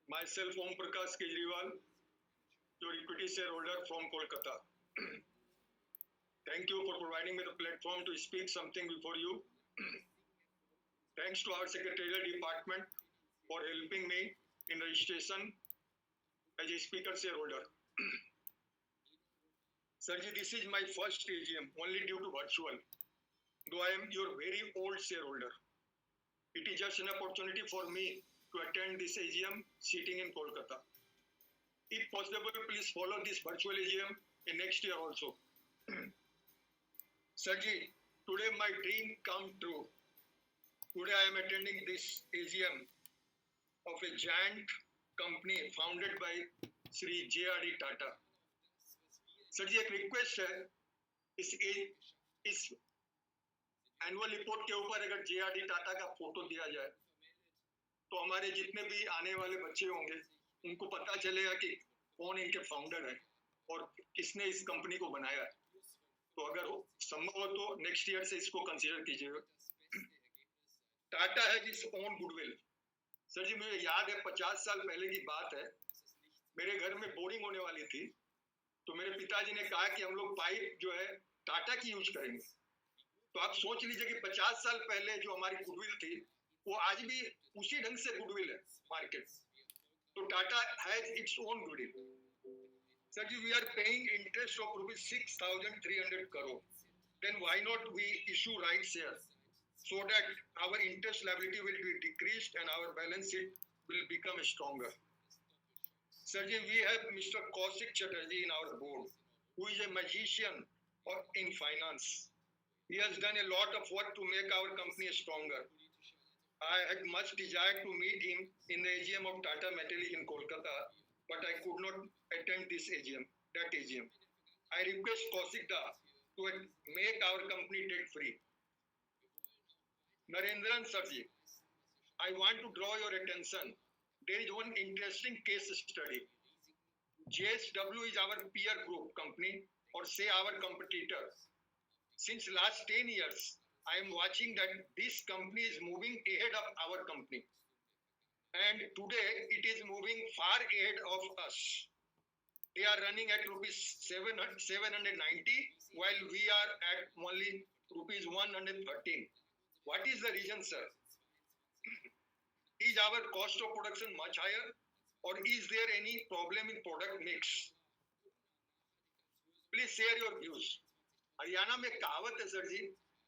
Myself, Om Prakash Kejriwal, your equity shareholder from Kolkata. Thank you for providing me the platform to speak something before you. Thanks to our secretarial department for helping me in registration as a speaker shareholder. Sarji, this is my first AGM, only due to virtual, though I am your very old shareholder. It is just an opportunity for me to attend this AGM sitting in Kolkata. If possible, please follow this virtual AGM in next year also. Sarji, today my dream come true. Today I am attending this AGM of a giant company founded by Sri J.R.D. Tata. Sarji, एक request है, इस annual report के ऊपर अगर JRD. Tata का photo दिया जाए तो हमारे जितने भी आने वाले बच्चे होंगे उनको पता चलेगा कि कौन इनके फाउंडर है और किसने इस कंपनी को बनाया है. तो अगर संभव हो तो नेक्स्ट ईयर से इसको कंसीडर कीजिएगा. टाटा है जिस ओन गुडविल. सर जी, मुझे याद है 50 साल पहले की बात है, मेरे घर में बोरिंग होने वाली थी, तो मेरे पिताजी ने कहा कि हम लोग पाइप जो है टाटा की यूज करेंगे. तो आप सोच लीजिए कि 50 साल पहले जो हमारी गुडविल थी वो आज भी उसी ढंग से गुडविल है मार्केट. तो Tata has its own goodwill. Sir ji, we are paying interest of ₹6,300 crore. Then why not we issue rights here so that our interest liability will be decreased and our balance sheet will become stronger. Sir ji, we have Mr. Kaushik Chatterjee in our board, who is a magician in finance. He has done a lot of work to make our company stronger. I had much desire to meet him in the AGM of Tata Metalic in Kolkata, but I could not attend this AGM, that AGM. I request Kaushik Da to make our company debt free. Narendran Sarji, I want to draw your attention. There is one interesting case study. JSW is our peer group company, or say our competitor. Since last 10 years, I am watching that this company is moving ahead of our company. And today it is moving far ahead of us. They are running at ₹790, while we are at only ₹113. What is the reason, sir? Is our cost of production much higher, or is there any problem in product mix? Please share your views. Haryana में कहावत है sir जी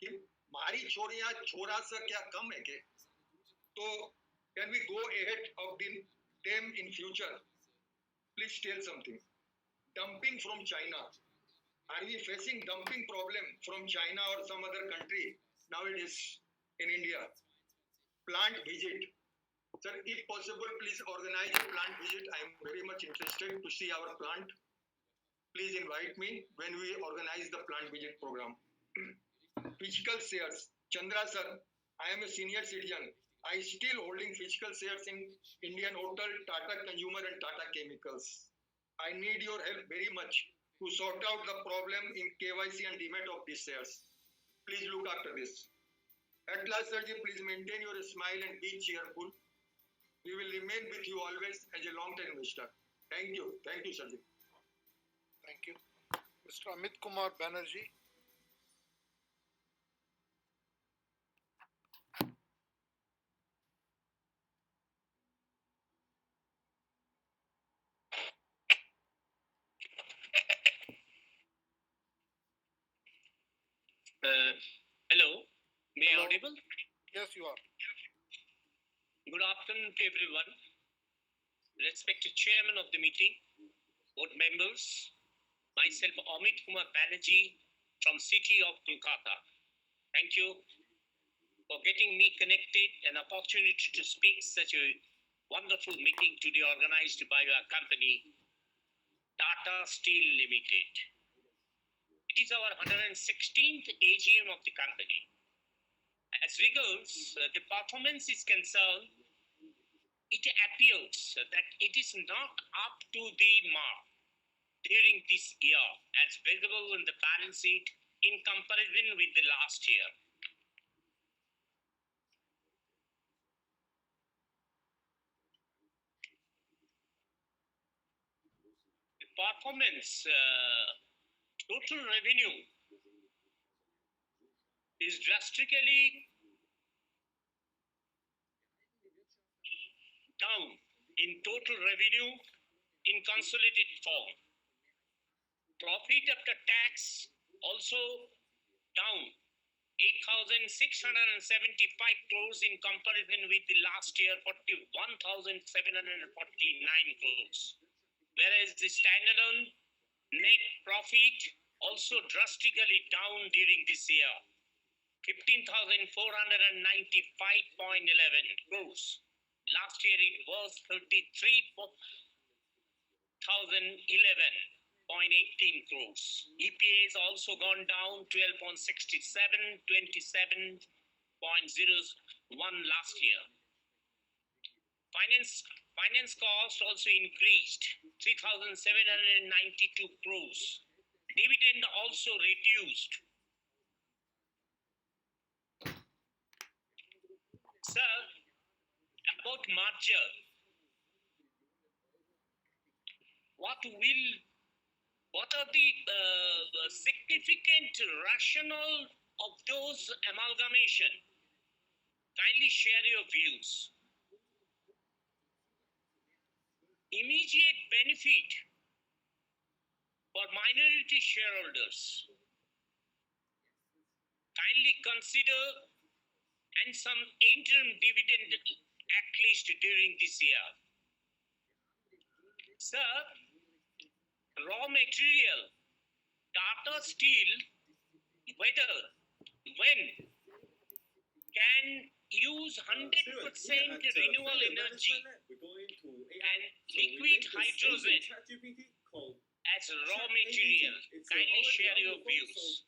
कि मारी छोरियां छोरा से क्या कम है के? तो can we go ahead of them in future? Please tell something. Dumping from China. Are we facing dumping problem from China or some other country nowadays in India? Plant visit. Sir, if possible, please organize a plant visit. I am very much interested to see our plant. Please invite me when we organize the plant visit program. Physical shares. Chandra sir, I am a senior citizen. I still holding physical shares in Indian Hotel, Tata Consumer and Tata Chemicals. I need your help very much to sort out the problem in KYC and demat of these shares. Please look after this. At last, sir, please maintain your smile and be cheerful. We will remain with you always as a long-term investor. Thank you. Thank you, sir. Thank you. Mr. Amit Kumar Banerjee. Hello, may I audible? Yes, you are. Good afternoon to everyone. Respected chairman of the meeting, board members, myself Amit Kumar Banerjee from city of Kolkata. Thank you for getting me connected and opportunity to speak such a wonderful meeting today organized by your company, Tata Steel Limited. It is our 116th AGM of the company. As regards the performance is concerned, it appears that it is not up to the mark during this year as visible in the balance sheet in comparison with the last year. performance, total revenue is drastically down in total revenue in consolidated form. Profit after tax also down 8,675 crores in comparison with the last year 41,749 crores. Whereas the standalone net profit also drastically down during this year 15,495.11 crores. Last year it was 33,011.18 crores. EPA has also gone down 12.67, 27.01 last year. Finance cost also increased 3,792 crores. Dividend also reduced. Sir, about merger, what are the significant rationale of those amalgamation? Kindly share your views. Immediate benefit for minority shareholders. Kindly consider and some interim dividend at least during this year. Sir, raw material, Tata Steel, whether, when can use 100% renewable energy and liquid hydrogen as raw material. Kindly share your views.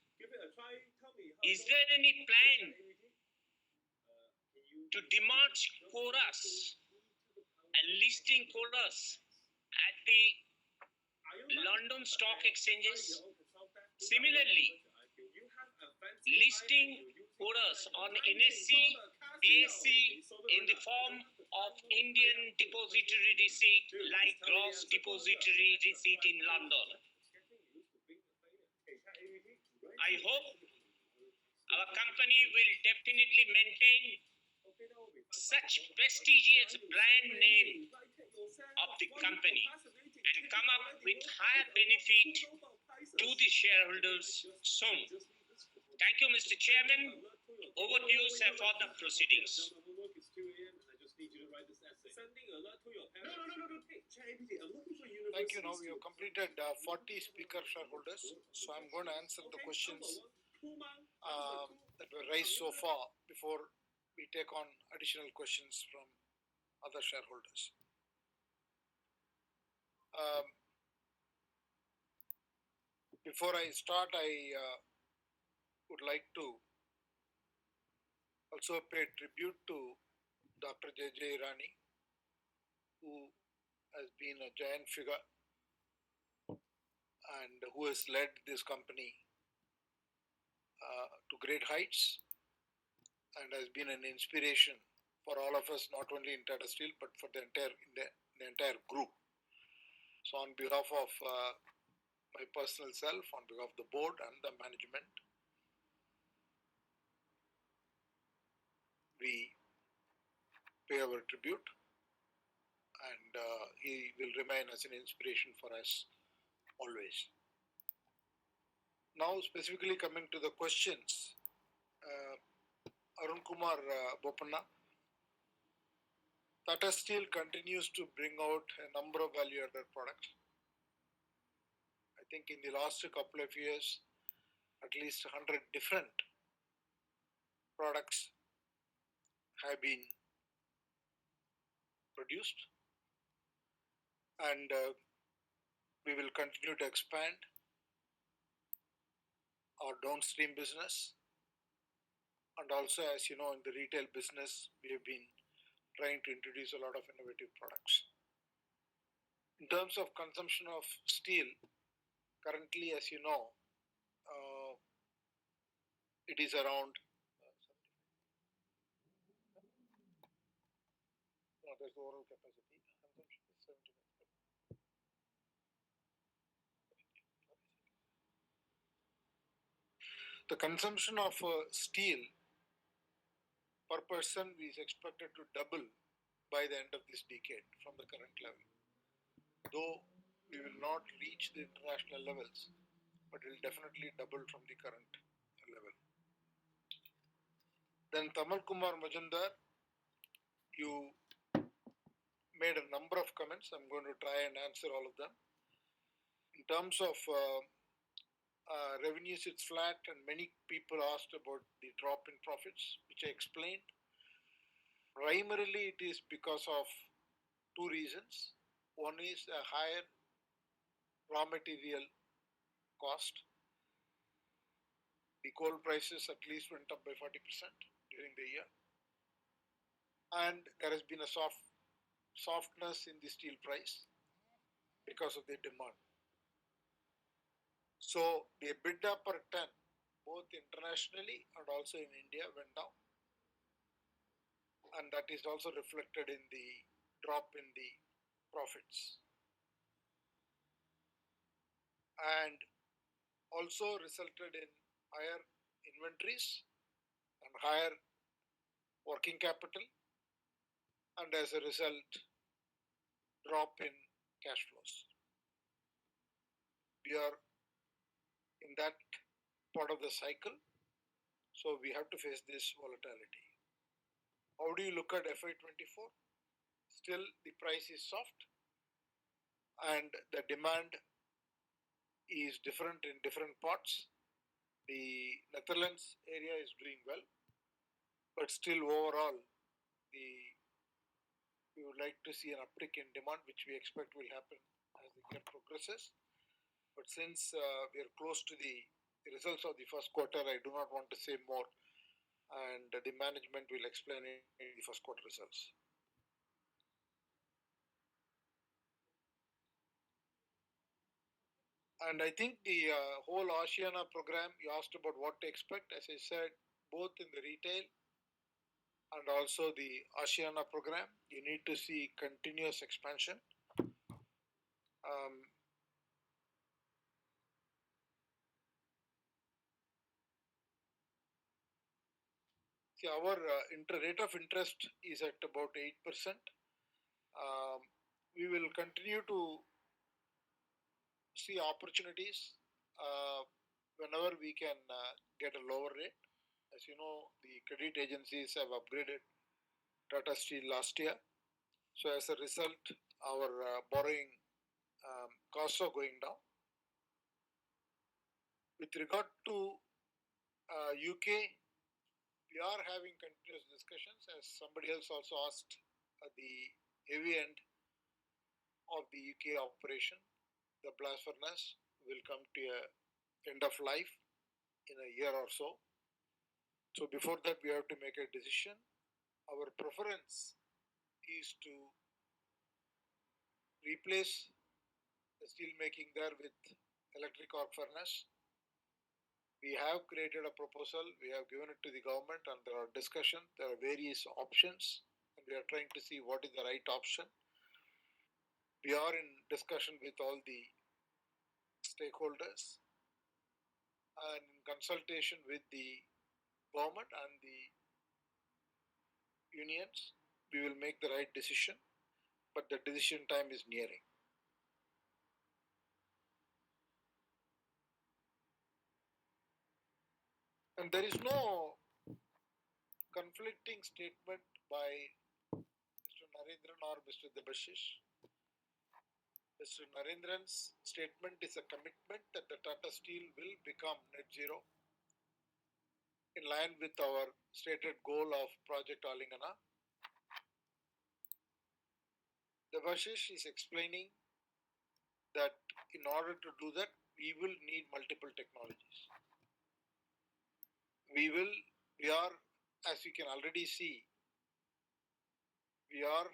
Is there any plan to demerge Chorus and listing Chorus at the London Stock Exchanges? Similarly, listing Chorus on NSE, BSE in the form of Indian depository receipt like gross depository receipt in London. I hope our company will definitely maintain such prestigious brand name of the company and come up with higher benefit to the shareholders soon. Thank you, Mr. Chairman. Over to you, sir, for the proceedings. Thank you. Now we have completed 40 speaker shareholders. So I'm going to answer the questions that were raised so far before we take on additional questions from other shareholders. Before I start, I would like to also pay tribute to Dr. J.J. Irani, who has been a giant figure and who has led this company to great heights and has been an inspiration for all of us, not only in Tata Steel, but for the entire group. So on behalf of my personal self, on behalf of the board and the management, we pay our tribute, and he will remain as an inspiration for us always. Now, specifically coming to the questions, Arun Kumar Bopanna, Tata Steel continues to bring out a number of value-added products. I think in the last couple of years, at least 100 different products have been produced, and we will continue to expand our downstream business. And also, as you know, in the retail business, we have been trying to introduce a lot of innovative products. In terms of consumption of steel, currently, as you know, it is around there's overall capacity. Consumption is 75%. The consumption of steel per person is expected to double by the end of this decade from the current level. Though we will not reach the international levels, but it will definitely double from the current level. Then Tamal Kumar Majumdar, you made a number of comments. I'm going to try and answer all of them. In terms of revenues, it's flat, and many people asked about the drop in profits, which I explained. Primarily, it is because of two reasons. One is a higher raw material cost. The coal prices at least went up by 40% during the year. And there has been a softness in the steel price because of the demand. So the EBITDA per ton, both internationally and also in India, went down. And that is also reflected in the drop in the profits. And also resulted in higher inventories and higher working capital, and as a result, drop in cash flows. We are in that part of the cycle, so we have to face this volatility. How do you look at FY24? Still, the price is soft, and the demand is different in different parts. The Netherlands area is doing well, but still overall, we would like to see an uptick in demand, which we expect will happen as the year progresses. But since we are close to the results of the first quarter, I do not want to say more, and the management will explain it in the first quarter results. And I think the whole Oceana program, you asked about what to expect. As I said, both in the retail and also the Oceana program, you need to see continuous expansion. See, our rate of interest is at about 8%. We will continue to see opportunities whenever we can get a lower rate. As you know, the credit agencies have upgraded Tata Steel last year. So as a result, our borrowing costs are going down. With regard to UK, we are having continuous discussions, as somebody else also asked, the heavy end of the UK operation, the blast furnace, will come to a end of life in a year or so. So before that, we have to make a decision. Our preference is to replace the steel making there with electric arc furnace. We have created a proposal, we have given it to the government, and there are discussions, there are various options, and we are trying to see what is the right option. We are in discussion with all the stakeholders and in consultation with the government and the unions. We will make the right decision, but the decision time is nearing. And there is no conflicting statement by Mr. Narendran or Mr. Debashish. Mr. Narendran's statement is a commitment that the Tata Steel will become net zero in line with our stated goal of Project Alingana. Debashish is explaining that in order to do that, we will need multiple technologies. We are, as you can already see, we are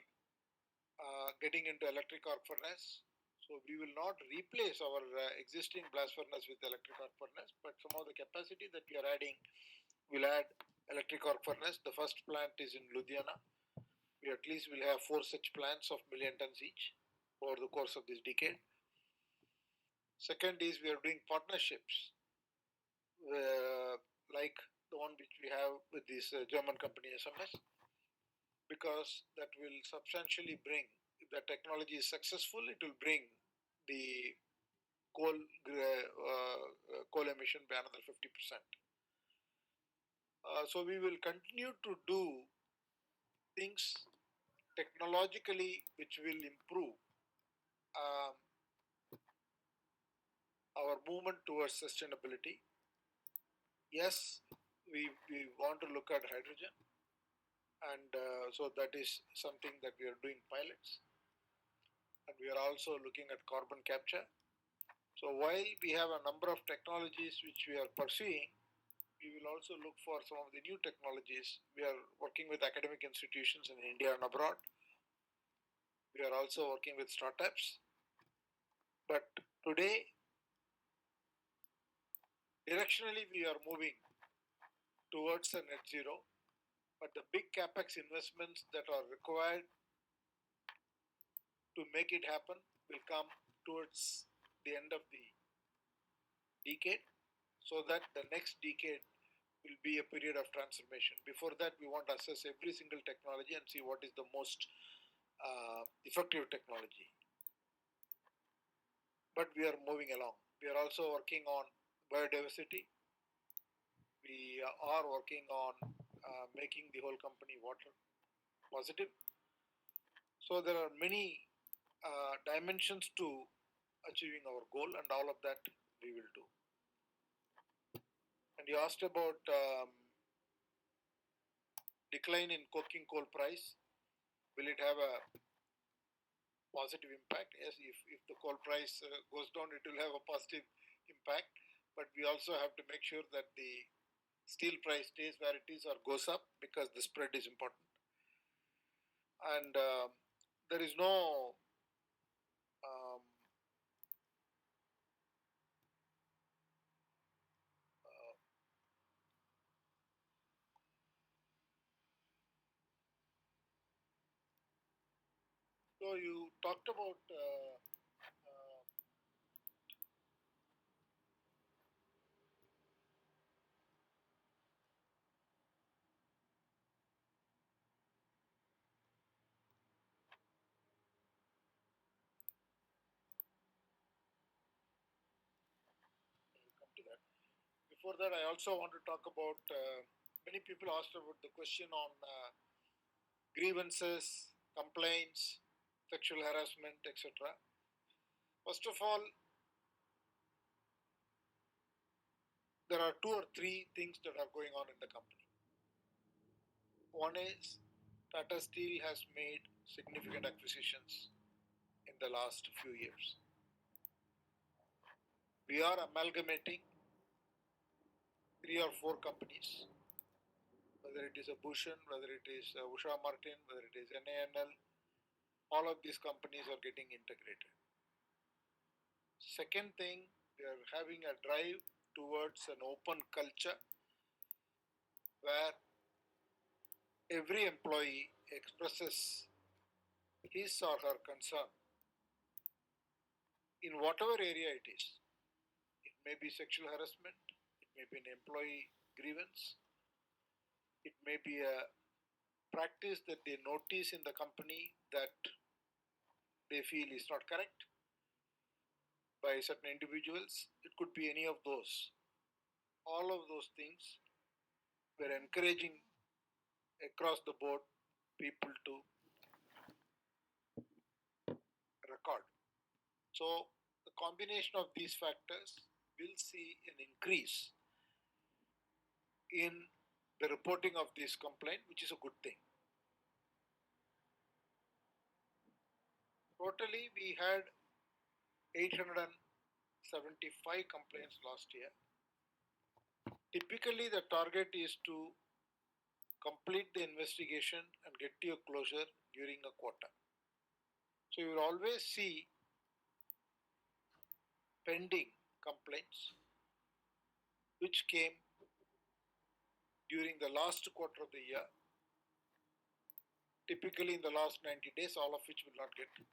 getting into electric arc furnace. So we will not replace our existing blast furnace with electric arc furnace, but some of the capacity that we are adding will add electric arc furnace. The first plant is in Ludhiana. We at least will have 4 such plants of million tons each over the course of this decade. Second is we are doing partnerships like the one which we have with this German company SMS, because that will substantially bring, if the technology is successful, it will bring the coal emission by another 50%. So we will continue to do things technologically which will improve um, our movement towards sustainability. Yes, we want to look at hydrogen, and so that is something that we are doing pilots, and we are also looking at carbon capture. So while we have a number of technologies which we are pursuing, we will also look for some of the new technologies. We are working with academic institutions in India and abroad. We are also working with startups. But today, directionally, we are moving towards a net zero. But the big capex investments that are required to make it happen will come towards the end of the decade, so that the next decade will be a period of transformation. Before that, we want to assess every single technology and see what is the most effective technology. But we are moving along. We are also working on biodiversity. We are working on making the whole company water positive. So there are many dimensions to achieving our goal, and all of that we will do. And you asked about decline in coking coal price. Will it have a positive impact? Yes, if the coal price goes down, it will have a positive impact. But we also have to make sure that the steel price stays where it is or goes up, because the spread is important. And there is no so you talked about come to that. Before that, I also want to talk about many people asked about the question on grievances, complaints, sexual harassment, etc. First of all, there are two or three things that are going on in the company. One is Tata Steel has made significant acquisitions in the last few years. We are amalgamating 3 or 4 companies, whether it is a Bhushan, whether it is Usha Martin, whether it is NANL, all of these companies are getting integrated. Second thing, we are having a drive towards an open culture where every employee expresses his or her concern in whatever area it is. It may be sexual harassment, it may be an employee grievance, it may be a practice that they notice in the company that they feel is not correct by certain individuals. It could be any of those. All of those things we're encouraging across the board people to record. So the combination of these factors will see an increase in the reporting of this complaint, which is a good thing. Totally, we had 875 complaints last year. Typically, the target is to complete the investigation and get to a closure during a quarter. So you will always see pending complaints which came during the last quarter of the year, typically in the last 90 days, all of which will not get closed.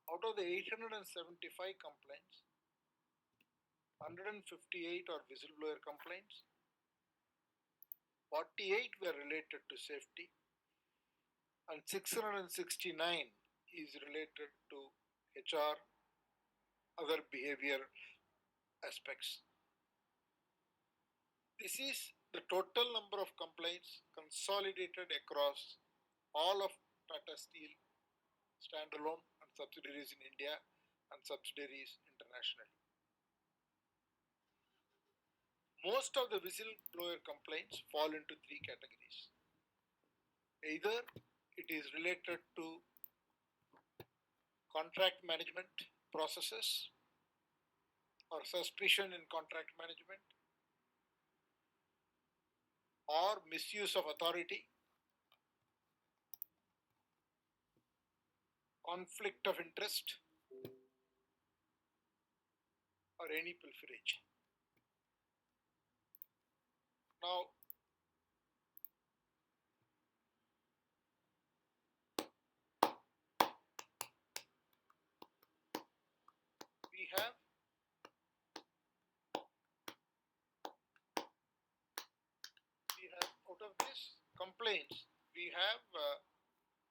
Out of the 875 complaints, 158 are whistleblower complaints, 48 were related to safety, and 669 is related to HR, other behavior aspects. This is the total number of complaints consolidated across all of Tata Steel standalone and subsidiaries in India and subsidiaries internationally. Most of the whistleblower complaints fall into three categories. Either it is related to contract management processes or suspicion in contract management or misuse of authority, conflict of interest, or any pilferage. Now, we have out of these complaints, we have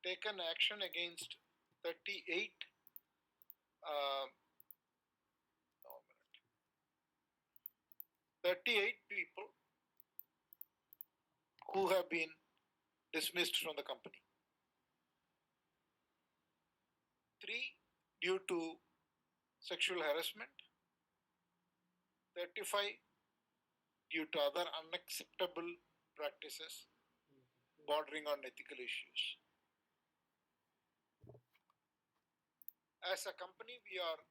taken action against 38 38 people who have been dismissed from the company. 3 due to sexual harassment, 35 due to other unacceptable practices bordering on ethical issues. As a company, we are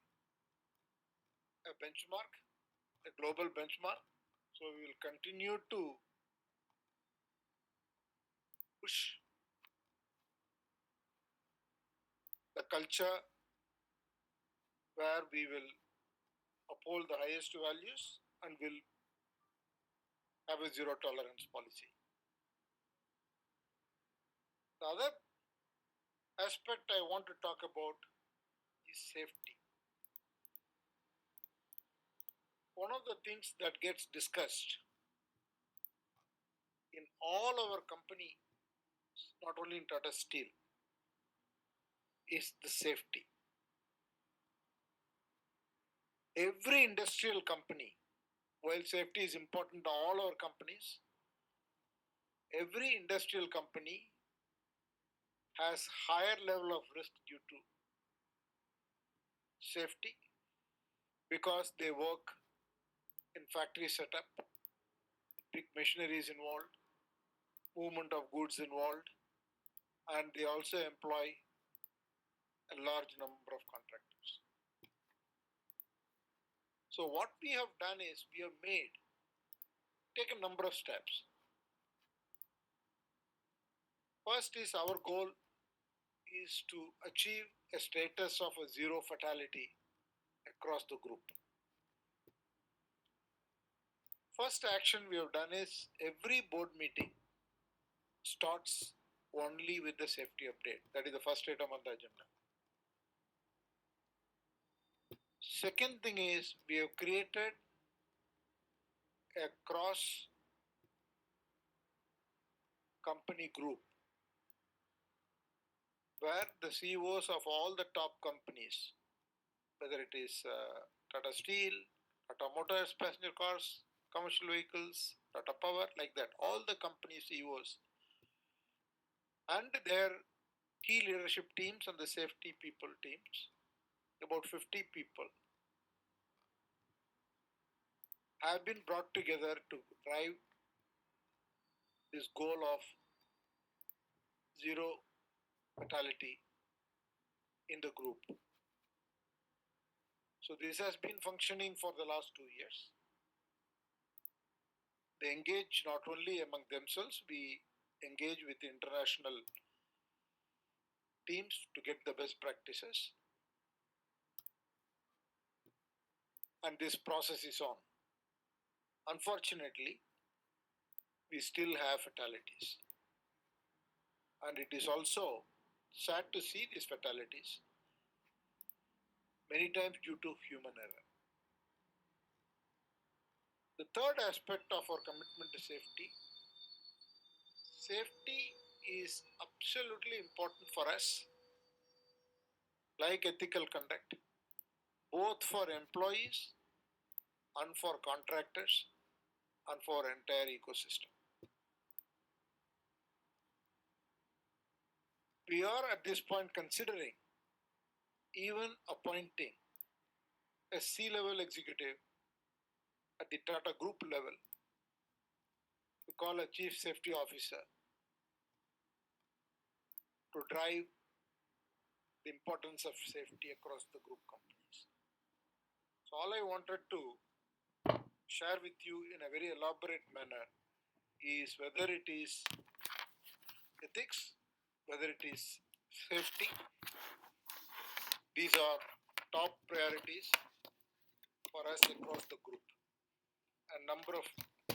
a benchmark, a global benchmark, so we will continue to push the culture where we will uphold the highest values and will have a zero tolerance policy. The other aspect I want to talk about is safety. One of the things that gets discussed in all our company, not only in Tata Steel, is the safety. Every industrial company, while safety is important to all our companies, every industrial company has higher level of risk due to safety because they work in factory setup, big machinery is involved, movement of goods involved, and they also employ a large number of contractors. So what we have done is we have take a number of steps. First is our goal is to achieve a status of a zero fatality across the group. First action we have done is every board meeting starts only with the safety update. That is the first item on the agenda. Second thing is we have created a cross company group where the CEOs of all the top companies, whether it is Tata Steel, Tata Motors, passenger cars, commercial vehicles, Tata Power, like that, all the company CEOs and their key leadership teams and the safety people teams, about 50 people, have been brought together to drive this goal of zero fatality in the group. So this has been functioning for the last 2 years. They engage not only among themselves, we engage with international teams to get the best practices. And this process is on. Unfortunately, we still have fatalities. And it is also sad to see these fatalities, many times due to human error. The third aspect of our commitment to safety. Safety is absolutely important for us, like ethical conduct, both for employees and for contractors and for entire ecosystem. We are at this point considering even appointing a C-level executive at the Tata Group level to call a chief safety officer to drive the importance of safety across the group companies. So all I wanted to share with you in a very elaborate manner is whether it is ethics, whether it is safety. These are top priorities for us across the group. A number of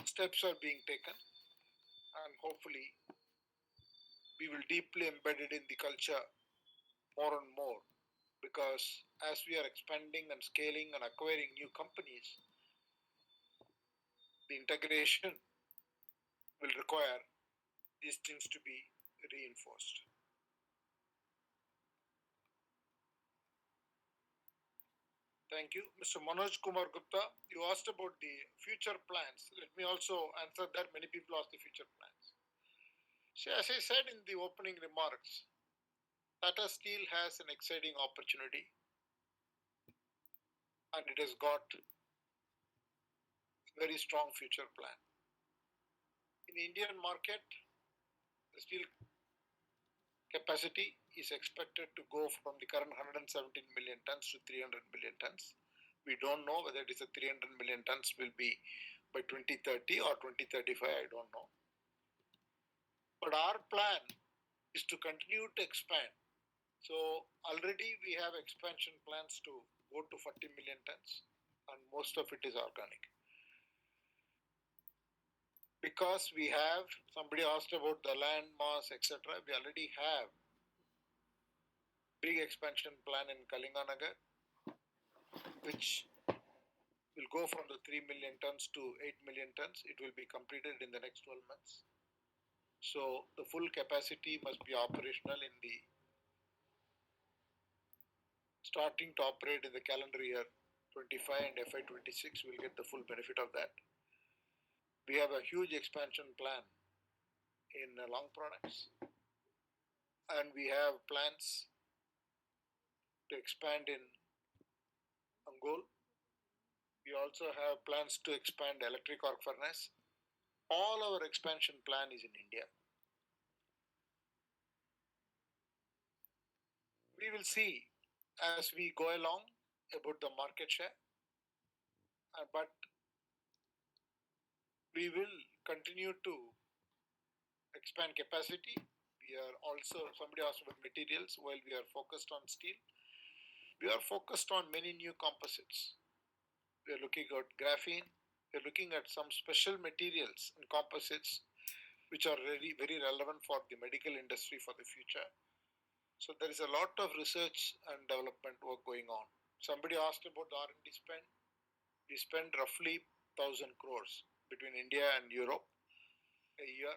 steps are being taken, and hopefully we will deeply embed it in the culture more and more, because as we are expanding and scaling and acquiring new companies, the integration will require these things to be reinforced. Thank you. Mr. Manoj Kumar Gupta, you asked about the future plans. Let me also answer that. Many people ask the future plans. So as I said in the opening remarks, Tata Steel has an exciting opportunity, and it has got very strong future plan. In the Indian market, the steel capacity is expected to go from the current 117 million tons to 300 million tons. We don't know whether it is a 300 million tons will be by 2030 or 2035, I don't know. But our plan is to continue to expand. So already we have expansion plans to go to 40 million tons, and most of it is organic. Because we have, somebody asked about the land mass, etc. We already have big expansion plan in Kalinganagar, which will go from the 3 million tons to 8 million tons. It will be completed in the next 12 months. So the full capacity must be operational in the starting to operate in the calendar year 25, and FY 26 will get the full benefit of that. We have a huge expansion plan in long products, and we have plans to expand in Angol. We also have plans to expand electric arc furnace. All our expansion plan is in India. We will see as we go along about the market share, but we will continue to expand capacity. We are also, somebody asked about materials. While we are focused on steel, we are focused on many new composites. We are looking at graphene. We are looking at some special materials and composites which are really very relevant for the medical industry for the future. So there is a lot of research and development work going on. Somebody asked about the R&D spend. We spend roughly 1,000 crores between India and Europe a year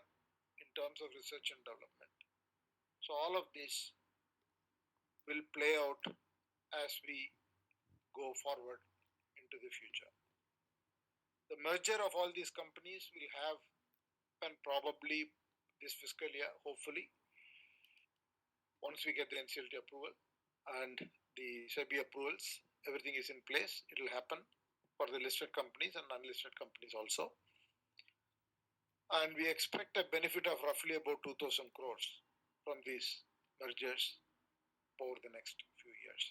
in terms of research and development. So all of this will play out as we go forward into the future. The merger of all these companies will happen probably this fiscal year, hopefully, once we get the NCLT approval and the SEBI approvals, everything is in place. It will happen for the listed companies and unlisted companies also. And we expect a benefit of roughly about 2,000 crores from these mergers over the next few years.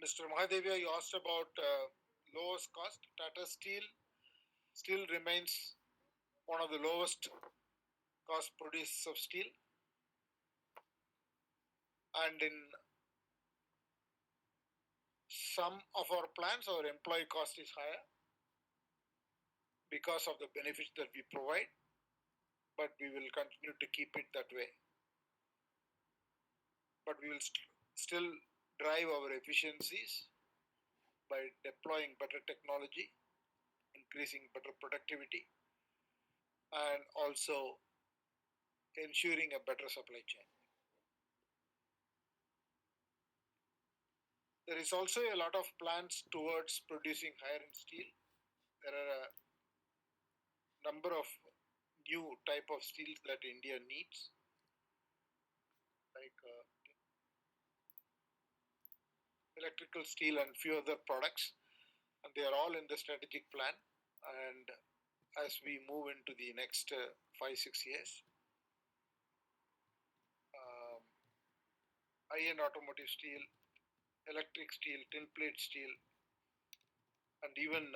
Mr. Mahadevia, you asked about lowest cost. Tata Steel still remains one of the lowest cost producers of steel. And in some of our plants, our employee cost is higher because of the benefits that we provide, but we will continue to keep it that way. But we will still drive our efficiencies by deploying better technology, increasing better productivity, and also ensuring a better supply chain. There is also a lot of plans towards producing higher-end steel. There are a number of new type of steels that India needs, like electrical steel and few other products, and they are all in the strategic plan. And as we move into the next 5-6 years, high-end automotive steel, electric steel, tin plate steel, and even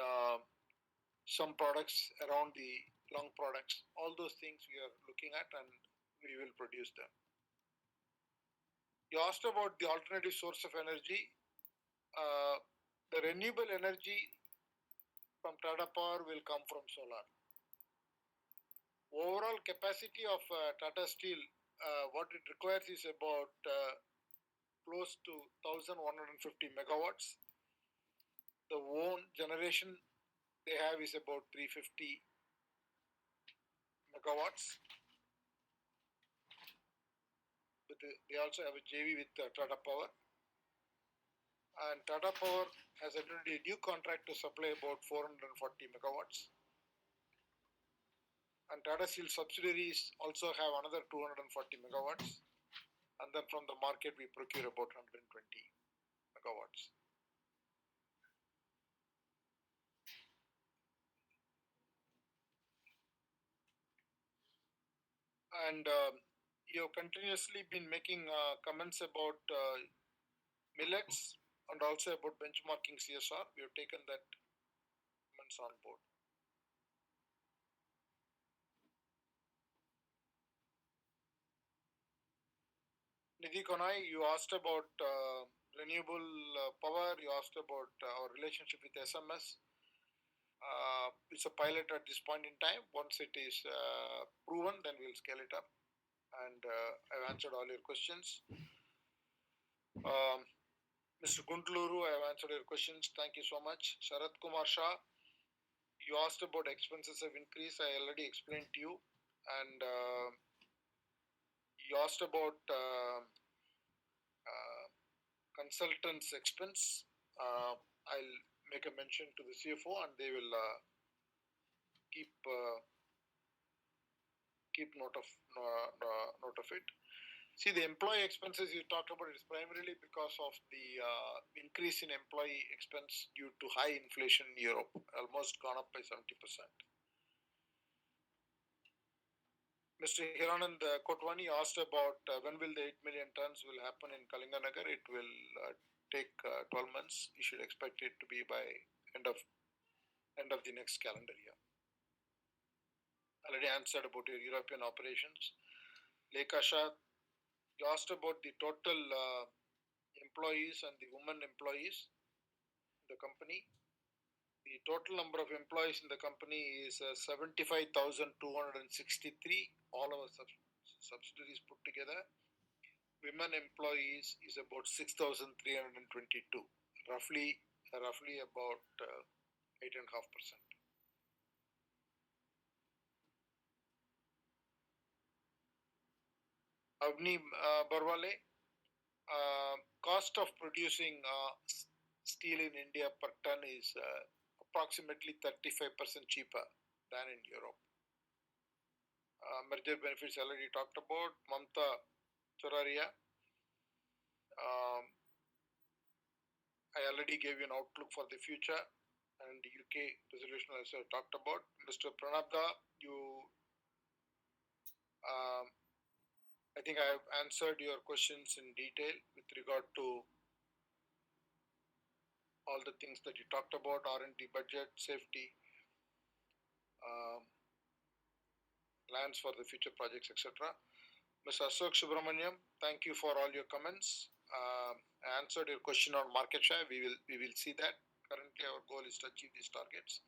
some products around the long products, all those things we are looking at, and we will produce them. You asked about the alternative source of energy. The renewable energy from Tata Power will come from solar. Overall capacity of Tata Steel, what it requires is about close to 1150 megawatts. The own generation they have is about 350 megawatts. But they also have a JV with Tata Power. And Tata Power has entered a new contract to supply about 440 megawatts. And Tata Steel subsidiaries also have another 240 megawatts. And then from the market, we procure about 120 megawatts. And you have continuously been making comments about millets and also about benchmarking CSR. We have taken that comments on board. Nidhi Konai, you asked about renewable power. You asked about our relationship with SMS. It's a pilot at this point in time. Once it is proven, then we'll scale it up. And I've answered all your questions. Mr. Guntluru, I have answered your questions. Thank you so much. Sharat Kumar Shah, you asked about expenses have increased. I already explained to you. And you asked about consultants' expense. I'll make a mention to the CFO, and they will keep note of it. See, the employee expenses you talked about is primarily because of the increase in employee expense due to high inflation in Europe, almost gone up by 70%. Mr. Hiranand Kotwani asked about when will the 8 million tons will happen in Kalinganagar. It will take 12 months. You should expect it to be by end of the next calendar year. Already answered about your European operations. Lekha Shah, you asked about the total employees and the women employees in the company. The total number of employees in the company is 75,263, all our subsidiaries put together. Women employees is about 6,322, roughly about 8.5%. Avni Barwale, cost of producing steel in India per ton is approximately 35% cheaper than in Europe. Merger benefits already talked about. Mamta Choraria, I already gave you an outlook for the future, and the UK resolution also talked about. Mr. Pranabda, I think I have answered your questions in detail with regard to all the things that you talked about, R&D budget, safety, plans for the future projects, etc. Mr. Ashok Subramaniam, thank you for all your comments. I answered your question on market share. We will see that. Currently, our goal is to achieve these targets.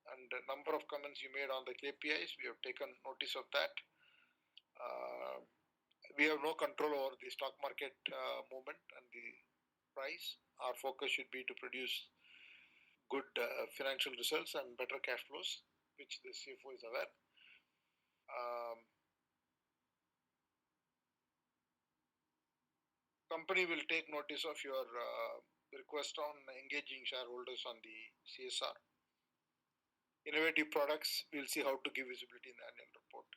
And the number of comments you made on the KPIs, we have taken notice of that. We have no control over the stock market movement and the price. Our focus should be to produce good financial results and better cash flows, which the CFO is aware. Company will take notice of your request on engaging shareholders on the CSR. Innovative products, we'll see how to give visibility in the annual report.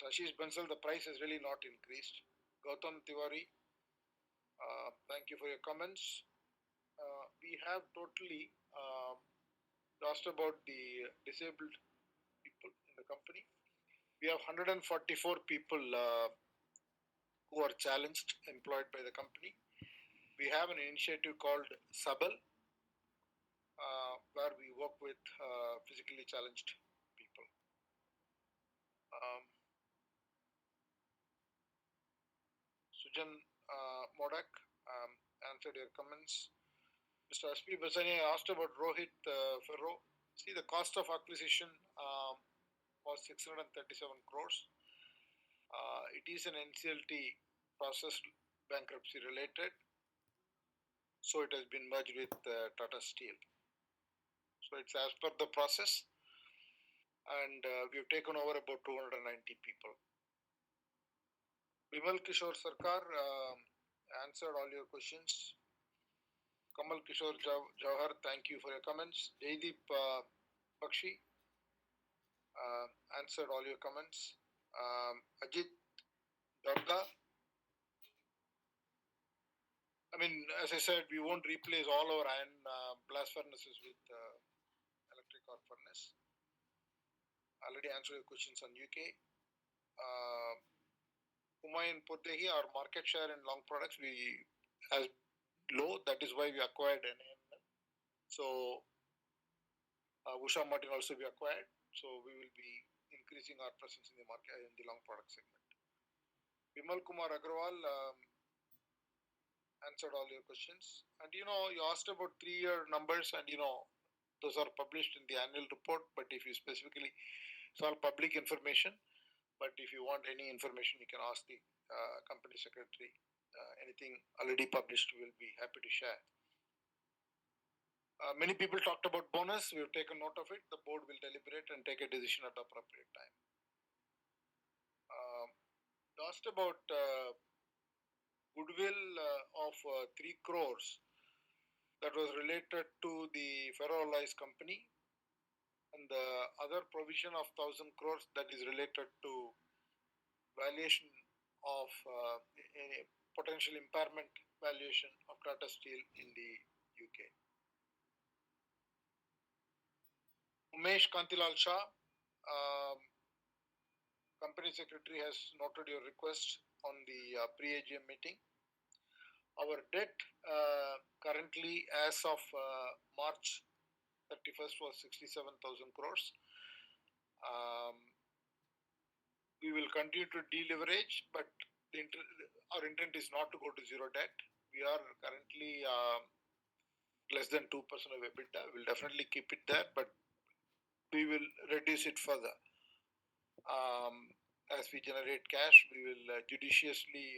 Ashish Bansal, the price has really not increased. Gautam Tiwari, thank you for your comments. We have totally asked about the disabled people in the company. We have 144 people who are challenged, employed by the company. We have an initiative called Sabal, where we work with physically challenged people. Sujan Modak answered your comments. Mr. S.P. Basani asked about Rohit Ferro. See, the cost of acquisition was 637 crores. It is an NCLT process, bankruptcy related. So it has been merged with Tata Steel. So it's as per the process. And we have taken over about 290 people. Vimal Kishore Sarkar answered all your questions. Kamal Kishore Jawhar, thank you for your comments. Jaideep Bakshi answered all your comments. Ajit Darda. I mean, as I said, we won't replace all our iron blast furnaces with electric arc furnace. I already answered your questions on UK. Humayun Potehi, our market share in long products, as low. That is why we acquired NAML. So Usha Martin also we acquired. So we will be increasing our presence in the market in the long product segment. Vimal Kumar Agrawal answered all your questions. And you asked about 3-year numbers, and those are published in the annual report. But if you specifically, it's all public information. But if you want any information, you can ask the company secretary. Anything already published, we'll be happy to share. Many people talked about bonus. We have taken note of it. The board will deliberate and take a decision at the appropriate time. You asked about goodwill of 3 crores that was related to the ferroalloys company, and the other provision of 1,000 crores that is related to valuation of a potential impairment valuation of Tata Steel in the UK. Umesh Kantilal Shah, company secretary, has noted your request on the pre-AGM meeting. Our debt currently, as of March 31st, was 67,000 crores. We will continue to deleverage, but our intent is not to go to zero debt. We are currently less than 2% of EBITDA. We'll definitely keep it there, but we will reduce it further. As we generate cash, we will judiciously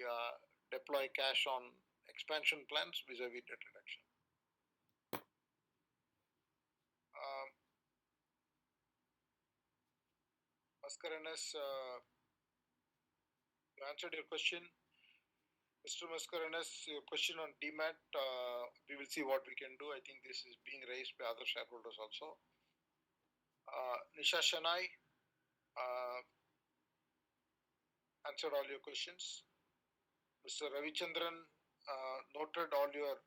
deploy cash on expansion plans vis-a-vis debt reduction. Maskaranas, answered your question. Mr. Maskaranas, your question on DMAT, we will see what we can do. I think this is being raised by other shareholders also. Nisha Shanai answered all your questions. Mr. Ravichandran noted all your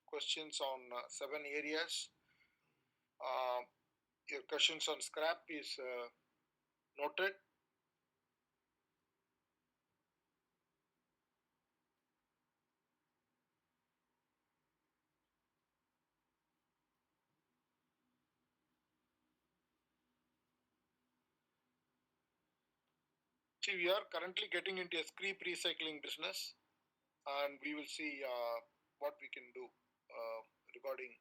questions on 7 areas. Your questions on scrap is noted. See, we are currently getting into a scrap recycling business, and we will see what we can do regarding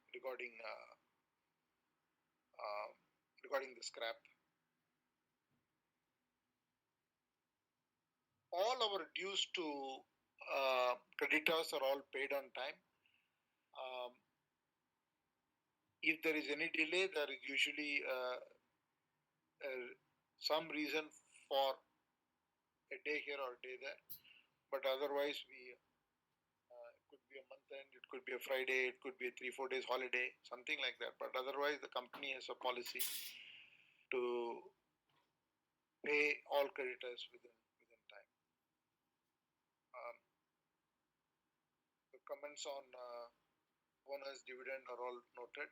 regarding the scrap. All our dues to creditors are all paid on time. If there is any delay, there is usually some reason for a day here or a day there. But otherwise, it could be a month end, it could be a Friday, it could be a 3-4 days holiday, something like that. But otherwise, the company has a policy to pay all creditors within time. The comments on bonus dividend are all noted.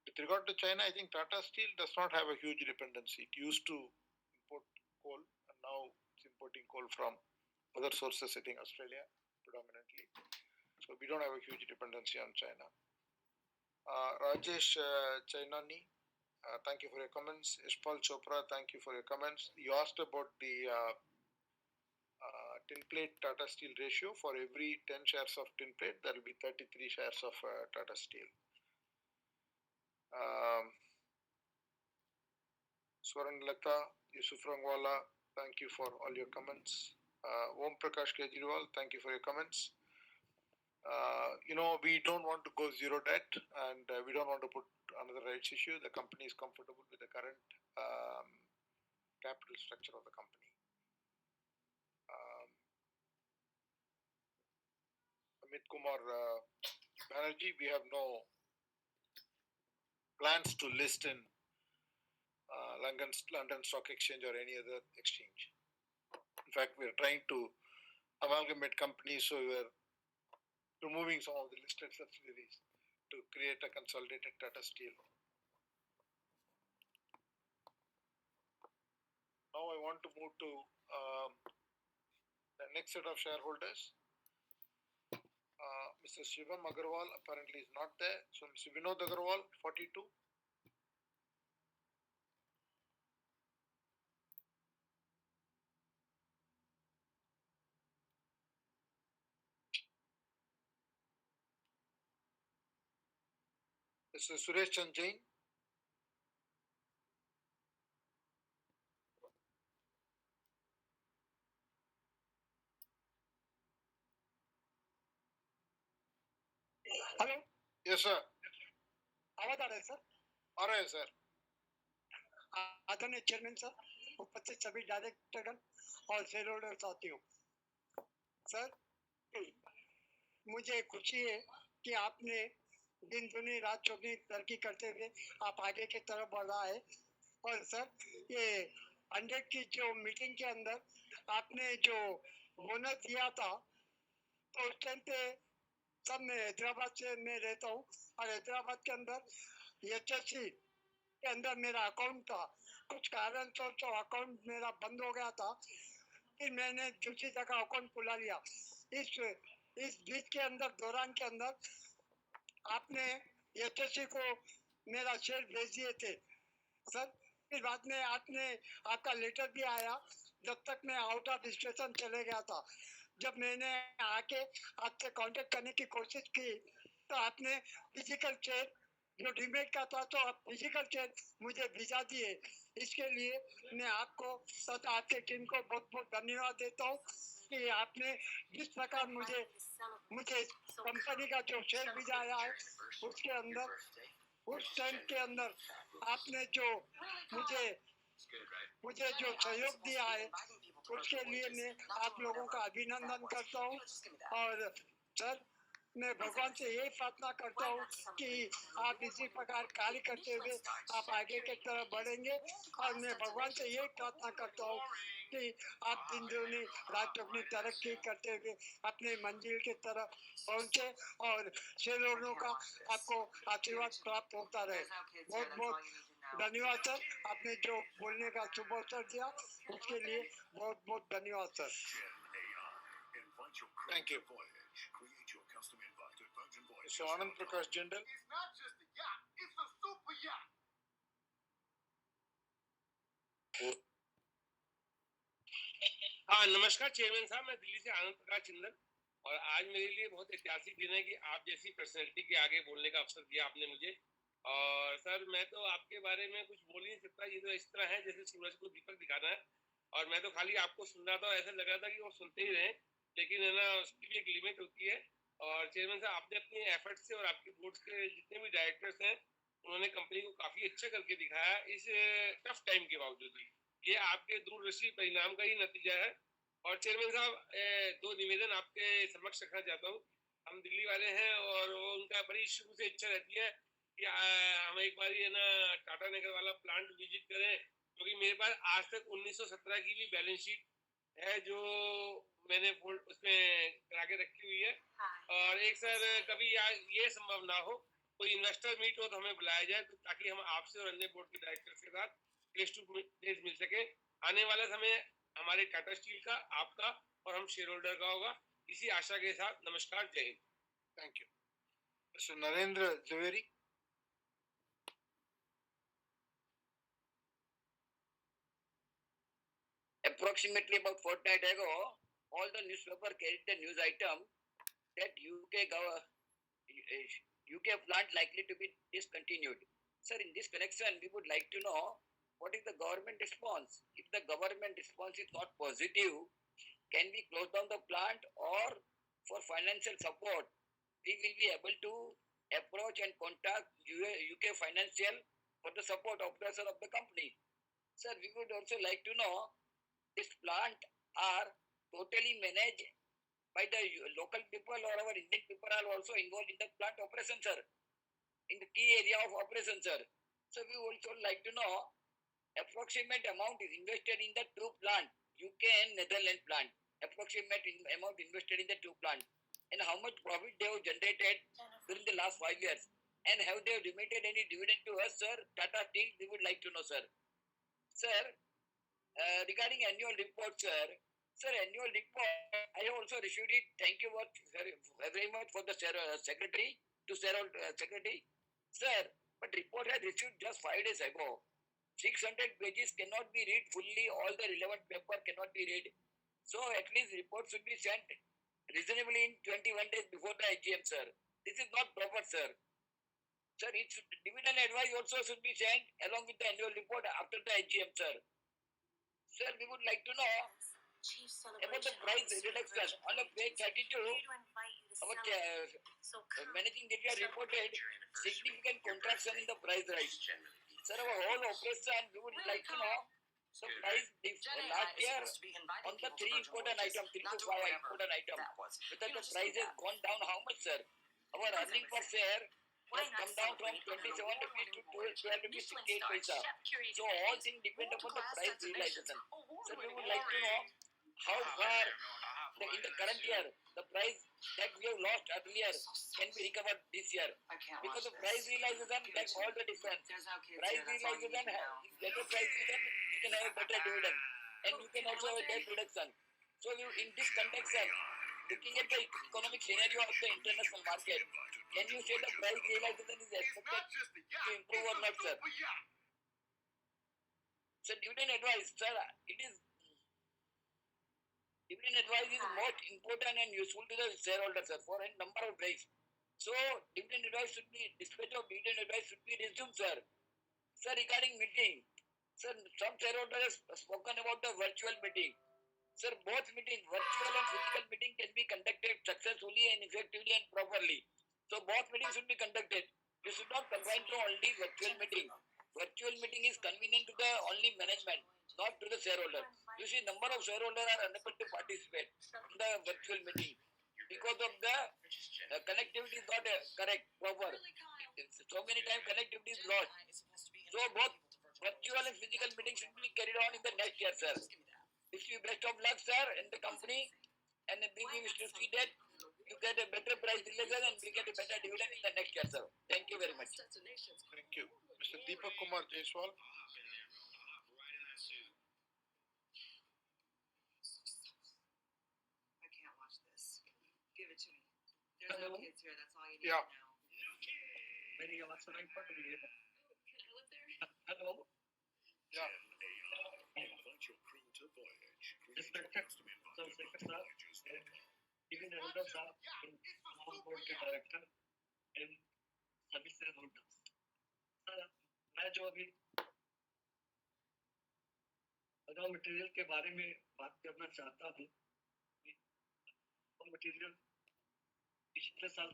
With regard to China, I think Tata Steel does not have a huge dependency. It used to import coal, and now it's importing coal from other sources, I think Australia predominantly. So we don't have a huge dependency on China. Rajesh Chainani, thank you for your comments. Ishpal Chopra, thank you for your comments. You asked about the tin plate Tata Steel ratio. For every 10 shares of tin plate, there will be 33 shares of Tata Steel. Swaran Lata, Yusuf Rangwala, thank you for all your comments. Om Prakash Kejriwal, thank you for your comments. We don't want to go zero debt, and we don't want to put another rights issue. The company is comfortable with the current capital structure of the company. Amit Kumar Banerjee, we have no plans to list in London Stock Exchange or any other exchange. In fact, we are trying to amalgamate companies, so we are removing some of the listed subsidiaries to create a consolidated Tata Steel. Now I want to move to the next set of shareholders. Mr. Shivam Agarwal apparently is not there. So Mr. Vinod Agarwal, 42. Mr. Suresh Chand Jain. Hello Yes, sir. आवाज आ रहा है sir? आ रहा है sir. आदरणीय chairman sir, उपस्थित सभी डायरेक्टरगण और share holder साथियों, सर मुझे खुशी है कि आपने दिन दुनी रात चौगनी तरक्की करते हुए आप आगे की तरफ बढ़ रहा है. और सर ये 100 की जो मीटिंग के अंदर आपने जो बोनस दिया था, तो उस टाइम पे सब मैं हैदराबाद से मैं रहता हूँ और हैदराबाद के अंदर एचएससी के अंदर मेरा अकाउंट था. कुछ कारण तो अकाउंट मेरा बंद हो गया था, फिर मैंने दूसरी जगह अकाउंट खुला लिया. इस बीच के अंदर दौरान के अंदर आपने एचएससी को मेरा शेयर भेज दिए थे सर. फिर बाद में आपका लेटर भी आया जब तक मैं आउट ऑफ स्टेशन चले गया था. जब मैंने आके आपसे कांटेक्ट करने की कोशिश की तो आपने फिजिकल चेक जो डीमेट का था तो आप फिजिकल चेक मुझे भिजा दिए. इसके लिए मैं आपको तथा आपके टीम को बहुत बहुत धन्यवाद देता हूँ कि आपने जिस प्रकार मुझे कंपनी का जो शेयर भिजाया है उसके अंदर उस टाइम के अंदर आपने जो मुझे जो सहयोग दिया है उसके लिए मैं आप लोगों का अभिनंदन करता हूँ. और सर मैं भगवान से यही प्रार्थना करता हूँ कि आप इसी प्रकार कार्य करते हुए आप आगे की तरफ बढ़ेंगे. और मैं भगवान से यही प्रार्थना करता हूँ कि आप दिन दुनी रात चौगनी तरक्की करते हुए अपने मंजिल की तरफ पहुँचे और शेयरहोल्डरों का आपको आशीर्वाद प्राप्त होता रहे. बहुत बहुत धन्यवाद सर. आपने जो बोलने का शुभ अवसर दिया उसके लिए बहुत बहुत धन्यवाद sir. Thank you. So Anand Prakash Jindal. It's not just a yacht, it's a super yacht. हाँ नमस्कार चेयरमैन साहब, मैं दिल्ली से आनंद प्रकाश जिंदल, और आज मेरे लिए बहुत ऐतिहासिक दिन है कि आप जैसी पर्सनैलिटी के आगे बोलने का अवसर दिया आपने मुझे. और सर मैं तो आपके बारे में कुछ बोल ही नहीं सकता, ये तो इस तरह है जैसे सूरज को दीपक दिखाना है, और मैं तो खाली आपको सुन रहा था, ऐसा लग रहा था कि वो सुनते ही रहे, लेकिन है ना उसकी भी एक लिमिट होती है। और चेयरमैन साहब आपने अपने एफर्ट से और आपके बोर्ड के जितने भी डायरेक्टर्स हैं उन्होंने कंपनी को काफी अच्छा करके दिखाया इस टफ टाइम के बावजूद भी। ये आपके दूरदर्शी परिणाम का ही नतीजा है। और चेयरमैन साहब दो निवेदन आपके समक्ष रखना चाहता हूँ। हम दिल्ली वाले हैं और वो उनका बड़ी शुरू से इच्छा रहती है कि हम एक बार है ना टाटा नगर वाला प्लांट विजिट करें, क्योंकि मेरे पास आज तक 1917 की भी बैलेंस शीट है जो मैंने उसमें करा के रखी हुई है। और एक सर कभी ये संभव ना हो कोई इन्वेस्टर मीट हो तो हमें बुलाया जाए, तो ताकि हम आपसे और अन्य बोर्ड के डायरेक्टर्स के साथ फेस टू फेस मिल सके। आने वाला समय हमारे टाटा स्टील का, आपका और हम शेयर होल्डर का होगा। इसी आशा के साथ नमस्कार, जय हिंद। Thank you. Mister Narendra Javeri. Approximately about fortnight ago, all the newspaper carried the news item that UK plant likely to be discontinued. Sir, in this connection, we would like to know what is the government response. If the government response is not positive, can we close down the plant, or for financial support, we will be able to approach and contact UK Financial for the support operation of the company. Sir, we would also like to know this plant are totally managed by the local people, or our Indian people are also involved in the plant operation, sir, in the key area of operation, sir. So we also like to know approximate amount is invested in the two plant, UK and Netherlands plant. Approximate amount invested in the two plant, and how much profit they have generated during the last 5 years, and have they remitted any dividend to us, sir? Tata Steel, we would like to know, sir. Sir, regarding annual report, sir, annual report, I have also received it. Thank you very much for the secretary, secretary. Sir, but report has received just 5 days ago. 600 pages cannot be read fully, all the relevant paper cannot be read. So at least report should be sent reasonably in 21 days before the AGM, sir. This is not proper, sir. Sir, dividend advice also should be sent along with the annual report after the AGM, sir. Sir, we would like to know about the price reduction. On a page 32, our managing director reported significant contraction in the price rise. Sir, our whole operation, we would like to know the price last year on the 3 important items, 3 to 5 important items, whether the price has gone down, how much, sir? Our earning per share has come down from 27 rupees to 12 rupees 68 paisa. So all things depend upon the price realization. So we would like to know how far in the current year the price that we have lost earlier can be recovered this year. Because the price realization makes all the difference. Price realization, better price realization, you can have a better dividend, and you can also have a debt reduction. So in this context, sir, looking at the economic scenario of the international market, can you say the price realization is expected to improve or not, sir? So dividend advice, sir, dividend advice is most important and useful to the shareholders, sir, for a number of ways. So dividend advice should be, dispatch of dividend advice should be resumed, sir. Sir, regarding meeting, sir, some shareholders have spoken about the virtual meeting. Sir, both meetings, virtual and physical meeting, can be conducted successfully and effectively and properly. So both meetings should be conducted. You should not confine to only virtual meeting. Virtual meeting is convenient to the only management, not to the shareholder. You see, number of shareholders are unable to participate in the virtual meeting because of the connectivity is not correct, proper. So many times connectivity is lost. So both virtual and physical meetings should be carried on in the next year, sir. Wish you best of luck, sir, in the company, and we wish to see that you get a better price realization and we get a better dividend in the next year, sir. Thank you very much. Thank you. Mr. Deepak Kumar Jaiswal. I can't watch this. Give it to me. There's no kids here. That's all you need Yeah. to know. Maybe you'll have to wait for me. Hello. Yeah. Invite your crew to voyage. Respected sir, even elders are in all board के director and सभी shareholders. मैं जो अभी raw material के बारे में बात करना चाहता हूँ। रॉ मटेरियल पिछले साल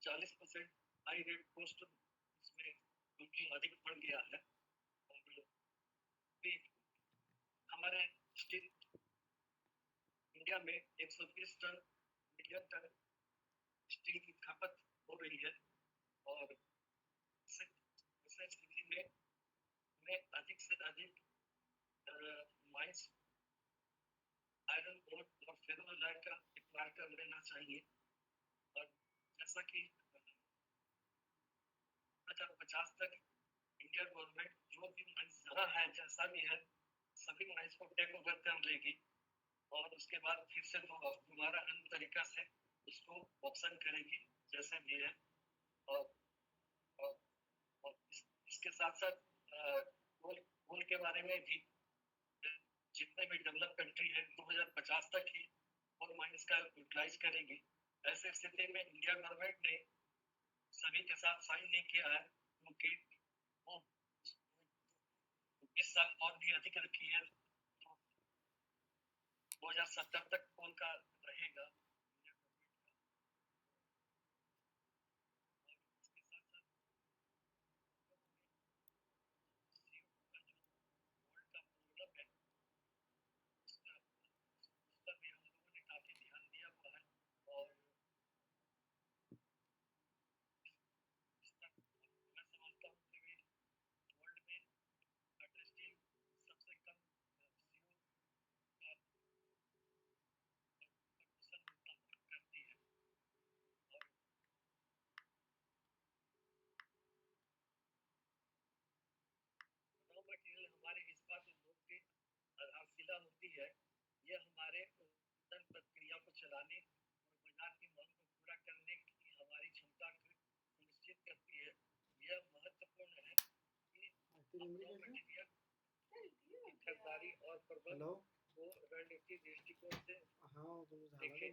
40% हाई रेट कॉस्ट इसमें क्योंकि अधिक बढ़ गया है और भी हमारे स्टील इंडिया में 120 टन मिलियन टन स्टील की खपत हो रही है और इस स्थिति में हमें अधिक से अधिक माइंस आयरन ओर और फेरोलाइट का एक्वायर कर लेना चाहिए और जैसा कि 2050 तक इंडियन गवर्नमेंट जो भी माइंस जहाँ है जैसा भी है सभी माइंस को टेक ओवर कर लेगी और उसके बाद फिर से दोबारा अन्य तरीका से उसको ऑप्शन करेगी जैसे भी है और इसके साथ साथ कोल के बारे में भी जितने भी डेवलप कंट्री है 2050 तक ही कोल माइंस का यूटिलाइज करेगी। ऐसे स्थिति में इंडिया गवर्नमेंट ने सभी के साथ साइन नहीं किया है क्योंकि वो 20 साल और भी अधिक रखी है तो 2070 तक कोल का रहेगा। मटेरियल हमारे इस्पात उद्योग की आधारशिला होती है। यह हमारे उत्पादन प्रक्रिया को चलाने और बाजार की मांग को पूरा करने की हमारी क्षमता को सुनिश्चित करती है। यह महत्वपूर्ण है कि मटेरियल की खरीदारी और प्रबंधन को रणनीतिक दृष्टिकोण से देखें।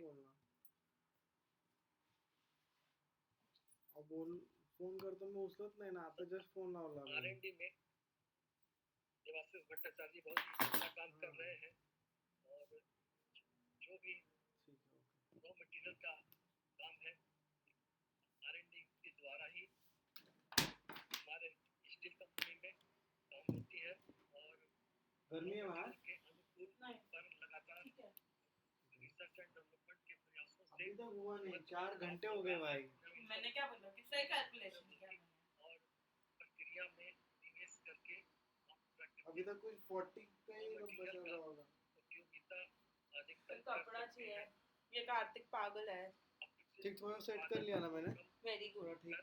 बोल फोन करतो मी उचलत नाही ना आता जस्ट फोन लावला R&D में देवाशीष भट्टाचार्य बहुत अच्छा काम कर रहे हैं और जो भी रॉ मटेरियल का काम है R&D के द्वारा ही हमारे स्टील कंपनी में काम होती है और गर्मी है वहाँ के अनुकूल पर लगातार रिसर्च एंड डेवलपमेंट के प्रयासों से अभी तक हुआ नहीं 4 घंटे हो गए भाई। मैंने क्या बोला किससे कैलकुलेशन किया मैंने और प्रक्रिया में निवेश करके अभी तक कोई 40 का ही बचा हुआ होगा। उपयोगिता अधिकतम कपड़ा चाहिए ये कार्तिक पागल है। ठीक थोड़ा सेट कर लिया ना मैंने वेरी गुड ठीक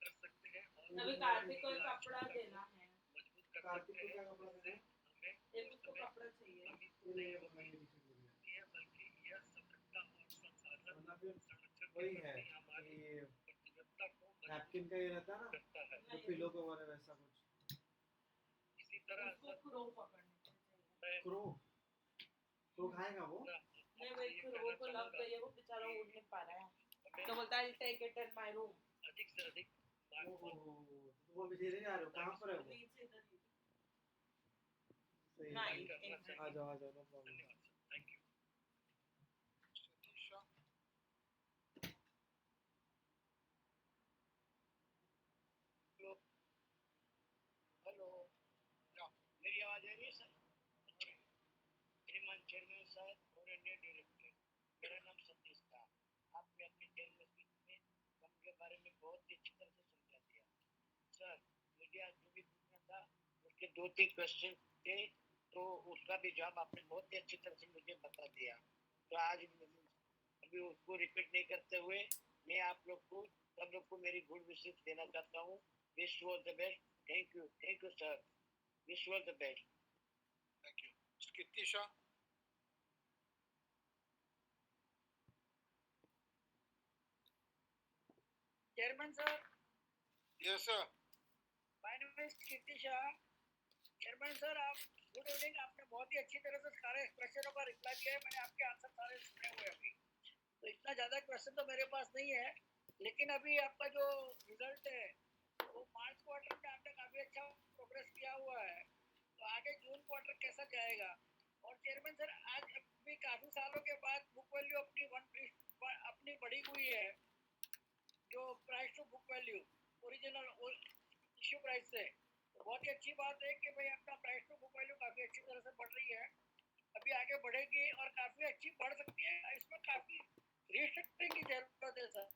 कर सकते हैं और अभी कार्तिक को कपड़ा देना है। कार्तिक को क्या कपड़ा देना है? एक उसको कपड़ा चाहिए बल्कि यह सतर्कता और संसाधन वही है कि नैपकिन का ही रहता है ना जो पिलो को वाला वैसा कुछ। इसी तरह क्रो पकड़ने क्रो खाएगा वो नहीं भाई क्रो को लग गई है वो बेचारा उड़ नहीं पा रहा है तो बोलता है take it in my room अधिक से अधिक तो वो बेचारे जा रहे हो कहाँ पर है वो सही आ जाओ no problem thank you hello मेरी आवाज आ रही है सर? श्रीमान चेयरमैन साहब और इंडियन डायरेक्टर मेरा नाम सतीश था। आपने अपनी चेयरमैन स्पीच में कंपनी के बारे में बहुत ही अच्छी तरह से समझा दिया। सर मुझे आज जो भी पूछना था उसके 2-3 क्वेश्चन थे तो उसका भी जवाब आपने बहुत ही अच्छी तरह से मुझे बता दिया। तो आज अभी उसको रिपीट नहीं करते हुए मैं आप लोग को सब लोग को मेरी गुड विशेस देना चाहता हूँ। Wish you all the best. Thank you sir. Wish you all the best. Thank you Kirti Shah. Chairman sir. Yes sir. My name is Kirti Shah. Chairman sir आप गुड इवनिंग। आपने बहुत ही अच्छी तरह से सारे क्वेश्चनों का रिप्लाई किया है। मैंने आपके आंसर सारे सुने हुए अभी तो इतना ज़्यादा क्वेश्चन तो मेरे पास नहीं है लेकिन अभी आपका जो रिजल्ट है वो मार्च क्वार्टर में आपने काफी अच्छा प्रोग्रेस किया हुआ है, तो आगे जून क्वार्टर कैसा जाएगा? और चेयरमैन सर, आज भी काफी सालों के बाद बुक वैल्यू अपनी बढ़ी हुई है, जो price to book value original issue price से, तो बहुत ही अच्छी बात है कि भाई अपना प्राइस टू बुक वैल्यू काफी अच्छी तरह से बढ़ रही है, अभी आगे बढ़ेगी और काफी अच्छी बढ़ सकती है। इसमें काफी रिस्ट्रिक्टिंग की जरूरत है सर।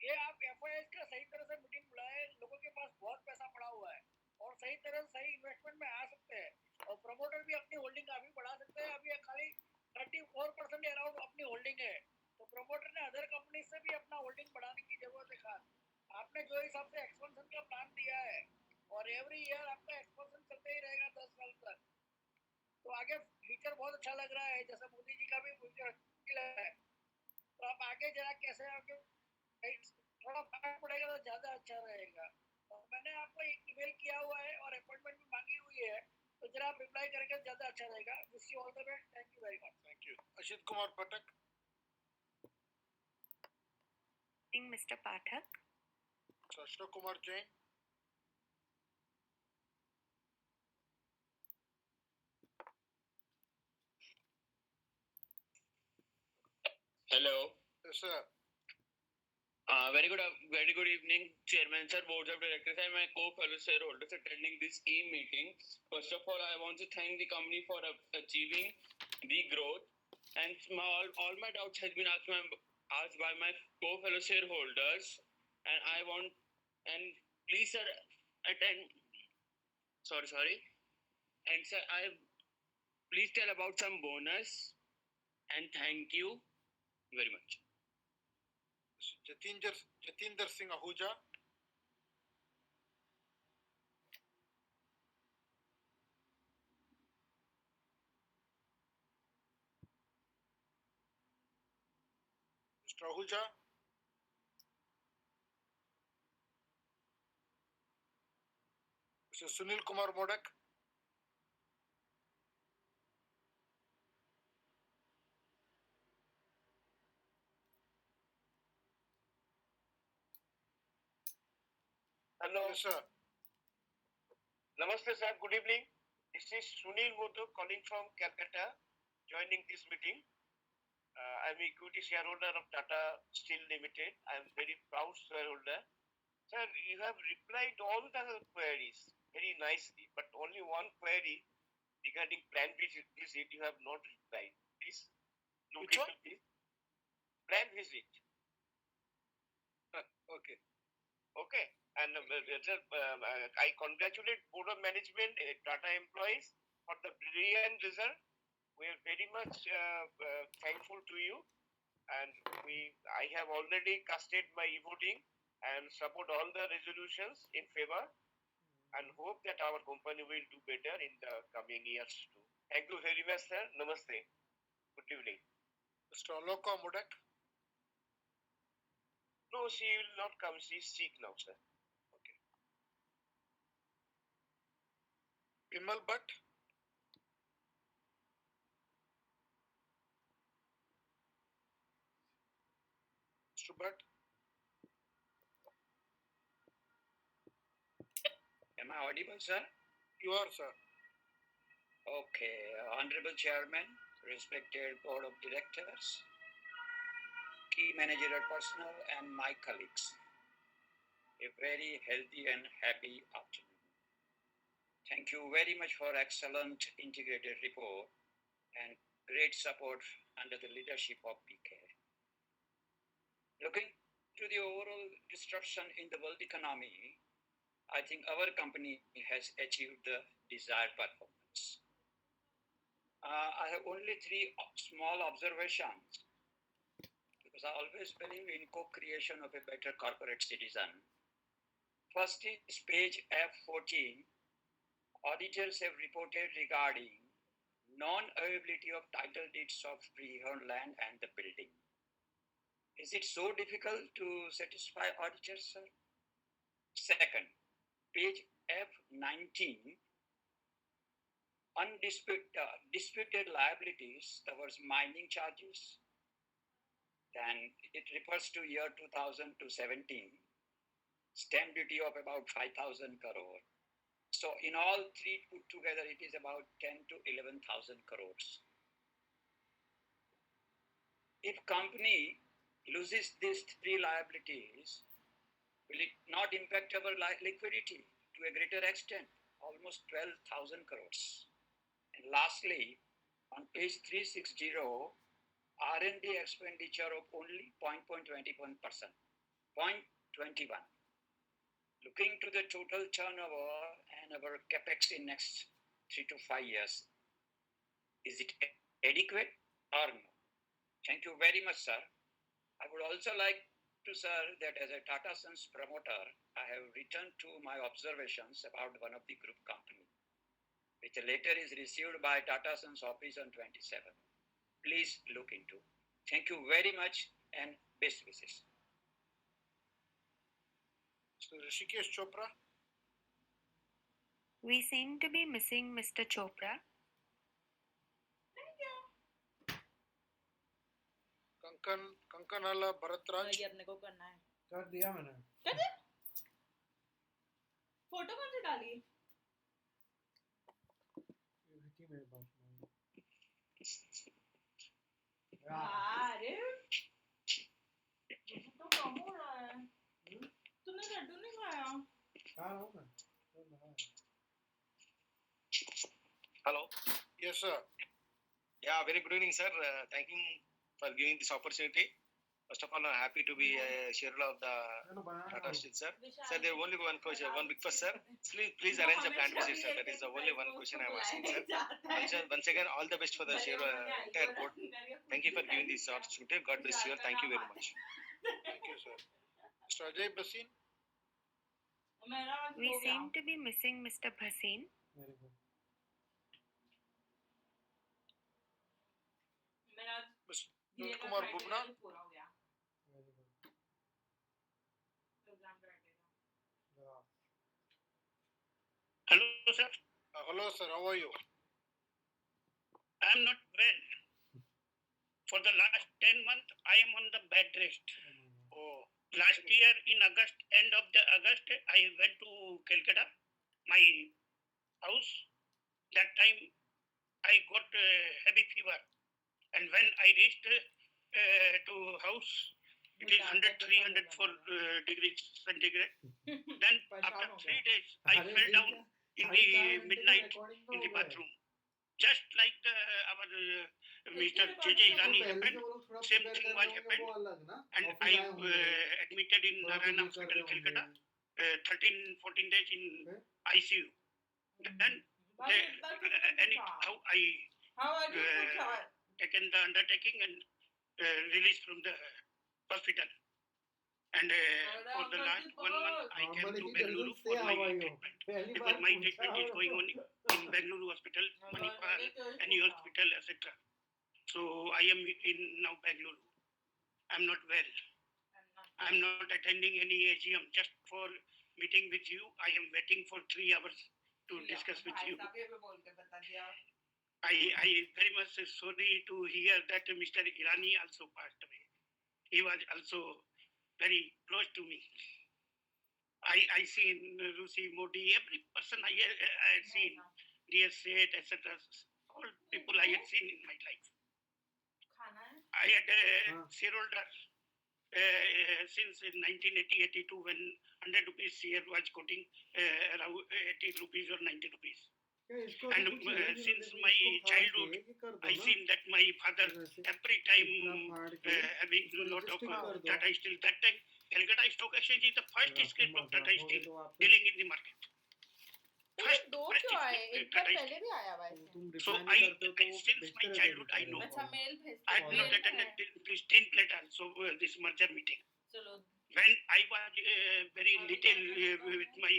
ये आप एफआईएस का सही तरह से मीटिंग बुलाए, लोगों के पास बहुत पैसा पड़ा हुआ है और सही तरह से सही इन्वेस्टमेंट में आ सकते हैं, और प्रमोटर भी अपनी होल्डिंग काफी बढ़ा सकते हैं। अभी खाली 34% अराउंड अपनी होल्डिंग है, तो प्रमोटर ने अदर कंपनी से भी अपना होल्डिंग बढ़ाने की जरूरत है। खास आपने जो हिसाब से एक्सपेंशन का प्लान दिया है, और एवरी ईयर आपका एक्सपेंशन चलते ही रहेगा 10 साल तक, तो आगे फ्यूचर बहुत अच्छा लग रहा है, जैसे मोदी जी का भी फ्यूचर लग रहा है। तो आप आगे जरा कैसे आगे थोड़ा फर्क पड़ेगा तो ज्यादा अच्छा रहेगा। और मैंने आपको एक ईमेल किया हुआ है और अपॉइंटमेंट भी मांगी हुई है, तो जरा आप रिप्लाई करके ज्यादा अच्छा रहेगा। Wish you all the best, thank you very much. Thank you. Ashit Kumar Patak. Mr. Pathak. Ashok Kumar Jain. Hello. Yes, sir. Very good evening, Chairman Sir, Board of Directors, and my co-fellow shareholders attending this e-meeting. First of all, I want to thank the company for achieving the growth, and all my doubts has been asked by my co-fellow shareholders, and please, sir, attend. Sorry, and sir, please tell about some bonus, and thank you very much. Jatinder Singh Ahuja. Mr. Ahuja. Mr. Sunil Kumar Modak. Hello. Yes, sir. Namaste, sir. Good evening. This is Sunil Modak calling from Calcutta, joining this meeting. I'm equity shareholder of Tata Steel Limited. I'm very proud shareholder. Sir, you have replied all the queries very nicely, but only one query regarding plan visit you have not replied. Please look Which into one? this. Plan visit. Okay. Okay. And I congratulate Board of Management, Tata employees for the brilliant result. We are very much thankful to you, and I have already casted my voting and support all the resolutions in favor, and hope that our company will do better in the coming years too. Thank you very much, sir. Namaste. Good evening. Mr. Aloka Modak. No, she will not come. She is sick now, sir. Bimal Bhatt. Mr. Bhatt. Am I audible, sir? You are, sir. Okay. Honorable Chairman, respected Board of Directors, key managerial personnel, and my colleagues. A very healthy and happy afternoon. Thank you very much for excellent integrated report and great support under the leadership of PK. Looking to the overall disruption in the world economy, I think our company has achieved the desired performance. I have only three small observations because I always believe in co-creation of a better corporate citizen. First is page F14. Auditors have reported regarding non-availability of title deeds of freehold land and the building. Is it so difficult to satisfy auditors, sir? Second, page F19, disputed liabilities towards mining charges. Then it refers to year 2000 to 17. stamp duty of about 5,000 crore. So in all three put together, it is about 10 to 11,000 crores. If company loses these three liabilities, will it not impact our liquidity to a greater extent, almost 12,000 crores? And lastly, on page 360, R&D expenditure of only 0.21%, 0.21. Looking to the total turnover and our capex in next 3 to 5 years, is it adequate or no? Thank you very much, sir. I would also like to, sir, that as a Tata Sons promoter, I have written to my observations about one of the group company, which a letter is received by Tata Sons office on 27. Please look into. Thank you very much and best wishes. So Rishikesh Chopra. We seem to be missing Mr. Chopra. Kankanala Bharatraj. ये अपने को करना है. कर दिया मैंने. कर दिया? फोटो कौन सी डाली? ये थी मेरे पास में. अरे तो कम हो रहा है. तूने लड्डू नहीं खाया? खा रहा हूँ मैं. Hello. Yes, sir. Yeah, very good evening, sir. Thank you for giving this opportunity. First of all, I'm happy to be a shareholder of the Tata Steel, sir. Sir, there is only one question, one request, sir. Please arrange a planned visit, sir. That is the only one question I'm asking, sir. Once again, all the best for the entire board. Thank you for giving this opportunity. God bless you. Thank you very much. Thank you, sir. Mr. Ajay Basin. We seem to be missing Mr. Bhasin. Very good. Mr. Kumar Bubna. Very good. Hello, sir. Hello, sir. How are you? I am not well. For the last 10 months, I am on the bed rest. Oh. Last year in August, end of the August, I went to Calcutta, my house. That time I got heavy fever. And when I reached to house, it is 103, 104 degrees centigrade. Then after 3 days, I fell down in the midnight in the bathroom. Just like our Mr. J.J. Irani happened, same thing was happened. And I admitted in Narayana Hospital, Calcutta, 13, 14 days in ICU. Then anyhow, I taken the undertaking and released from the hospital. And for the last 1 month, I came to Bengaluru for my treatment. Because my treatment is going on in Bengaluru Hospital, Manipal, any hospital, etc. So I am in now Bengaluru. I'm not well. I'm not attending any AGM. Just for meeting with you, I am waiting for 3 hours to discuss with you. I very much sorry to hear that Mr. Irani also passed away. He was also very close to me. I seen Rusi, Modi, every person I had seen, dear Seth, etc. All people I had seen in my life. I had a shareholder since 1980-82 when 100 rupees share was quoting around 80 rupees or 90 rupees. And since my childhood, I seen that my father every time having a lot of Tata Steel. That time, Calcutta Stock Exchange is the first script of Tata Steel dealing in the market. First Tata Steel. So since my childhood, I know. I have not attended this 10 plate also, this merger meeting. When I was very little with my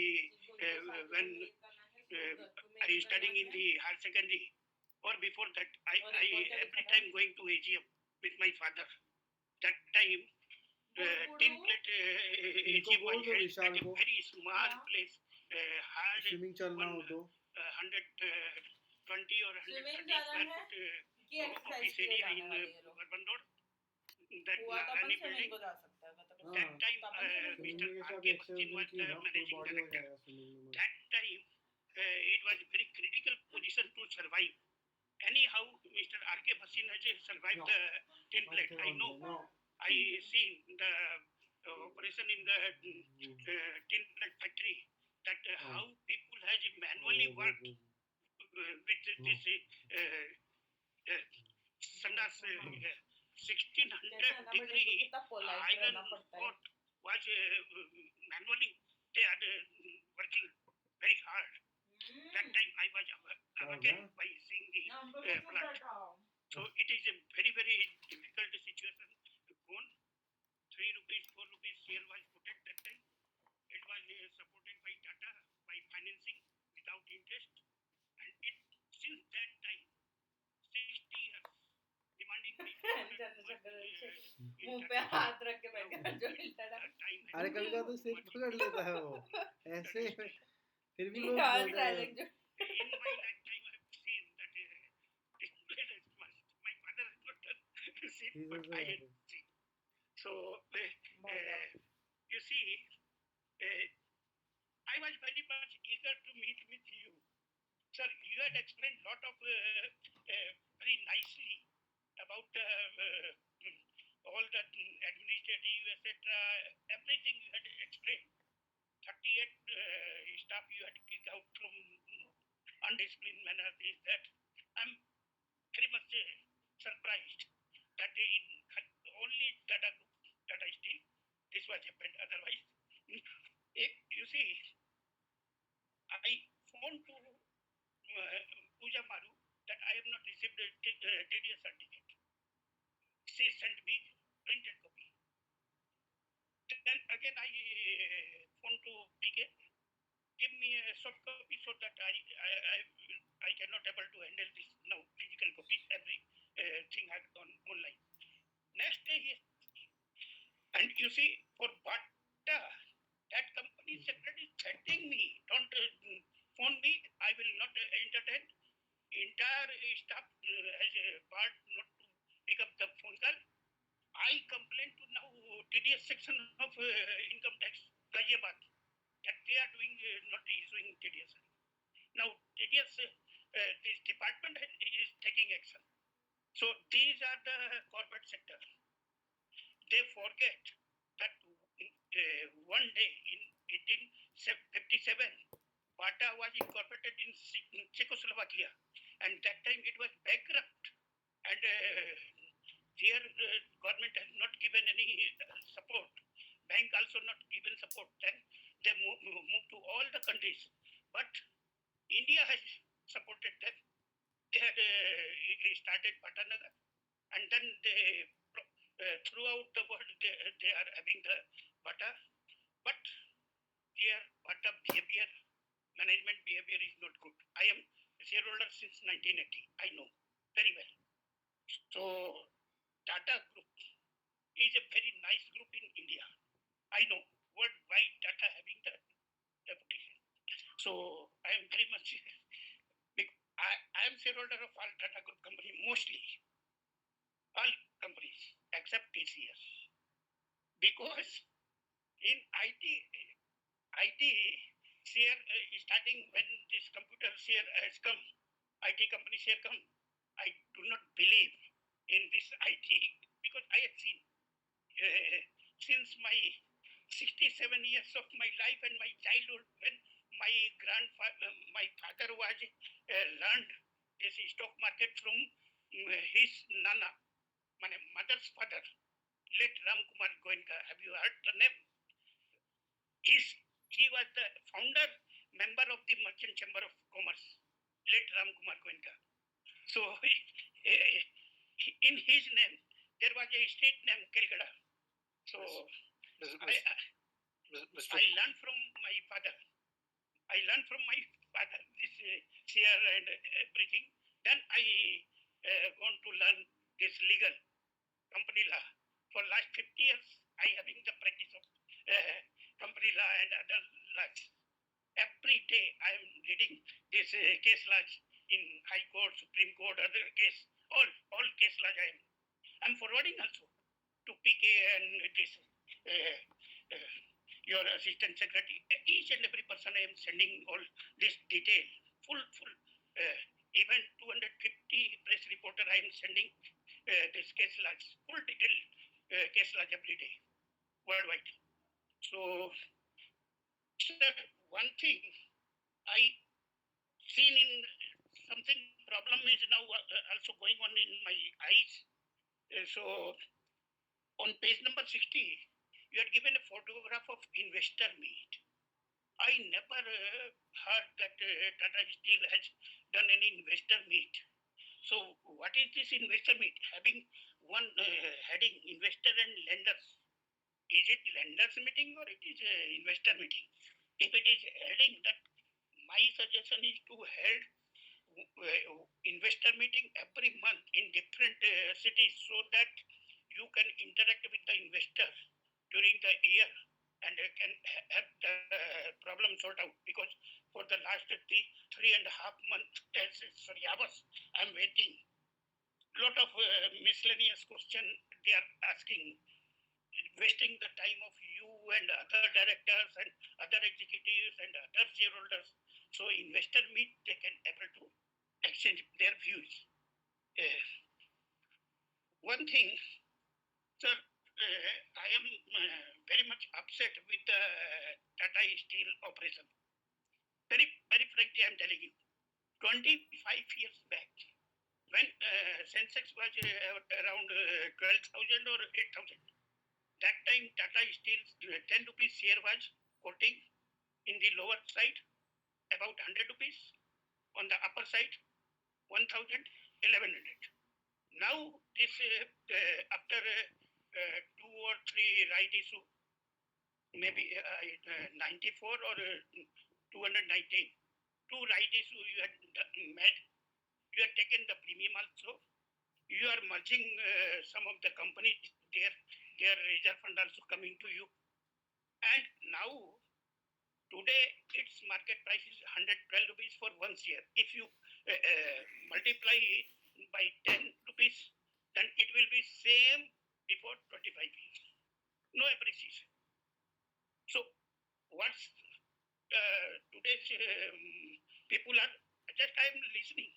when I studying in the higher secondary, or before that, I every time going to AGM with my father. That time, 10 plate AGM was held at a very small place, hard 120 or 130 square foot office area in Urban Road. That Narani building. That time, Mr. R.K. Bhasin was the managing director. That time, it was a very critical position to survive. Anyhow, Mr. R.K. Bhasin has survived the tin plate. I know. I seen the operation in the tin plate factory. That how people has manually worked with this Sandas 1600 degree iron pot was manually they are working very hard. That time I was awakened by seeing the plant. So it is a very, very difficult situation. Gone 3 rupees, 4 rupees share was put at that time. It was supported by Tata by financing without interest. And it since that time, 60 years, demanding the मुंह पे हाथ रख के बैठ गया जो हिलता था अरे कभी कभी तो सिर पकड़ लेता है वो ऐसे फिर भी लोग यार बोलते हैं डायलॉग जो in my lifetime I have seen that display as much. My father has not done seen, He's but also I had happy. seen. So you see, I was very much eager to meet with you. Sir, you had explained lot of very nicely about all the administrative, etc. Everything you had explained. 38 staff you had kicked out from undisciplined manner, this, that. I'm very much surprised that in only Tata Group, Tata Steel, this was happened. Otherwise, you see, I phoned to Pooja Maru that I have not received a TDS certificate. She sent me printed copy. Then again I phoned to PK, give me a soft copy so that I cannot able to handle this now physical copy. Every thing I have done online. Next day and you see for Bata, that company secretary is threatening me. Don't phone me. I will not entertain. Entire staff has a part not to pick up the phone call. I complain to now TDS section of income tax Ghaziabad that they are doing not issuing TDS. Now TDS this department is taking action. So these are the corporate sector. They forget that one day in 1857, Bata was incorporated in Czechoslovakia, and that time it was bankrupt, and their government has not given any support. Bank also not given support. Then they moved to all the countries, but India has supported them. They had started Patanagar, and then they throughout the world they are having the Bata, but their Bata behavior, management behavior is not good. I am a shareholder since 1980. I know very well. So Tata Group is a very nice group in India. I know worldwide Tata having the reputation. So I am very much. I am shareholder of all Tata Group company mostly. All companies except TCS. Because in IT share starting when this computer share has come, IT company share come, I do not believe in this IT because I have seen since my 67 years of my life and my childhood when my grandfather, my father was learned this stock market from his nana, my mother's father, late Ram Kumar Goenka. Have you heard the name? He was the founder, member of the Merchant Chamber of Commerce, late Ram Kumar Goenka. So in his name, there was a street named Kelgada. So I learned from my father. I learned from my father this share and everything. Then I want to learn this legal company law. For last 50 years, I having the practice of company law and other laws. Every day I am reading this case laws in High Court, Supreme Court, other case, all case laws I'm forwarding also to PK and this. your assistant secretary, each and every person I am sending all this detail, full, even 250 press reporter I am sending this case logs, full detail case log every day, worldwide. So, sir, one thing I seen in something problem is now also going on in my eyes. So, on page number 60, you had given a photograph of investor meet. I never heard that Tata Steel has done any investor meet. So, what is this investor meet? Having one heading, investor and lenders. Is it lenders meeting or it is investor meeting? If it is heading, that my suggestion is to hold investor meeting every month in different cities so that you can interact with the investors during the year and can have the problem sorted out, because for the last 3.5 months, sorry, hours, I'm waiting. Lot of miscellaneous question they are asking, wasting the time of you and other directors and other executives and other shareholders. So investor meet, they can able to exchange their views. One thing, sir, I am very much upset with the Tata Steel operation. Very, very frankly, I am telling you. 25 years back, when Sensex was around 12,000 or 8,000, that time Tata Steel's 10 rupees share was quoting in the lower side about 100 rupees, on the upper side 1,000, 1,100. Now this after 2 or 3 right issue, maybe 94 or 219, 2 right issue you had made, you have taken the premium also, you are merging some of the companies, their reserve fund also coming to you, and now today its market price is 112 rupees for 1 share. If you multiply it by 10 rupees, then it will be same before 25 years. No appreciation. So what's today's people are, just I am listening.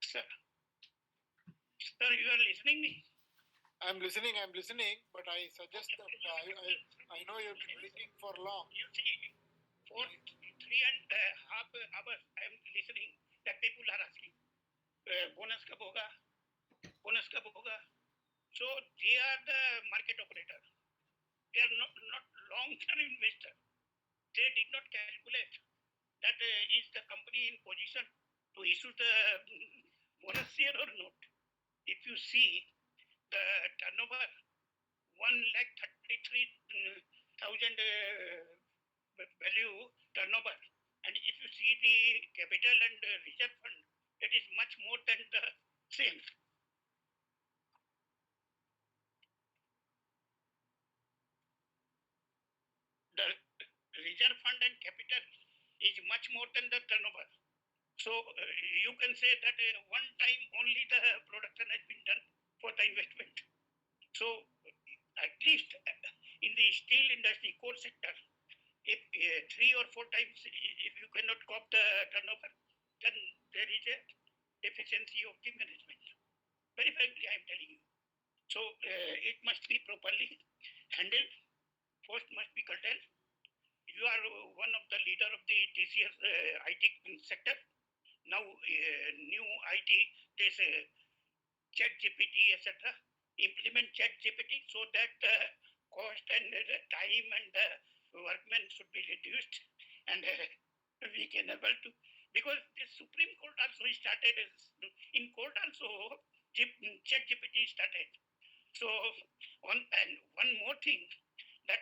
Sir, you are listening me? I'm listening, but I suggest that I know you've been waiting for long. You see, for 3.5 hours I am listening that people are asking, bonus kab hoga? Bonus kab hoga? So they are the market operator. They are not long-term investor. They did not calculate that is the company in position to issue the bonus share or not. If you see the turnover, 1,33,000 value turnover, and if you see the capital and reserve fund, it is much more than the same. The reserve fund and capital is much more than the turnover. So you can say that one time only the production has been done for the investment. So at least in the steel industry core sector, if 3 or 4 times, if you cannot cop the turnover, then there is a deficiency of the management. Very frankly, I am telling you. So it must be properly handled. First must be curtailed. You are one of the leader of the TCS IT sector. Now new IT, this chat GPT, etc. Implement chat GPT so that the cost and the time and the workmen should be reduced, and we can able to, because the Supreme Court also started in court also chat GPT started. So and one more thing, that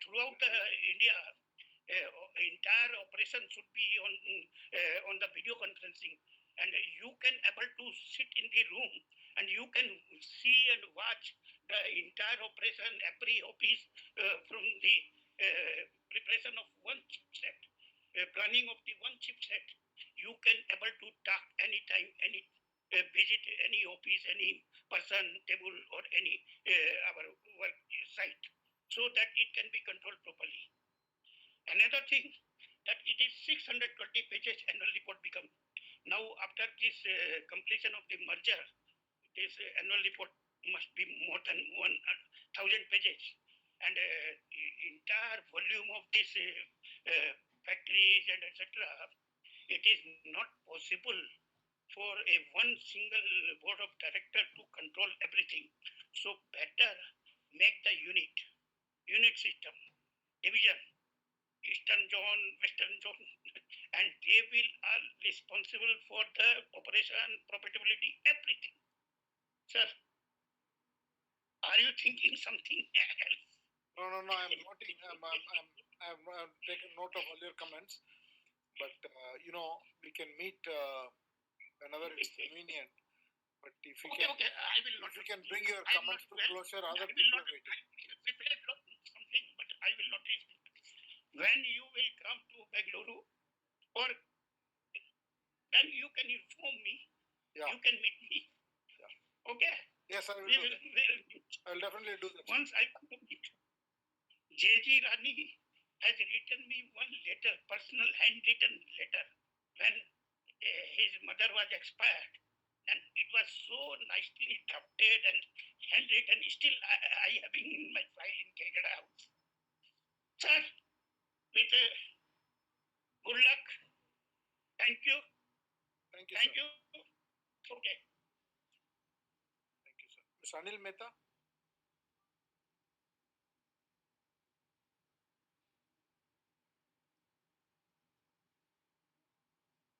throughout the India, entire operation should be on the video conferencing, and you can able to sit in the room and you can see and watch the entire operation, every office, from the preparation of one chipset, planning of the one chipset. You can able to talk anytime, any visit any office, any person, table, or any our work site, so that it can be controlled properly. Another thing, that it is 620 pages annual report become. Now after this completion of the merger, this annual report must be more than 1,000 pages, and the entire volume of this factories and etc. It is not possible for a one single board of director to control everything. So better make the unit system, division, eastern zone, western zone, and they will are responsible for the operation, profitability, everything. Sir, are you thinking something else? No, I'm noting. I've taken note of all your comments, but we can meet whenever it's convenient. But if you can, I will not. If you can bring your comments to closure, other people are waiting. Something, but I will not reach. When you will come to Bengaluru, or then you can inform me. Yeah. You can meet me. Yeah. Okay. Yes, I will. I'll definitely do that. Once I come to meet J.G. Rani has written me one letter, personal handwritten letter, when his mother was expired. And it was so nicely drafted and handwritten. Still, I having in my file in Kegada house. Sir, with good luck. Thank you. Thank you, Thank sir. you. Okay. Thank you, sir. Mr. Anil Mehta.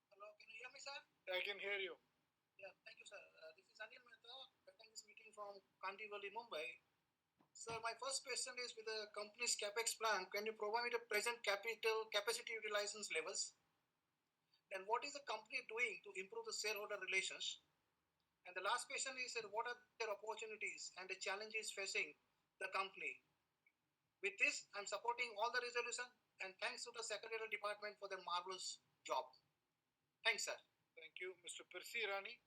Hello, can you hear me, sir? I can hear you. Yeah, thank you, sir. This is Anil Mehta, attending this meeting from Kandivali, Mumbai. Sir, my first question is with the company's capex plan, can you provide me the present capital capacity utilization levels? Then what is the company doing to improve the shareholder relations? And the last question is, what are their opportunities and the challenges facing the company? With this, I'm supporting all the resolution and thanks to the Secretarial Department for their marvelous job. Thanks, sir. Thank you. Mr. Percy Rani.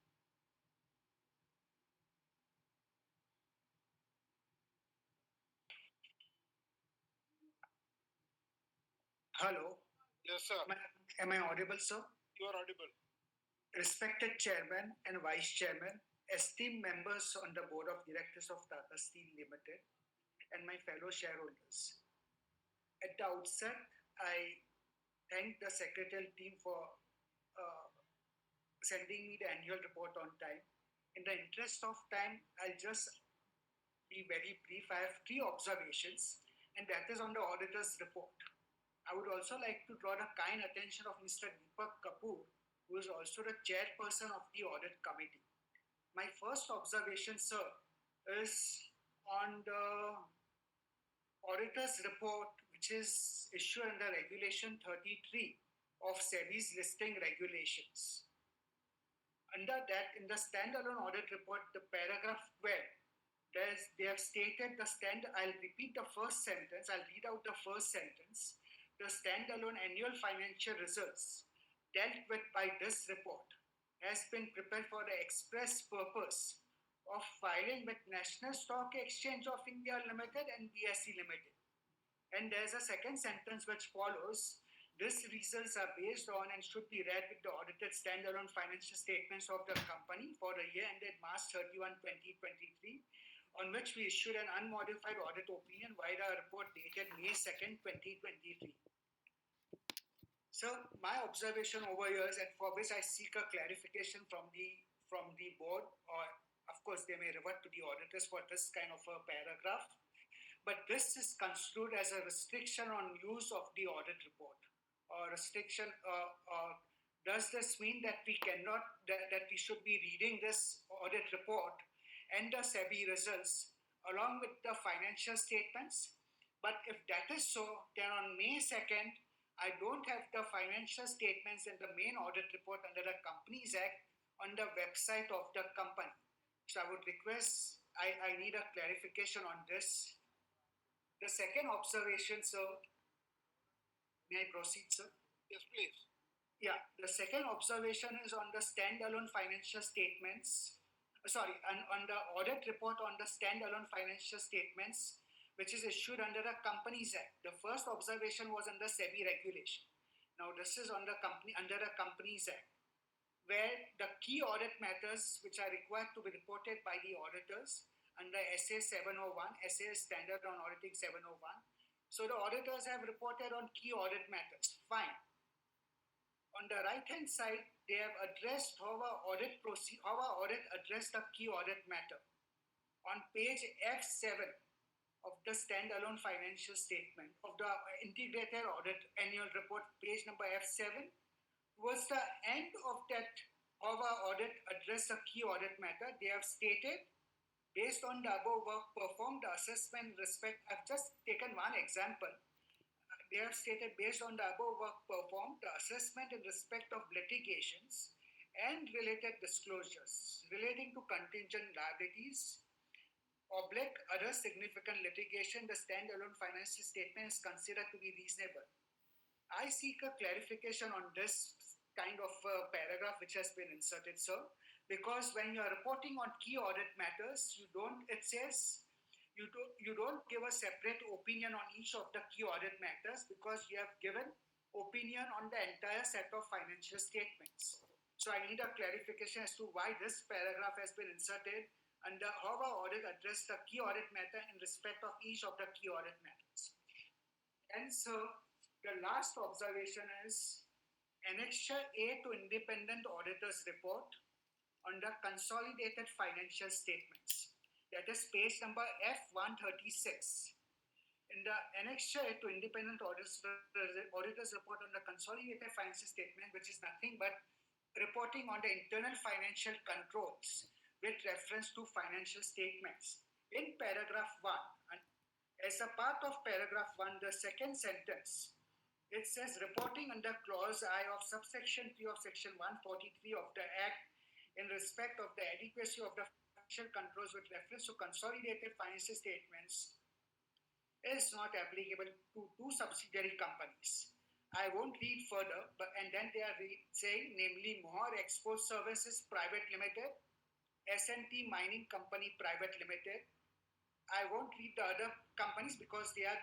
Hello. Yes, sir. Am I audible, sir? You are audible. Respected Chairman and Vice Chairman, esteemed members on the Board of Directors of Tata Steel Limited, and my fellow shareholders. At the outset, I thank the secretarial team for sending me the annual report on time. In the interest of time, I'll just be very brief. I have three observations, and that is on the auditor's report. I would also like to draw the kind attention of Mr. Deepak Kapoor, who is also the chairperson of the audit committee. My first observation, sir, is on the auditor's report, which is issued under Regulation 33 of SEBI's listing regulations. Under that, in the standalone audit report, the paragraph 12, they have stated I'll repeat the first sentence, I'll read out the first sentence. The standalone annual financial results dealt with by this report has been prepared for the express purpose of filing with National Stock Exchange of India Limited and BSE Limited. And there's a second sentence which follows. These results are based on and should be read with the audited standalone financial statements of the company for the year ended March 31, 2023, on which we issued an unmodified audit opinion via a report dated May 2nd, 2023. So my observation over years, and for which I seek a clarification from the board, or of course they may revert to the auditors for this kind of a paragraph, but this is construed as a restriction on use of the audit report, or restriction. Does this mean that we cannot, that we should be reading this audit report and the SEBI results along with the financial statements? But if that is so, then on May 2nd, I don't have the financial statements and the main audit report under the Companies Act on the website of the company. So I would request, I need a clarification on this. The second observation, sir, may I proceed, sir? Yes, please. Yeah, the second observation is on the standalone financial statements on the audit report on the standalone financial statements, which is issued under the Companies Act. The first observation was under SEBI regulation. Now this is on the under the Companies Act, where the key audit matters which are required to be reported by the auditors under SA 701, SA Standard on Auditing 701. So the auditors have reported on key audit matters. Fine. On the right hand side, they have addressed how our audit addressed the key audit matter. On page F7 of the standalone financial statement of the integrated audit annual report, page number F7, towards the end of that how our audit addressed the key audit matter, they have stated, based on the above work performed, the assessment respect, I've just taken one example. They have stated, based on the above work performed, the assessment in respect of litigations and related disclosures relating to contingent liabilities, other significant litigation, the standalone financial statement is considered to be reasonable. I seek a clarification on this kind of paragraph which has been inserted, sir, because when you are reporting on key audit matters, it says you don't give a separate opinion on each of the key audit matters because you have given opinion on the entire set of financial statements. So I need a clarification as to why this paragraph has been inserted under how our audit addressed the key audit matter in respect of each of the key audit matters. And so the last observation is Annexure A to Independent Auditors Report under Consolidated Financial Statements. That is page number F136. In the Annexure to Independent Auditors Report on the Consolidated Financial Statement, which is nothing but reporting on the internal financial controls with reference to financial statements. In paragraph 1, and as a part of paragraph 1, the second sentence, it says reporting under clause I of subsection 3 of section 143 of the Act in respect of the adequacy of the financial controls with reference to consolidated financial statements is not applicable to two subsidiary companies. I won't read further, and then they are saying, namely Mohar Export Services Private Limited, S&T Mining Company Private Limited. I won't read the other companies because they are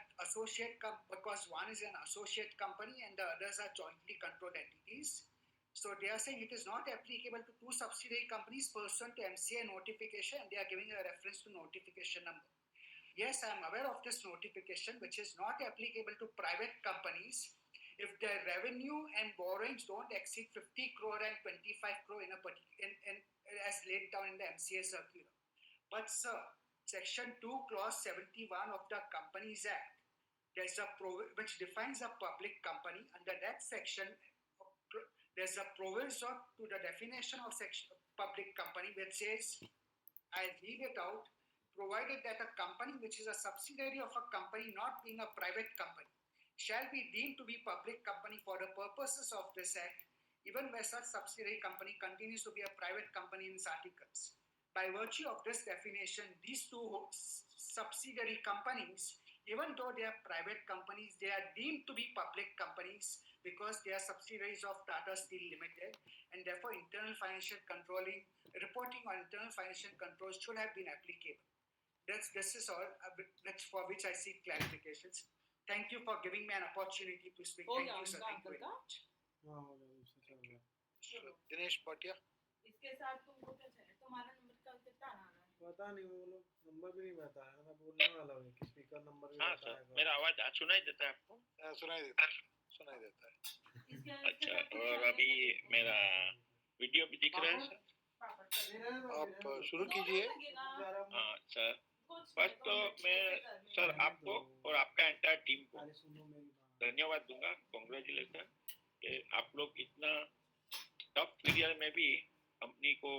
because one is an associate company and the others are jointly controlled entities. So they are saying it is not applicable to two subsidiary companies pursuant to MCA notification, and they are giving a reference to notification number. Yes, I am aware of this notification, which is not applicable to private companies if their revenue and borrowings don't exceed 50 crore and 25 crore as laid down in the MCA circular. But sir, Section 2, Clause 71 of the Companies Act, there's which defines a public company. Under that section, there's a provision to the definition of public company which says, I read it out, provided that a company which is a subsidiary of a company not being a private company shall be deemed to be public company for the purposes of this Act, even where such subsidiary company continues to be a private company in its articles. By virtue of this definition, these two subsidiary companies, even though they are private companies, they are deemed to be public companies because they are subsidiaries of Tata Steel Limited, and therefore reporting on internal financial controls should have been applicable. This is all for which I seek clarifications. Thank you for giving me an opportunity to speak. Thank you, sir. Thank you very much. Dinesh पाटिया. इसके साथ तुमको क्या चाहिए? तुम्हारा number का कितना आना है? पता नहीं, वो लोग नंबर भी नहीं बताया. मैं बोलने वाला हूँ कि स्पीकर नंबर भी बताएगा. मेरा आवाज सुनाई देता है आपको? सुनाई देता है. अच्छा, और अभी मेरा वीडियो भी दिख रहा है सर? आप शुरू कीजिए. हाँ सर, फर्स्ट तो मैं सर आपको और आपका एंटायर टीम को धन्यवाद दूंगा, कांग्रेचुलेशन कि आप लोग इतना टफ पीरियड में भी कंपनी को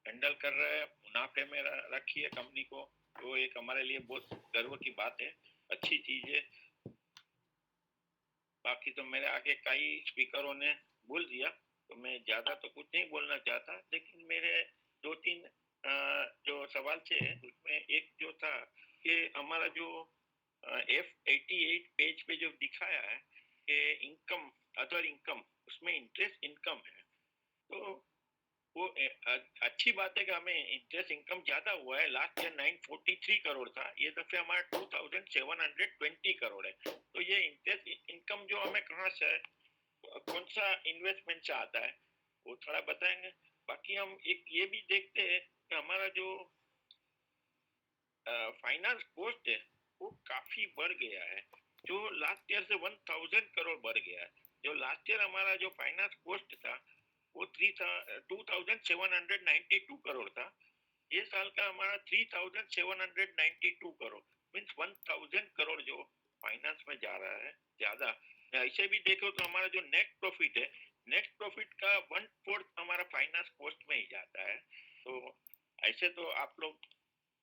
हैंडल कर रहे हैं, मुनाफे में रखी है कंपनी को, तो एक हमारे लिए बहुत गर्व की बात है, अच्छी चीज है. बाकी तो मेरे आगे कई स्पीकरों ने बोल दिया, तो मैं ज्यादा तो कुछ नहीं बोलना चाहता, लेकिन मेरे दो तीन जो सवाल थे उसमें एक जो था कि हमारा जो F88 पेज पे जो दिखाया है कि इनकम, अदर इनकम, उसमें इंटरेस्ट इनकम है, तो वो अच्छी बात है कि हमें इंटरेस्ट इनकम ज्यादा हुआ है. लास्ट ईयर 943 करोड़ था, ये दफे हमारा 2720 करोड़ है. तो ये इंटरेस्ट इनकम जो हमें कहाँ से है, कौन सा इन्वेस्टमेंट से आता है, वो थोड़ा बताएंगे. बाकी हम एक ये भी देखते हैं कि हमारा जो फाइनेंस कॉस्ट है वो काफी बढ़ गया है. जो लास्ट ईयर से 1000 करोड़ बढ़ गया है. जो लास्ट ईयर हमारा जो फाइनेंस कॉस्ट था वो 2792 करोड़ था. ये साल का हमारा 3792 करोड़, मीन्स 1000 करोड़ जो फाइनेंस में जा रहा है ज्यादा. ऐसे भी देखो तो हमारा जो नेट प्रॉफिट है, नेट प्रॉफिट का 1/4 हमारा फाइनेंस कॉस्ट में ही जाता है. तो ऐसे तो आप लोग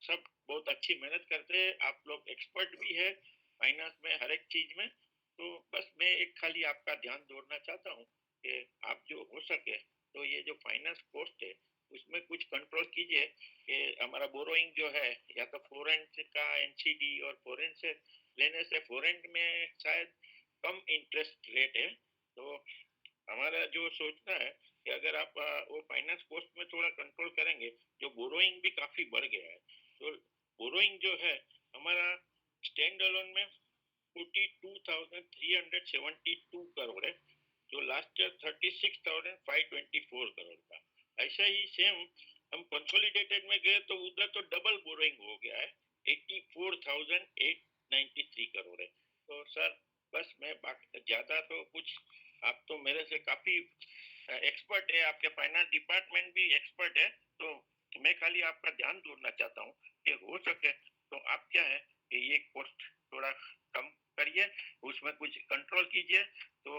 सब बहुत अच्छी मेहनत करते हैं, आप लोग एक्सपर्ट भी है फाइनेंस में, हर एक चीज में. तो बस मैं एक खाली आपका ध्यान जोड़ना चाहता हूँ कि आप जो हो सके तो ये जो फाइनेंस कॉस्ट है उसमें कुछ कंट्रोल कीजिए कि हमारा बोरोइंग जो है या तो फॉरेन का एनसीडी और फॉरेन से लेने से फॉरेन में शायद कम इंटरेस्ट रेट है. तो हमारा जो सोचना है कि अगर आप वो फाइनेंस कॉस्ट में थोड़ा कंट्रोल करेंगे, जो बोरोइंग भी काफी बढ़ गया है. तो बोरोइंग जो है हमारा स्टैंड अलोन में 42,372 करोड़ है, जो लास्ट ईयर 36,524 करोड़ था. ऐसा ही सेम हम कंसोलिडेटेड में गए तो उधर तो डबल बोरोइंग हो गया है, 84,893 करोड़ है. तो सर बस मैं ज्यादा तो कुछ, आप तो मेरे से काफी एक्सपर्ट है, आपके फाइनेंस डिपार्टमेंट भी एक्सपर्ट है. तो मैं खाली आपका ध्यान जोड़ना चाहता हूँ कि हो सके तो आप क्या है कि ये कॉस्ट थोड़ा कम करिए, उसमें कुछ कंट्रोल कीजिए तो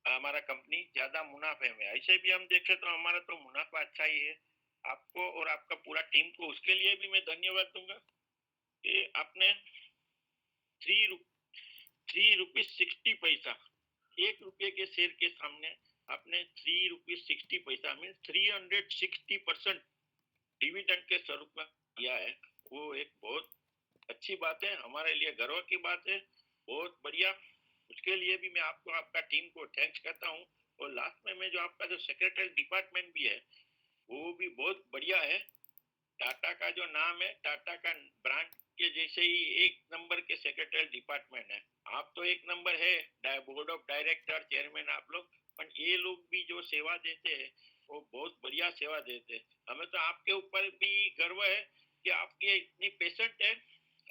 हमारा कंपनी ज्यादा मुनाफे में. ऐसे भी हम देखें तो हमारा तो मुनाफा अच्छा ही है. आपको और आपका पूरा टीम को उसके लिए भी मैं धन्यवाद दूंगा कि आपने 3 रुपीज 60 पैसा, 1 रुपये के शेयर के सामने आपने 3 रुपीज 60 पैसा मीन 360% डिविडेंड के स्वरूप में दिया है. वो एक बहुत अच्छी बात है, हमारे लिए गर्व की बात है, बहुत बढ़िया. उसके लिए भी मैं आपको, आपका टीम को थैंक्स करता हूँ. और लास्ट में मैं जो आपका जो सेक्रेटरी डिपार्टमेंट भी है वो भी बहुत बढ़िया है. टाटा का जो नाम है, टाटा का ब्रांड के जैसे ही एक नंबर के सेक्रेटरी डिपार्टमेंट है. आप तो एक नंबर है, बोर्ड ऑफ डायरेक्टर चेयरमैन आप लोग, पर ये लोग भी जो सेवा देते हैं वो बहुत बढ़िया सेवा देते हैं. हमें तो आपके ऊपर भी गर्व है कि आपकी इतनी पेशेंट है.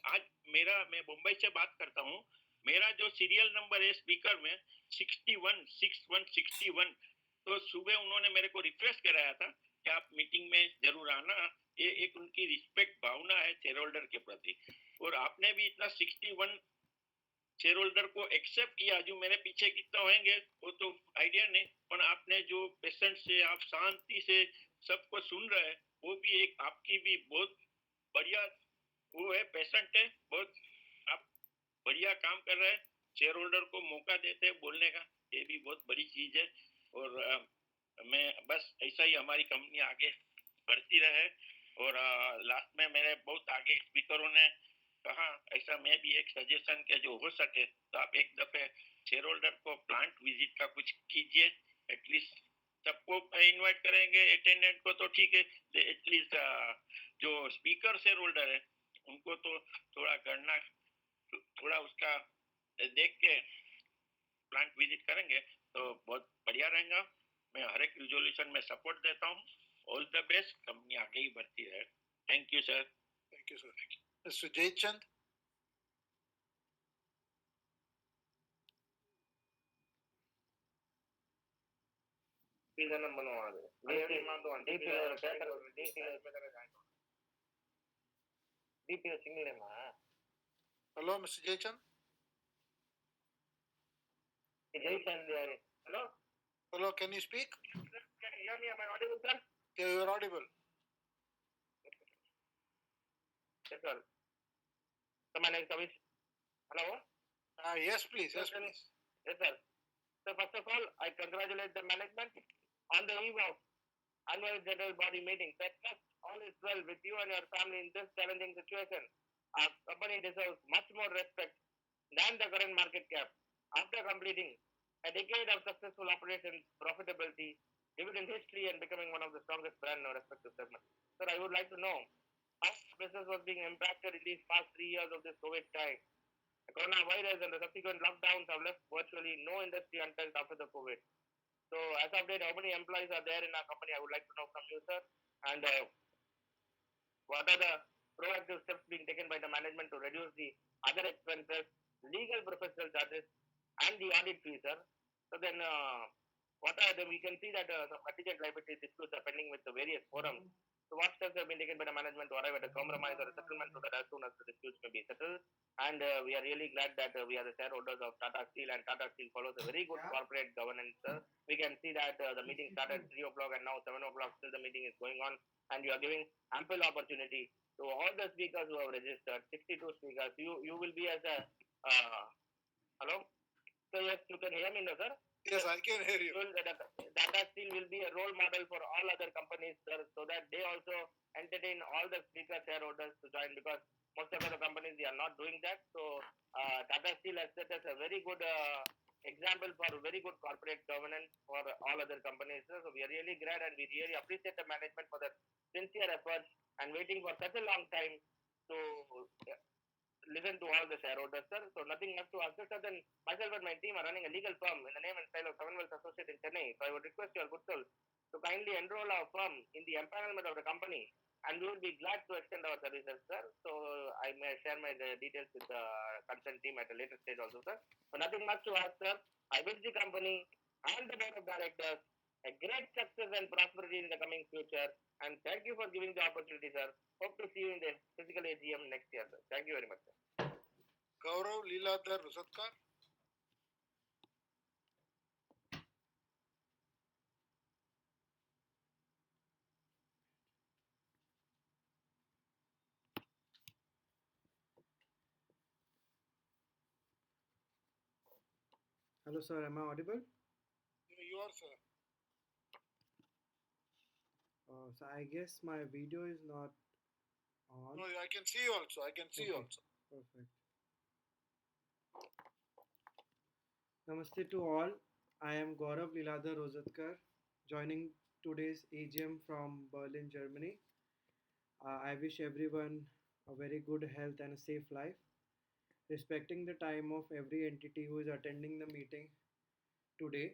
आज मैं मुंबई से बात करता हूँ, मेरा जो सीरियल नंबर है स्पीकर में 616161, तो सुबह उन्होंने मेरे को रिक्वेस्ट कराया था कि आप मीटिंग में जरूर आना. ये एक उनकी रिस्पेक्ट भावना है शेयर होल्डर के प्रति. और आपने भी इतना 61 शेयर होल्डर को एक्सेप्ट किया. जो मेरे पीछे कितना होंगे वो तो आइडिया नहीं, पर आपने जो पेशेंट से आप शांति से सबको सुन रहे हैं, वो भी एक आपकी भी बहुत बढ़िया वो है, पेशेंट है बहुत. आप बढ़िया काम कर रहे हैं, शेयर होल्डर को मौका देते हैं बोलने का, ये भी बहुत बड़ी चीज है. और मैं बस ऐसा ही हमारी कंपनी आगे बढ़ती रहे. और लास्ट में मेरे बहुत आगे स्पीकरों ने कहा, ऐसा मैं भी एक सजेशन के जो हो सके तो आप एक दफे शेयर होल्डर को प्लांट विजिट का कुछ कीजिए. एटलीस्ट सबको इनवाइट करेंगे अटेंडेंट को तो ठीक है, एटलीस्ट जो स्पीकर शेयर होल्डर है उनको तो थोड़ा करना, थोड़ा उसका देख के प्लांट विजिट करेंगे तो बहुत बढ़िया रहेगा. मैं हर एक रिजोल्यूशन में सपोर्ट देता हूँ. ऑल द बेस्ट, कंपनी आगे ही बढ़ती रहे. Thank you sir. Thank you sir. Mister Jaichand. Hello, Mr. Jaychand. Hello. Hello, can you speak? Can you hear me? Am I audible, sir? Yeah, you are audible. Yes, sir. So my name is Kavish. Hello. Yes, please. Yes, Yes, sir. please. Yes, sir. So first of all, I congratulate the management on the eve of annual general body meeting. That all is well with you and your family in this challenging situation. Our company deserves much more respect than the current market cap. After completing a decade of successful operations, profitability, dividend history and becoming one of the strongest brand in our respective segment. Sir, I would like to know how business was being impacted in these past 3 years of this COVID time. The coronavirus and the subsequent lockdowns have left virtually no industry untouched after the COVID. So, as of date, how many employees are there in our company? I would like to know from you, sir. And what are the proactive steps being taken by the management to reduce the other expenses, legal professional charges, and the audit fees, sir? So then, what are the, we can see that some contingent liability disputes are pending with the various forums. So what steps have been taken by the management to arrive at a compromise or a settlement so that as soon as the disputes may be settled? And we are really glad that we are the shareholders of Tata Steel, and Tata Steel follows a very good corporate governance, sir. We can see that the meeting started at 3 o'clock and now 7 o'clock still the meeting is going on, and you are giving ample opportunity to all the speakers who have registered, 62 speakers. You will be as a, hello? So yes, you can hear me now, sir? Yes, I can hear you. Tata Steel will be a role model for all other companies, sir, so that they also entertain all the speaker shareholders to join, because most of the companies, they are not doing that. So Tata Steel has set us a very good example for very good corporate governance for all other companies, sir. So we are really glad and we really appreciate the management for the sincere efforts and waiting for such a long time to listen to all the shareholders, sir. So nothing much to ask, sir. Then myself and my team are running a legal firm in the name and style of Commonwealth Associate in Chennai. So I would request your good soul to kindly enroll our firm in the empanelment of the company, and we will be glad to extend our services, sir. So I may share my details with the concerned team at a later stage also, sir. So nothing much to ask, sir. I wish the company and the board of directors a great success and prosperity in the coming future. And thank you for giving the opportunity, sir. Hope to see you in the physical AGM next year, sir. Thank you very much, sir. Gaurav Leeladhar Rusatkar. Hello, sir. Am I audible? You are, sir. So I guess my video is not on. No, I can see you also. I can see you also. Perfect. Namaste to all. I am Gaurav Leeladhar Rozatkar, joining today's AGM from Berlin, Germany. I wish everyone a very good health and a safe life, respecting the time of every entity who is attending the meeting today.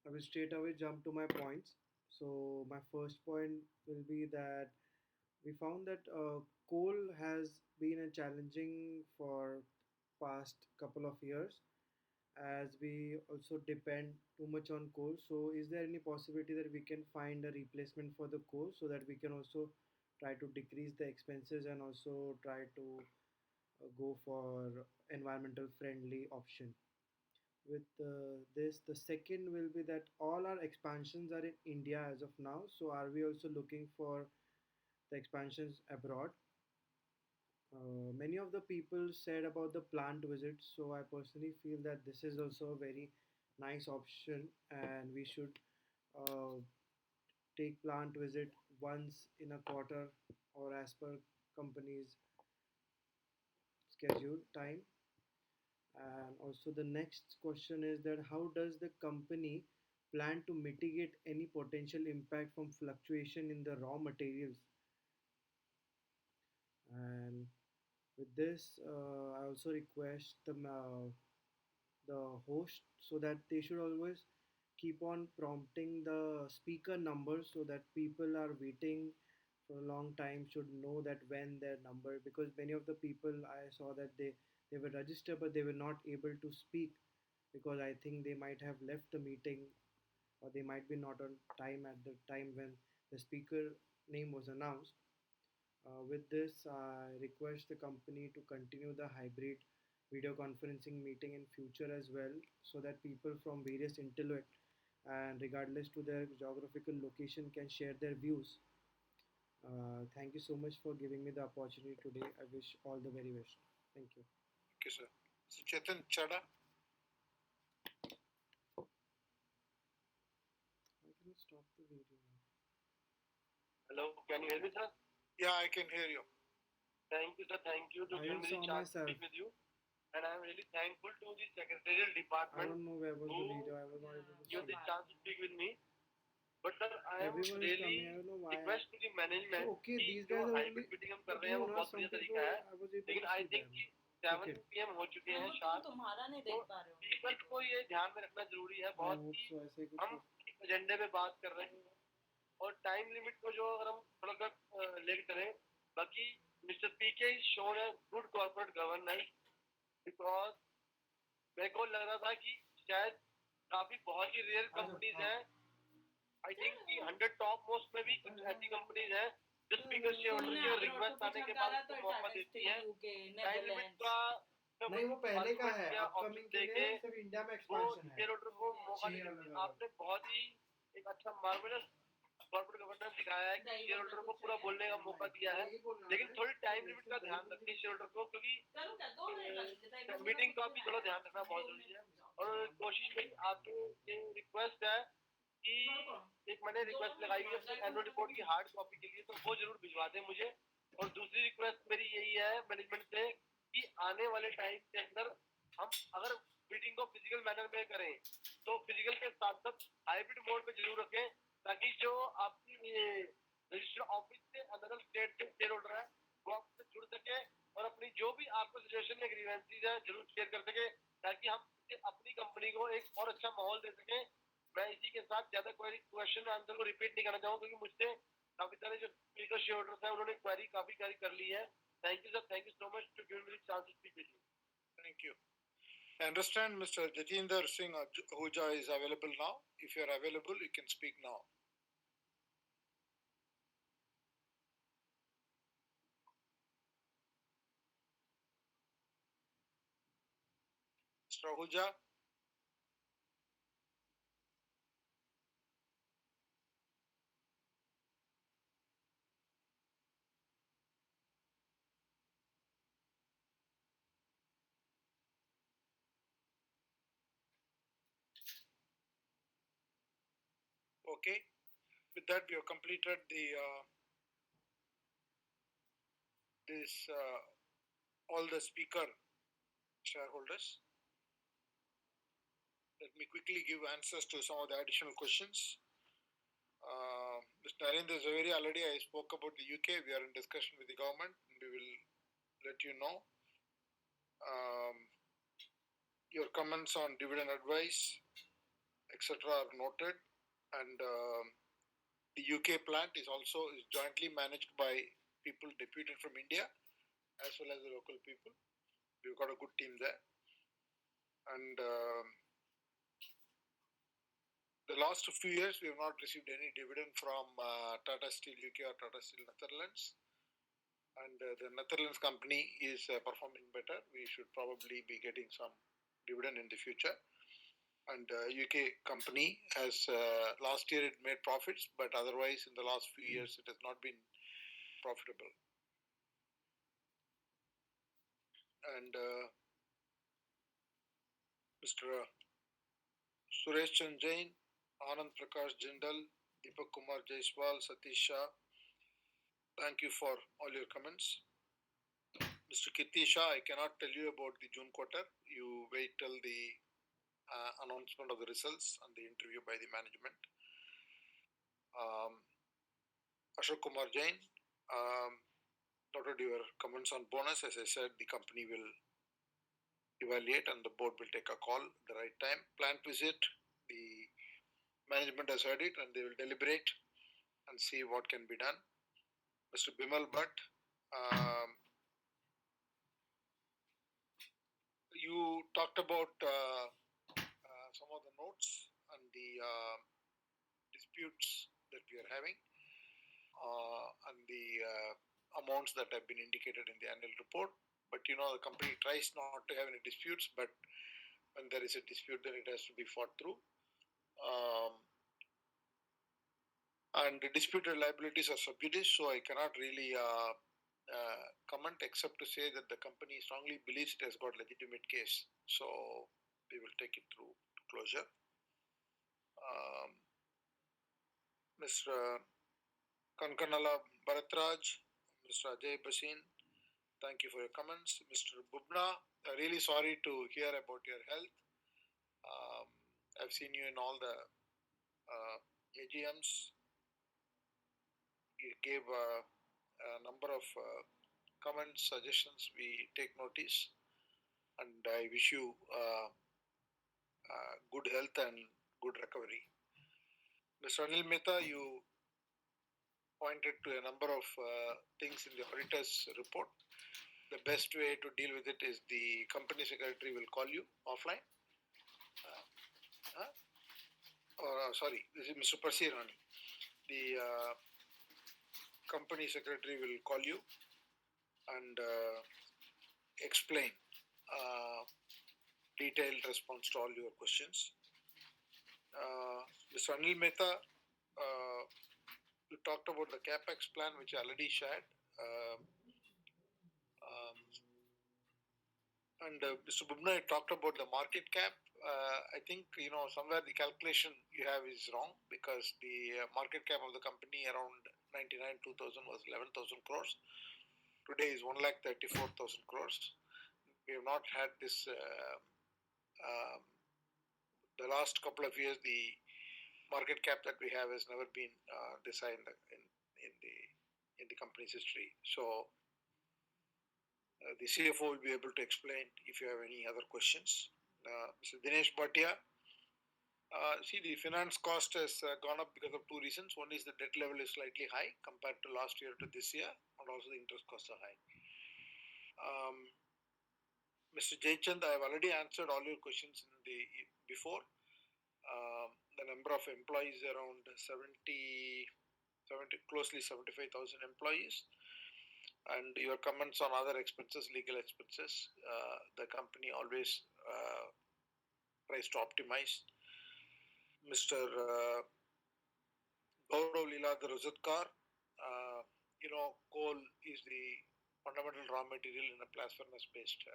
I will straight away jump to my points. So my first point will be that we found that coal has been a challenging for past couple of years, as we also depend too much on coal. So is there any possibility that we can find a replacement for the coal so that we can also try to decrease the expenses and also try to go for environmental friendly option? With this, the second will be that all our expansions are in India as of now. So are we also looking for the expansions abroad? Many of the people said about the plant visits, so I personally feel that this is also a very nice option, and we should uh, take plant visit once in a quarter or as per company's scheduled time. And also the next question is that how does the company plan to mitigate any potential impact from fluctuation in the raw materials? And with this, I also request the host so that they should always keep on prompting the speaker number so that people are waiting for a long time should know that when their number, because many of the people I saw that they were registered but they were not able to speak because I think they might have left the meeting or they might be not on time at the time when the speaker name was announced. With this, I request the company to continue the hybrid video conferencing meeting in future as well, so that people from various intellect and regardless to their geographical location can share their views. Thank you so much for giving me the opportunity today. I wish all the very best. Thank you. Thank you, sir. So Chetan Chada. I can stop the video now. Hello, can you hear me, sir? Yeah, I can hear you. Thank you, sir. Thank you to I give me the saw chance to myself. speak with you. And I am really thankful to the secretarial I department don't know where was the who video. I was not able to give see. the chance to speak with me. But sir, I am Everyone is really coming. I don't know why. request to the management So okay, कि these जो guys are only hybrid meeting हम कर the रहे हैं two वो ना. बहुत Some बढ़िया people तरीका है I was able लेकिन to I see think them. कि 7 Okay. PM हो चुके हैं वो शायद तुम्हारा नहीं तो देख पा रहे हो पीपल को ये ध्यान में रखना जरूरी है I बहुत hope कि so. ऐसे कुछ हम एक एजेंडे पे बात कर रहे हैं और टाइम लिमिट को जो अगर हम थोड़ा सा लेट करें बाकी mister PK is shown a good corporate governance because मेरे को लग रहा था कि शायद काफी बहुत ही रेयर कंपनीज हैं आई थिंक कि 100 टॉप मोस्ट में भी कुछ ऐसी कंपनीज हैं जो स्पीकर शेयरहोल्डर के रिक्वेस्ट आने के बाद उसको मौका देती है टाइम लिमिट का नहीं वो पहले का है. या अपकमिंग ऑप्शन के देके लिए सिर्फ इंडिया में वो एक्सपेंशन है. शेयरहोल्डर को मौका देती है आपने बहुत ही एक अच्छा मार्वेलस कॉर्पोरेट गवर्नेंस दिखाया है कि शेयरहोल्डर को पूरा बोलने का मौका दिया है लेकिन थोड़ी टाइम लिमिट का ध्यान रखें शेयरहोल्डर को क्योंकि मीटिंग का भी थोड़ा ध्यान रखना बहुत जरूरी है और कोशिश मेरी आपसे ये रिक्वेस्ट है कि एक मैंने रिक्वेस्ट लगाई है अपनी एनुअल रिपोर्ट की हार्ड कॉपी के लिए तो वो जरूर भिजवा दें मुझे और दूसरी रिक्वेस्ट मेरी यही है मैनेजमेंट से कि आने वाले टाइम के अंदर हम अगर मीटिंग को फिजिकल मैनर में करें तो फिजिकल के साथ साथ हाइब्रिड मोड पे जरूर रखें ताकि जो आपकी रजिस्टर ऑफिस से अदर स्टेट से शेयर होल्डर है वो आपसे जुड़ सके और अपनी जो भी आपको सजेशन या ग्रीवेंसीज है जरूर शेयर कर सके ताकि हम अपनी कंपनी को एक और अच्छा माहौल दे सके मैं इसी के साथ ज्यादा क्वेश्चन आंसर को रिपीट नहीं करना चाहूँगा क्योंकि मुझसे काफी सारे जो स्पीकर शेयर होल्डर्स हैं उन्होंने काफी सारी कर ली है thank you sir thank you so much to give me the chance to speak with you Thank you. I understand Mr. Jatinder Singh Ahuja is available now. If you are available, you can speak now. Mr. Ahuja. Okay. With that, we have completed the all the speaker shareholders. Let me quickly give answers to some of the additional questions. Mr. Narendra Zaveri, already I spoke about the UK. We are in discussion with the government. And we will let you know. Your comments on dividend advice, etc., are noted, and the UK plant is also jointly managed by people deputed from India as well as the local people. We've got a good team there, and the last few years we have not received any dividend from Tata Steel UK or Tata Steel Netherlands, and the Netherlands company is performing better. We should probably be getting some dividend in the future. And UK company has last year it made profits, but otherwise in the last few years it has not been profitable. And Mr. Suresh Chand Jain, Anand Prakash Jindal, Deepak Kumar Jaiswal, Satish Shah, thank you for all your comments. Mr. Kirti Shah, I cannot tell you about the June quarter. You wait till the announcement of the results and the interview by the management. Ashok Kumar Jain, noted your comments on bonus. As I said, the company will evaluate and the board will take a call at the right time. Plant visit, the management has heard it and they will deliberate and see what can be done. Mr. Bimal Bhatt, you talked about some of the notes and the disputes that we are having and the amounts that have been indicated in the annual report. But you know, the company tries not to have any disputes, but when there is a dispute, then it has to be fought through. And the disputed liabilities are sub judice, so I cannot really comment except to say that the company strongly believes it has got legitimate case. So we will take it through to closure. Mr. Kankanala Bharatraj, Mr. Ajay Basin, thank you for your comments. Mr. Bubna, really sorry to hear about your health. I've seen you in all the AGMs. He gave a number of comments, suggestions. We take notice, and I wish you good health and good recovery. Mr. Anil Mehta, you pointed to a number of things in the auditor's report. The best way to deal with it is the company secretary will call you offline. Sorry, this is Mr. Pasirani. The company secretary will call you and explain detailed response to all your questions. Mr. Anil Mehta, you talked about the capex plan, which I already shared. And Mr. Bubna talked about the market cap. I think, somewhere the calculation you have is wrong, because the market cap of the company around 99 2000 was 11,000 crores. Today is 1,34,000 crores. We have not had this. The last couple of years, the market cap that we have has never been this high in the company's history. So the CFO will be able to explain if you have any other questions. Mr. Dinesh Bhatia, see, the finance cost has gone up because of two reasons. One is the debt level is slightly high compared to last year to this year, and also the interest costs are high. Mr. Jaychand, I have already answered all your questions before. The number of employees around 70, closely 75,000 employees. And your comments on other expenses, legal expenses, the company always tries to optimize. Mr. Gaurav Leeladhar Rojatkar, coal is the fundamental raw material in a blast furnace based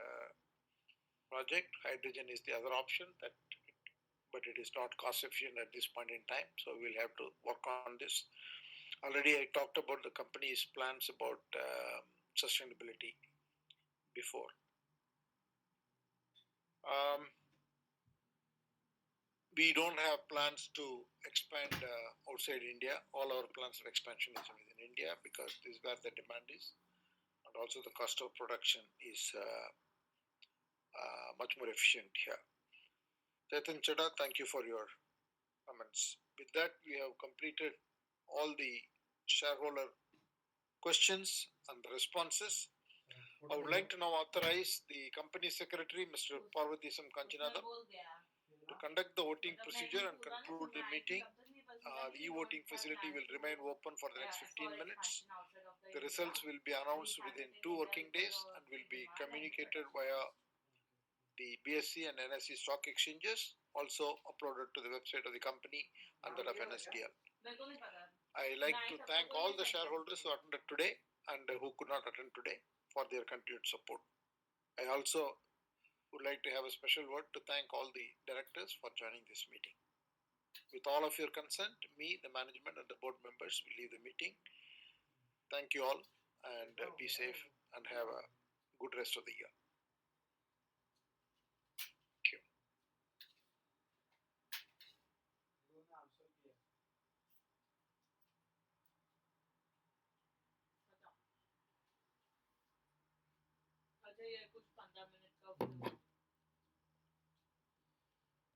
project. Hydrogen is the other option, but it is not cost efficient at this point in time. So we'll have to work on this. Already I talked about the company's plans about sustainability before. We don't have plans to expand outside India. All our plans of expansion is within India, because this is where the demand is, and also the cost of production is much more efficient here. Chetan Chada, thank you for your comments. With that, we have completed all the shareholder questions and responses. I would like to now authorize the company secretary, Mr. Parvatisam Kanchanadam, to conduct the voting procedure and conclude the meeting. The e-voting facility will remain open for the next 15 minutes. The results will be announced within 2 working days and will be communicated via the BSE and NSE stock exchanges, also uploaded to the website of the company and that of NSDL. I like to thank all the shareholders who attended today and who could not attend today for their continued support. I also would like to have a special word to thank all the directors for joining this meeting. With all of your consent, me, the management, and the board members will leave the meeting. Thank you all, and be safe and have a good rest of the year. Thank you. अच्छा ये कुछ 15 minute का